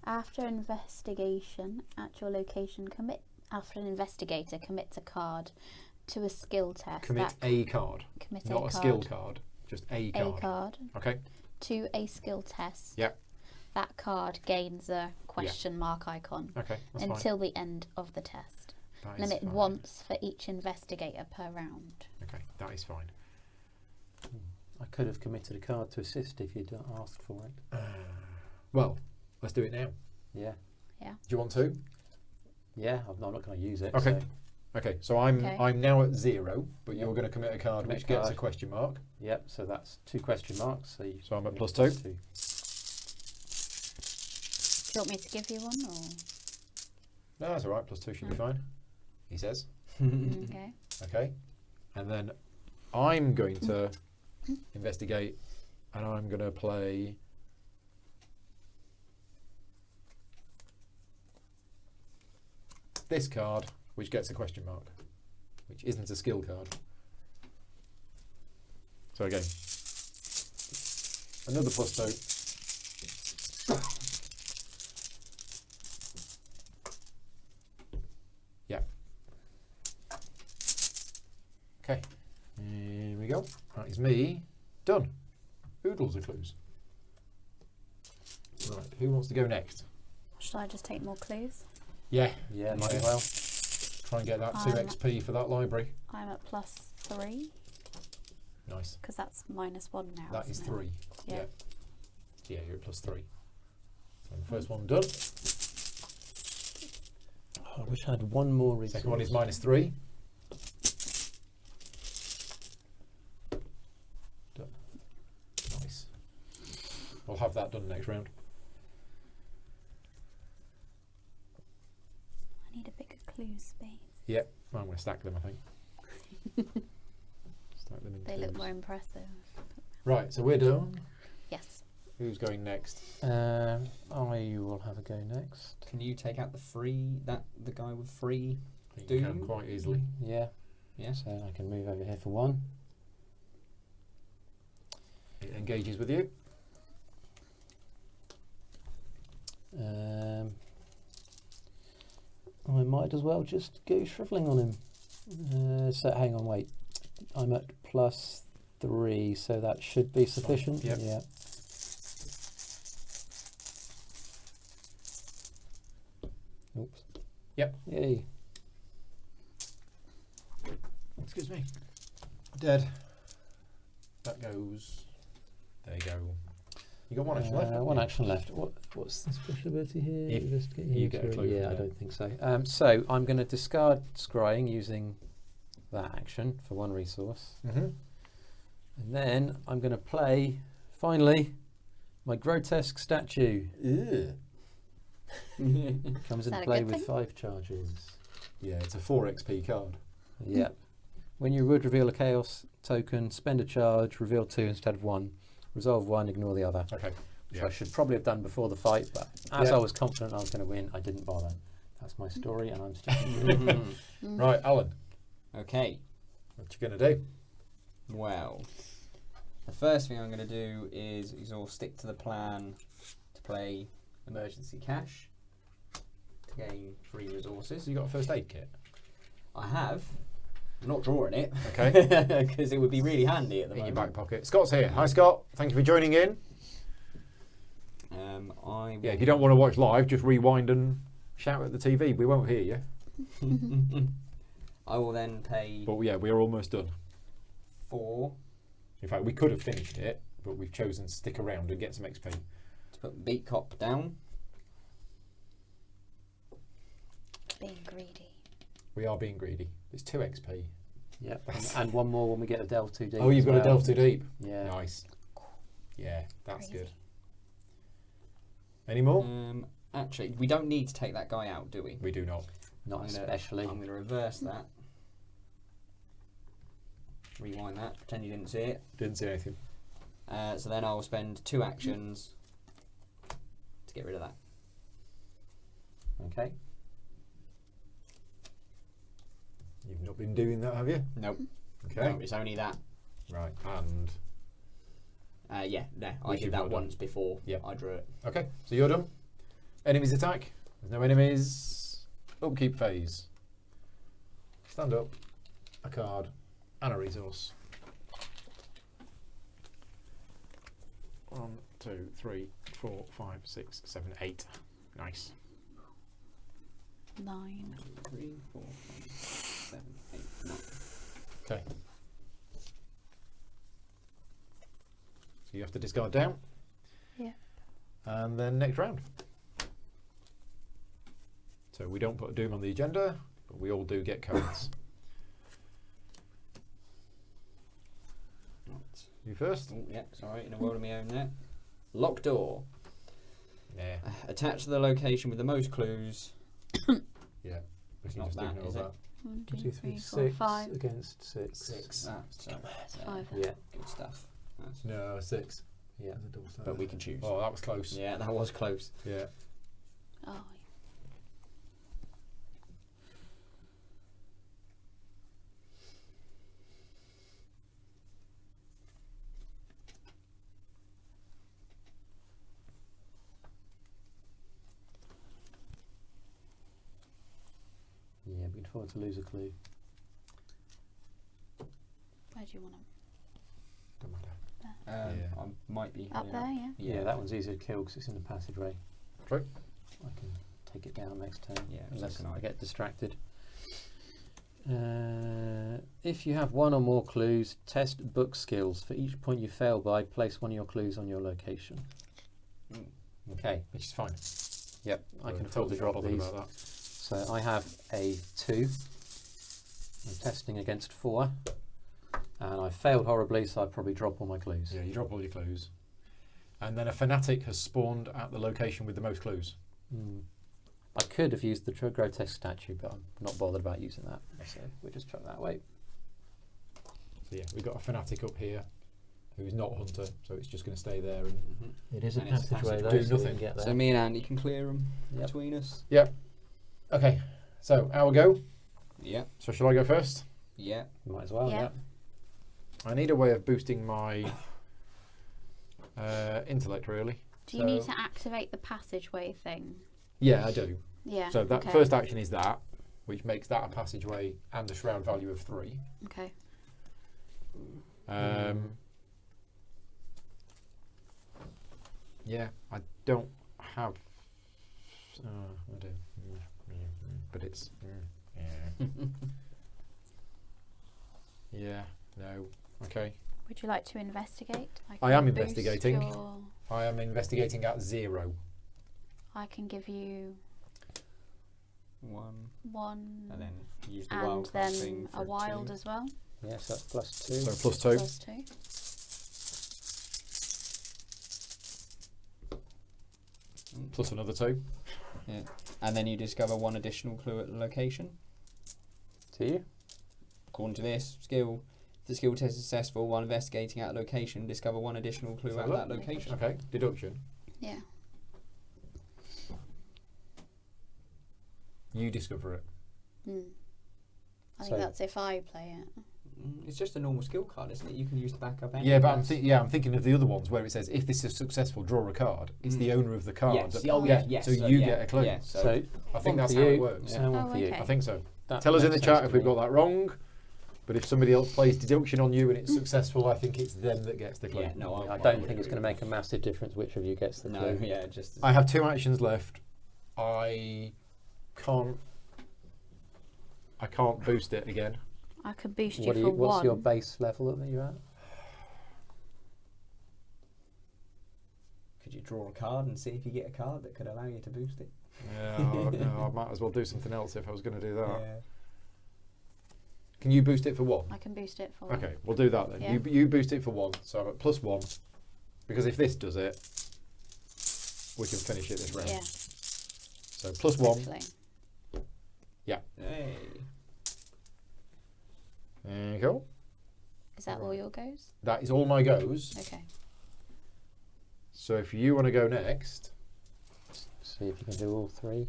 After investigation at your location, after an investigator commits a card to a skill test. Commit a card, Commit not a a card. skill card, just a card. A card Okay. to a skill test. Yep. That card gains a question mark icon Okay. That's fine. until the end of the test. That is Limit fine. once for each investigator per round. Okay, that is fine. I could have committed a card to assist if you'd asked for it. Well, let's do it now. Yeah. Do you want to? Yeah, I'm not going to use it. Okay. So, Okay, so I'm Okay. I'm now at 0, but Yep. you're going to commit a card Commit which a gets a card. question mark. yep, so that's 2 question marks. So, So I'm at commit +2. Do you want me to give you one or? No, that's all right. +2 should be fine. He says. Okay. Okay, and then I'm going to investigate, and I'm going to play. This card, which gets a question mark, which isn't a skill card. So again, another +2. Yeah. Okay. Here we go. That is me. Done. Oodles of clues. Right. Who wants to go next? Should I just take more clues? Yeah. Yeah, might Yeah. as well. Try and get that 2 Um, XP for that library. I'm at +3 Nice. because that's -1 now. That is isn't it? 3. Yeah. Yeah, you're at +3. So the first one done. Oh, I wish I had one more resource. Second one is -3. Done. Nice. We'll have that done next round. I need a bigger clue space. Yep. I'm going to stack them, I think. Stack them in They look twos. more impressive. Right, so we're done. Yes. Who's going next? I will have a go next. Can you take out the guy with free? I think Do you can you? quite easily. Yeah. Yeah. So I can move over here for 1. It engages with you. I might as well just go shriveling on him. So hang on, wait. I'm at +3, so that should be sufficient. Yep. Yeah. Oops. Yep. Yay. Excuse me. Dead. That goes. There you go. You got one action left. haven't One you? action left. What's the special ability here? If Investigate you get a user- clue from Yeah, I there. don't think so. So I'm going to discard scrying using that action for 1 resource. Mhm. And then I'm going to play, finally, my grotesque statue. Ew. Comes Is that into a play good with thing? 5 charges. Yeah, it's a 4 XP card. Yeah. When you would reveal a chaos token, spend a charge, reveal 2 instead of 1. Resolve 1, ignore the other. Okay. Which Yeah. I should probably have done before the fight, but as Yeah. I was confident I was going to win, I didn't bother. That's my story, and I'm sticking Right, Alan, Okay. what you gonna do? Well, the first thing I'm going to do is all stick to the plan to play emergency cash to gain free resources. So you got a first aid kit. I have. I'm not drawing it. Okay. Because it would be really handy at the In your moment. back pocket. Scott's here. Hi, Scott. Thank you for joining in. Yeah, if you don't want to watch live, just rewind and shout at the TV. We won't hear you. I will then pay But yeah, we're almost done. 4 In fact, we could have finished it, but we've chosen to stick around and get some XP. to put Beat Cop down. Being greedy. We are being greedy. It's 2 XP. Yep. And 1 more when we get a delve 2 deep. Oh, you've as got to well. delve too deep. Yeah. Nice. Yeah, that's Crazy. good. Any more? Actually, we don't need to take that guy out, do we? We do not. Not especially. I'm going to reverse that. Rewind that. Pretend you didn't see it. Didn't see anything. So then I'll spend 2 actions to get rid of that. Okay. You've not been doing that, have you? Nope. Okay. No, it's only that. Right, and... Yeah, no, I Which did you've that not done. once before. Yep. I drew it. Okay, so you're done. Enemies attack. There's no enemies. Upkeep phase. Stand up. A card. And a resource. 1, 2, 3, 4, 5, 6, 7, 8. Nice. 9. 3, 4, 5, 6, 7, 8, 9. Okay. So you have to discard down. Yeah. And then next round. So we don't put a Doom on the agenda, but we all do get cards. Right. You first? Oh, yeah, sorry, in a world of my own there. Locked door. Yeah. Attached to the location with the most clues. Yeah. We It's can not just that, ignore is it? that. 1, 1, 2, 3, 4, 5. against 6. 6. Ah, so, 5. Yeah, good stuff. That's, No, 6. yeah. but we can choose. Oh, that was close. Yeah, that was close. Yeah. Oh, Yeah, we can afford to lose a clue. where do you want them? Don't matter. I might be Up there, yeah. Yeah, that one's easier to kill because it's in the passageway. True. I can take it down next turn. Yeah, so unless can I I. get distracted. If you have one or more clues, test book skills. For each point you fail by, place one of your clues on your location. Mm. Okay. Which is fine. Yep, I So can afford to totally drop not bothered these. about that. So I have a 2. I'm testing against 4. And I failed horribly, so I probably drop all my clues. Yeah, you drop all your clues. And then a fanatic has spawned at the location with the most clues. I could have used the grotesque statue, but I'm not bothered about using that. So we'll just chuck that away. So yeah, we've got a fanatic up here who's not hunter, so it's just going to stay there. And It is And it's a passageway, passageway. though, Do so we nothing. can get there. So me and Andy can clear them Yep. between us. okay, so our go. Yeah, So shall I go first? yeah. Might as well, Yeah. yeah. I need a way of boosting my intellect, really. Do you need to activate the passageway thing? Yeah, I do. Yeah. So that okay. first action is that, which makes that a passageway and a shroud value of 3. Okay. Yeah, I don't have. I do. But it's. Yeah. Yeah. No. Okay. Would you like to investigate? I am can boost investigating. your- I am investigating at 0. I can give you 1, 1 and then use the and wild card thing then for a wild 2. as well. Yeah, so that's plus 2. So plus 2. Plus 2. Plus another 2. Yeah. And then you discover 1 additional clue at the location. To you? According to this skill, if the skill test is successful while investigating at a location, discover 1 additional clue So at look. that location. Okay. Deduction. Yeah. You discover it. I think So- that's if I play it. It's just a normal skill card, isn't it? You can use the backup. Yeah, but I'm thinking of the other ones where it says if this is successful, draw a card. It's the owner of the card. Yes. that- Oh, yeah, yes. So you get a clue. Yeah, So, I think one that's for how you it works. and one Oh, for you. okay. I think so. That Tell us in the makes chat sense if to we've me. got that wrong. But if somebody else plays deduction on you and it's successful, I think it's them that gets the clue. Yeah, no, I don't think it's going to make a massive difference which of you gets the No, clue. yeah, just. I have 2 actions left. I can't boost it again. I could boost What you are for you, what's 1. your base level that you're at? Could you draw a card and see if you get a card that could allow you to boost it? Yeah, no, I might as well do something else if I was going to do that. Yeah. Can you boost it for 1? I can boost it for Okay, we'll do that then. Yeah. You boost it for 1, so I'm at +1. Because if this does it, we can finish it this round. Yeah. So +1. Hopefully. Hey. There you go. Is that all your goes? That is all my goes. Okay. So if you want to go next, See if you can do all 3.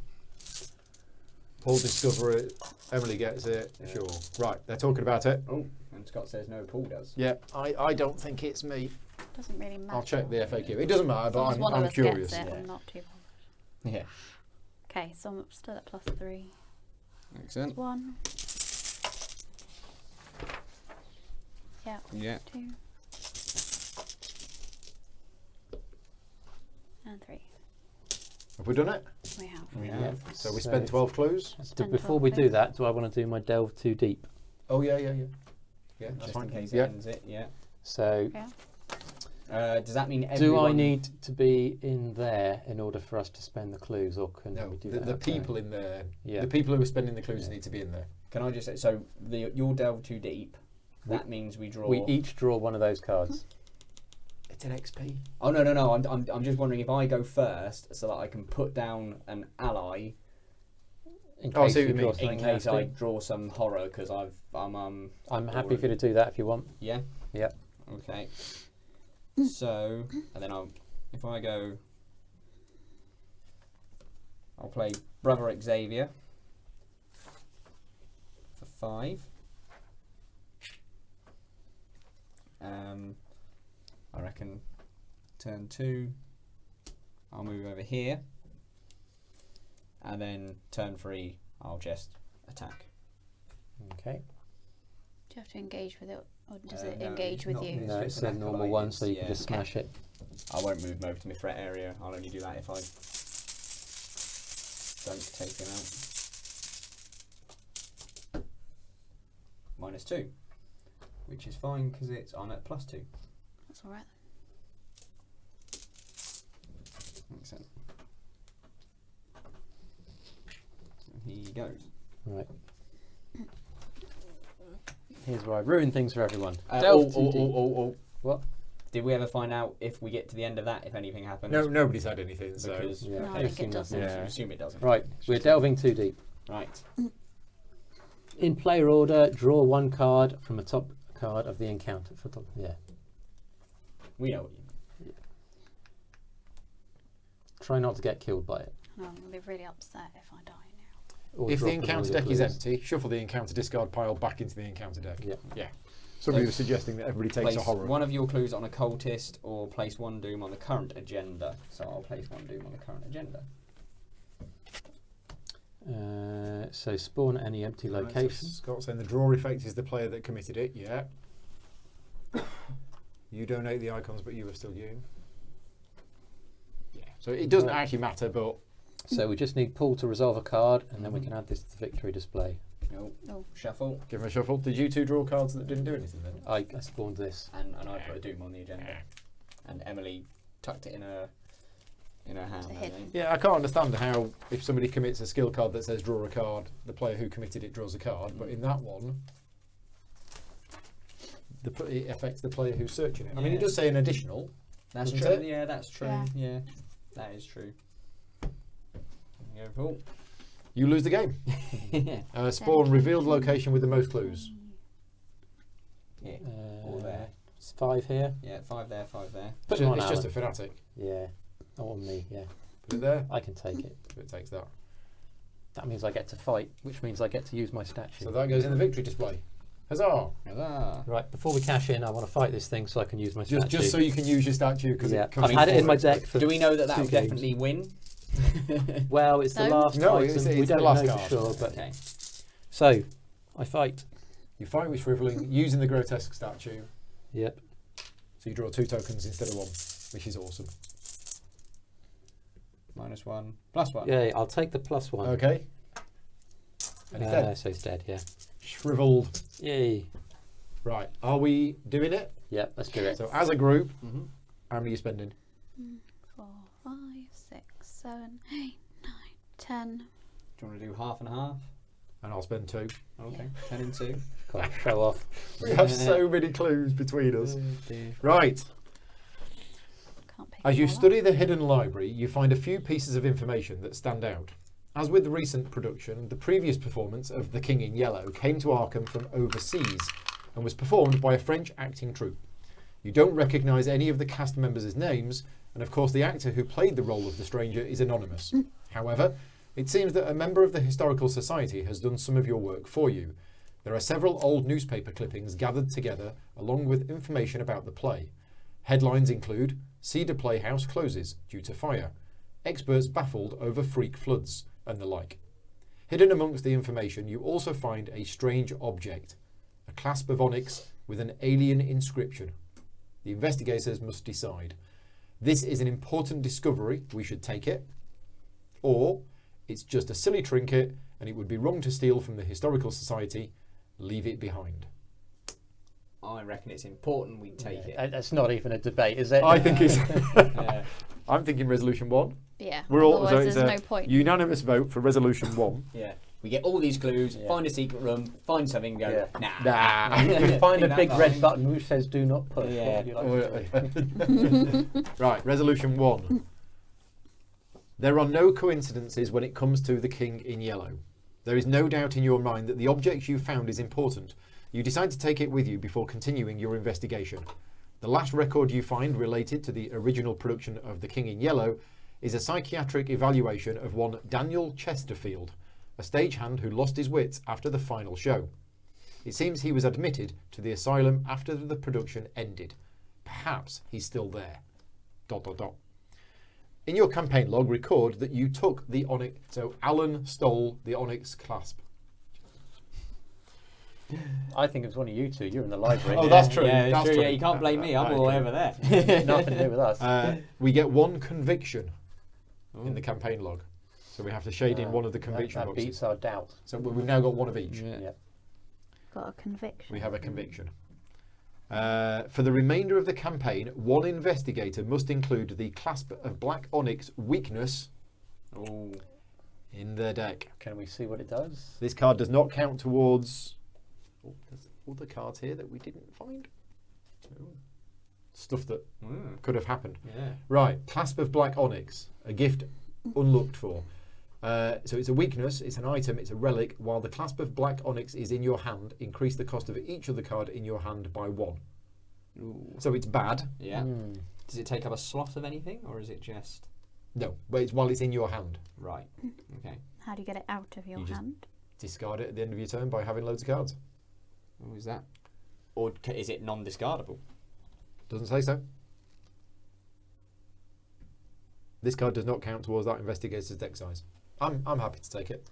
Paul discover it, Emily gets it, Yeah. sure. Right, they're talking about it. Oh, and Scott says no, Paul does. Yeah, I don't think it's me. Doesn't really matter. I'll check the FAQ. It doesn't matter, As long but as one of I'm us curious. gets it, Yeah. I'm not too bothered. Yeah. Okay, so I'm still at +3. Excellent. 1. Yeah. Yeah. 2. And 3. Have we done it? We have. We Yeah. have. So we spend 12 clues. Spend Before 12 we do clues. that, do I want to do my delve too deep? Oh, yeah. Yeah, that's Just fine. in case Yeah. it ends it, yeah. So Yeah. Does that mean everyone... do I need to be in there in order for us to spend the clues, or can No, we do the that? people in there, Yeah. the people who are spending the clues Yeah. need to be in there. Can I just say, so your delve too deep, We- that means we draw... We each draw one of those cards. It's an XP. Oh, no. I'm just wondering if I go first so that I can put down an ally In Oh, I case see what you you draw mean. something in case I nasty. draw some horror because I'm happy for you to do that if you want. Yeah? Yep. Okay. So, and then if I go... I'll play Brother Xavier for 5. I reckon turn 2, I'll move over here, and then turn 3, I'll just attack. Okay. Do you have to engage with it, or does it No, engage with not you? It's No, just it's an a normal acolyte, one, so you it's- can just yeah. smash it. I won't move him over to my threat area. I'll only do that if I don't take him out. -2, which is fine because I'm at +2. That's all right. Makes sense. He goes. Right. Here's where I ruin things for everyone. Delve Delve too deep. What? Did we ever find out if we get to the end of that, if anything happens? No, nobody's had anything. So Because Yeah, No, I I think it assume doesn't. nothing. I assume it doesn't. Right, we're delving too deep. Right. In player order, draw one card from a top card of the encounter. Yeah. We know what you mean. Try not to get killed by it. No, I'm going to be really upset if I die now. Or if the drop another encounter deck is clues. empty, shuffle the encounter discard pile back into the encounter deck. Yeah. Somebody So was suggesting that everybody takes Place a horror. one of your clues on a cultist or place one doom on the current agenda. So I'll place one doom on the current agenda. So spawn any empty Right, so location. Scott saying the draw effect is the player that committed it. Yeah. You donate the icons, but you are still you. Yeah. So it doesn't Right. actually matter, but So we just need Paul to resolve a card, and then we can add this to the victory display. No. Oh. Shuffle. give him a shuffle. Did you two draw cards that didn't do anything then? I spawned this. And I put a doom on the agenda. And Emily tucked it in her hand. It's a I hidden. think. Yeah, I can't understand how if somebody commits a skill card that says draw a card, the player who committed it draws a card, but in that one, it affects the player who's searching it. I mean, it Yeah. does say an additional. That's Doesn't true. it? Yeah, that's true. Yeah. Yeah, that is true. There you go, Paul. You lose the game. Spawn revealed location with the most clues. Yeah. All there. It's 5 here. Yeah, 5 there, 5 there. Put It's them on just a Alan. fanatic. Yeah. On me, yeah. Put it there. I can take it. It takes that. That means I get to fight, which means I get to use my statue. So that goes in the victory display. Huzzah! Huzzah. Right, before we cash in, I want to fight this thing so I can use my statue. Just so you can use your statue because Yeah, it comes I've had it in my forward. deck for Do we know that 2 will games. definitely win? Well, it's the No. last No, item. it's we the don't last know card. for sure, but Okay. so I fight. You fight with shriveling using the grotesque statue. Yep. So you draw 2 tokens instead of 1, which is awesome. -1, +1. Yeah, I'll take the +1. Okay. And it's dead. So he's dead. Yeah. Shriveled. Yay. Right. Are we doing it? Yep. Let's do it. So as a group, Mm-hmm. how many are you spending? 4, 5, 6, 7, 8, 9, 10. Do you want to do half and half? And I'll spend 2. Okay. 10 and 2. Come on, show off. We have so many clues between us. Right. Can't pick As them you all up. study the hidden library, you find a few pieces of information that stand out. As with the recent production, the previous performance of The King in Yellow came to Arkham from overseas and was performed by a French acting troupe. You don't recognise any of the cast members' names, and of course the actor who played the role of the stranger is anonymous. However, it seems that a member of the Historical Society has done some of your work for you. There are several old newspaper clippings gathered together along with information about the play. Headlines include Cedar Playhouse closes due to fire, experts baffled over freak floods, and the like. Hidden amongst the information you also find a strange object, a clasp of onyx with an alien inscription. The investigators must decide. This is an important discovery, we should take it, or It's just a silly trinket, and it would be wrong to steal from the Historical Society. Leave it behind. I reckon it's important we take it. That's not even a debate, is it? I think it's. Yeah. I'm thinking resolution 1. Yeah. We're all. So Otherwise, it's there's a no point. unanimous vote for resolution 1. Yeah. We get all these clues, Yeah. find a secret room, find something, go, Yeah. nah. Nah. Find a That big line. red button which says "Do not push." Yeah. What would you like to do? Right, resolution 1. There are no coincidences when it comes to the king in yellow. There is no doubt in your mind that the object you found is important. You decide to take it with you before continuing your investigation. The last record you find related to the original production of The King in Yellow is a psychiatric evaluation of one Daniel Chesterfield, a stagehand who lost his wits after the final show. It seems he was admitted to the asylum after the production ended. Perhaps he's still there. ... In your campaign log, record that you took the onyx. So Alan stole the onyx clasp. I think it was one of you two. You're in the library. Oh, that's true. Yeah, That's true. true. Yeah, you can't blame me. I'm all okay. over there. Nothing to do with us. We get one conviction in the campaign log. So we have to shade in one of the That- conviction that boxes. beats our doubt. So we've now got one of each. Yeah. Yeah. Got a conviction. We have a conviction. For the remainder of the campaign, one investigator must include the clasp of black onyx weakness Oh. in their deck. Can we see what it does? This card does not count towards... Oh, there's other cards here that we didn't find. Oh. Stuff that could have happened. Yeah. Right, clasp of black onyx, a gift unlooked for. So it's a weakness, it's an item, it's a relic. While the clasp of black onyx is in your hand, increase the cost of each other card in your hand by 1. Ooh. So it's bad. Yeah. Hmm. Does it take up a slot of anything, or is it just No, but it's while it's in your hand. right? Okay. How do you get it out of your You just- hand? Discard it at the end of your turn by having loads of cards. What was that? Or is it non-discardable? Doesn't say so. This card does not count towards that investigator's deck size. I'm happy to take it.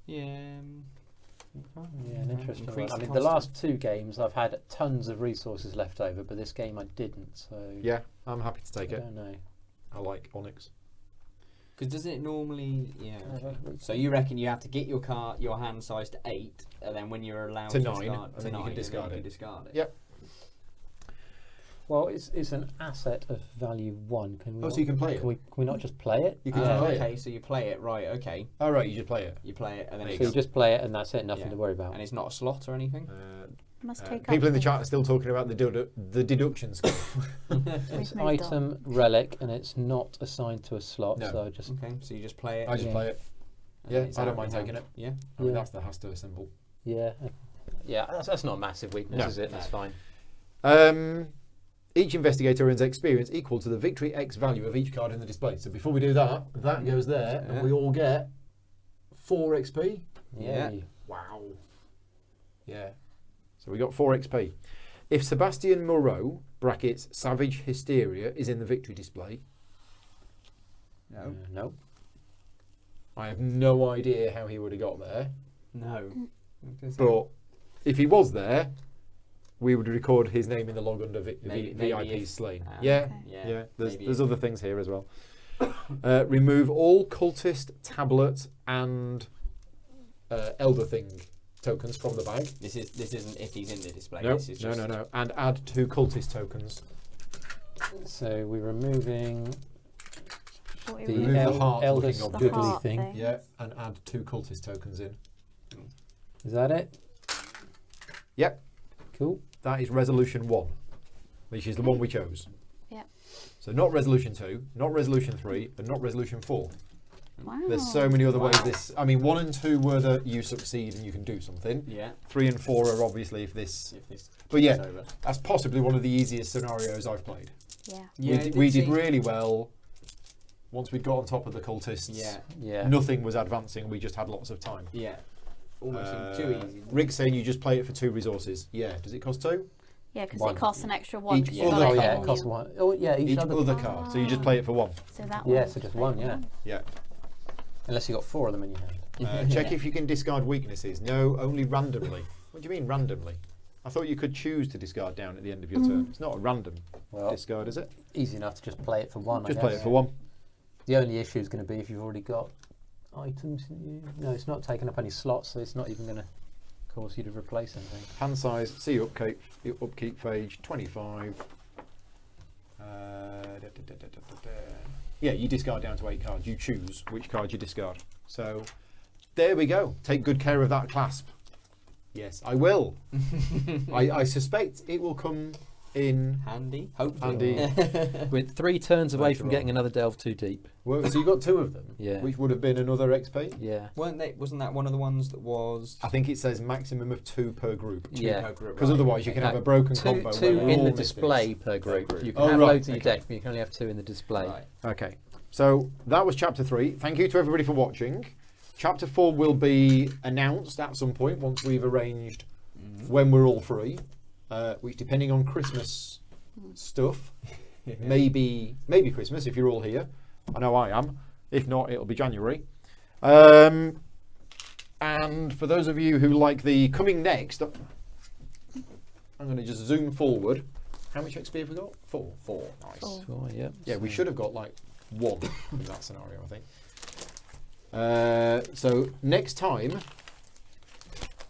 Yeah. Yeah, an interesting one. Increase I the mean, cost the of- last 2 games I've had tons of resources left over, but this game I didn't. So Yeah, I'm happy to take I it. don't know. I like onyx. Because doesn't it normally? Yeah. Uh, Okay. So you reckon you have to get your hand size to 8, and then when you're allowed To to 9, discard, and to then you 9, can discard you it. discard it. Yep. Well, it's an asset of value 1. Can we? Oh, not, so you can play it? Can we not just play it? You can just play Okay, it. so you play it, right? Okay, Oh, right, you just play it. you play it, and then There it's, So you just play it and that's it. Nothing Yeah. to worry about. and it's not a slot or anything. Must take People up in the this. chat are still talking about the deduction score. It's We've moved item relic and it's not assigned to a slot. No. So I just Okay, so you just play it. I just Yeah. play it. and Yeah, then it's I don't out mind your taking hand. it. Yeah. I mean, Yeah. that's the Hasta symbol. yeah. That's not a massive weakness, No. is it? That's No. fine. Each investigator earns experience equal to the victory X value of each card in the display. So before we do that, that goes there, Yeah. and we all get 4 XP. Yeah. Yay. Wow. Yeah. So we got 4 XP. If Sebastian Moreau (brackets Savage Hysteria) is in the victory display, No. No. I have no idea how he would have got there. No. But if he was there, we would record his name in the log under Maybe VIP if- slain. Ah, Yeah, okay. Yeah. There's maybe there's if- other things here as well. Remove all cultist, tablet, and elder thing tokens from the bag. This isn't if he's in the display. No, This is just no, and add 2 cultist tokens. So we're removing Thought it the was Remove the heart eldest looking the object. goodly heart thing. Yeah, and add 2 cultist tokens in. Is that it? Yep, Cool. that is resolution 1, which is the one we chose. Yep. So not resolution 2, not resolution 3, and not resolution 4. Wow. There's so many other ways Wow. this... I mean, 1 and 2 were that you succeed and you can do something. Yeah. 3 and 4 are obviously if this... If this But yeah, is over. that's possibly one of the easiest scenarios I've played. Yeah. Yeah, we it did seem- really well. Once we got on top of the cultists, Yeah. Yeah. nothing was advancing. We just had lots of time. Yeah. Almost seemed too easy. Rick's saying you just play it for 2 resources. Yeah. Does it cost 2? Yeah, because One. it costs an extra 1. Each 'cause other you've got card. Oh to yeah, hit it costs all 1. Oh yeah, each, Each other. other card. So you just play it for 1. So that Yeah, one so just play one, for yeah. one. Yeah. Unless you got 4 of them in your hand. Check if you can discard weaknesses. No, only randomly. What do you mean randomly? I thought you could choose to discard down at the end of your turn. It's not a random Well, discard, is it? easy enough to just play it for 1. Just I play guess. it for 1. The only issue is going to be if you've already got items. No, it's not taking up any slots, so it's not even going to cause you to replace anything. Hand size, see upkeep phase, 25. Yeah, you discard down to 8 cards. You choose which card you discard. So there we go. Take good care of that clasp. Yes, I will. I suspect it will come in Handy, hopefully. handy. We're 3 turns away Later from on. getting another delve too deep. Well, so you got 2 of them, Yeah. which would have been another XP. Yeah. Wasn't that one of the ones that was I think it says maximum of 2 per group. Yeah. per group, Because right? otherwise you can have a broken two combo. two where in all the misfits. display per group. You can Oh, have right, loads in your okay. deck, but you can only have 2 in the display. Right. Okay, so that was chapter 3. Thank you to everybody for watching. Chapter 4 will be announced at some point once we've arranged when we're all free, which depending on Christmas stuff, maybe Christmas if you're all here. I know I am. If not, it'll be January. And for those of you who like the coming next, I'm going to just zoom forward. How much XP have we got? 4. Nice. 4. Oh, yeah. Yeah, we should have got like 1 in that scenario, I think. So next time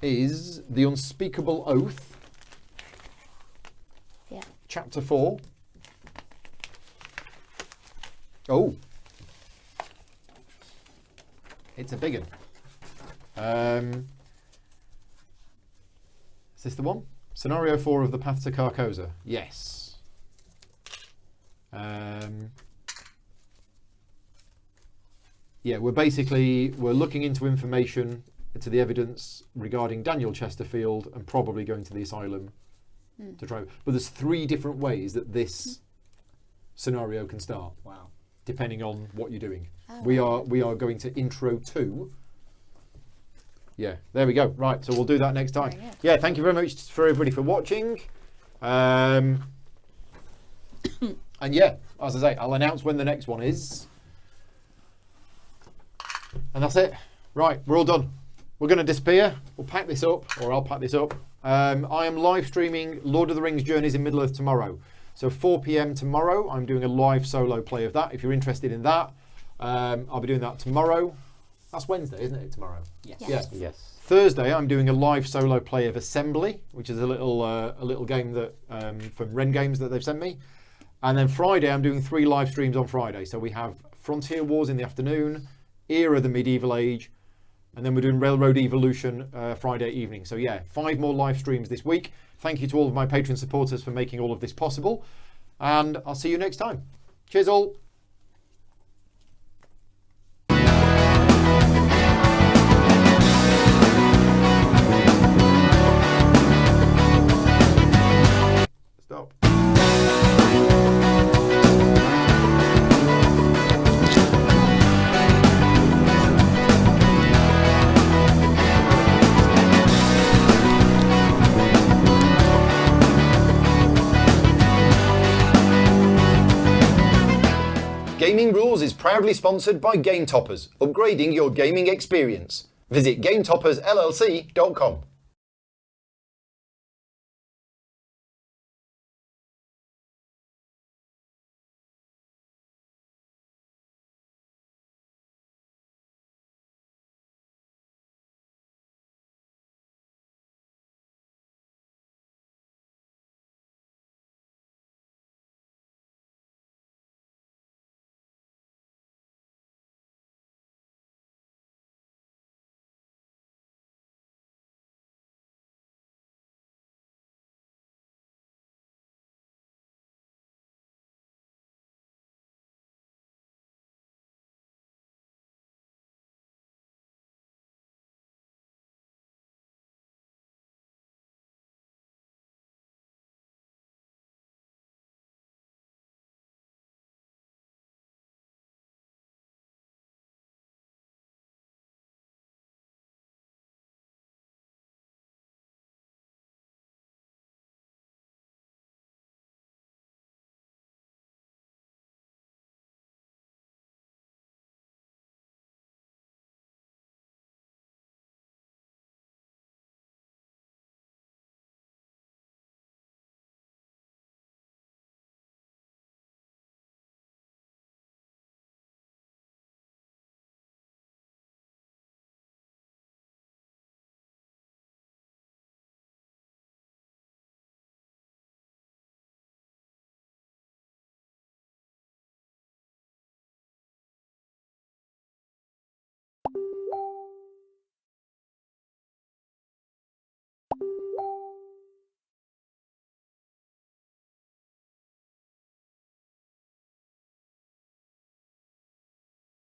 is The Unspeakable Oath, Yeah. chapter 4. Oh, it's a big one. Is this the one? Scenario 4 of the Path to Carcosa. Yes. Yeah, we're looking into information, to the evidence regarding Daniel Chesterfield, and probably going to the asylum to try. But there's 3 different ways that this scenario can start, Wow. depending on what you're doing. Oh, We wow. are going to intro 2. Yeah, there we go. Right, so we'll do that next time. Very good. Yeah, thank you very much for everybody for watching. And yeah, as I say, I'll announce when the next one is. And that's it. Right, we're all done. We're going to disappear. We'll pack this up, or I'll pack this up. I am live streaming Lord of the Rings Journeys in Middle-earth tomorrow. So 4 p.m. tomorrow, I'm doing a live solo play of that. If you're interested in that, I'll be doing that tomorrow. That's Wednesday, isn't it, tomorrow? Yes. Yeah. Yeah. Yes. Thursday, I'm doing a live solo play of Assembly, which is a little game that from Ren Games that they've sent me. And then Friday, I'm doing 3 live streams on Friday. So we have Frontier Wars in the afternoon, Era of the Medieval Age, and then we're doing Railroad Evolution Friday evening. So yeah, 5 more live streams this week. Thank you to all of my Patreon supporters for making all of this possible. And I'll see you next time. Cheers all. Stop. Gaming Rules is proudly sponsored by Game Toppers, upgrading your gaming experience. Visit GameToppersLLC.com.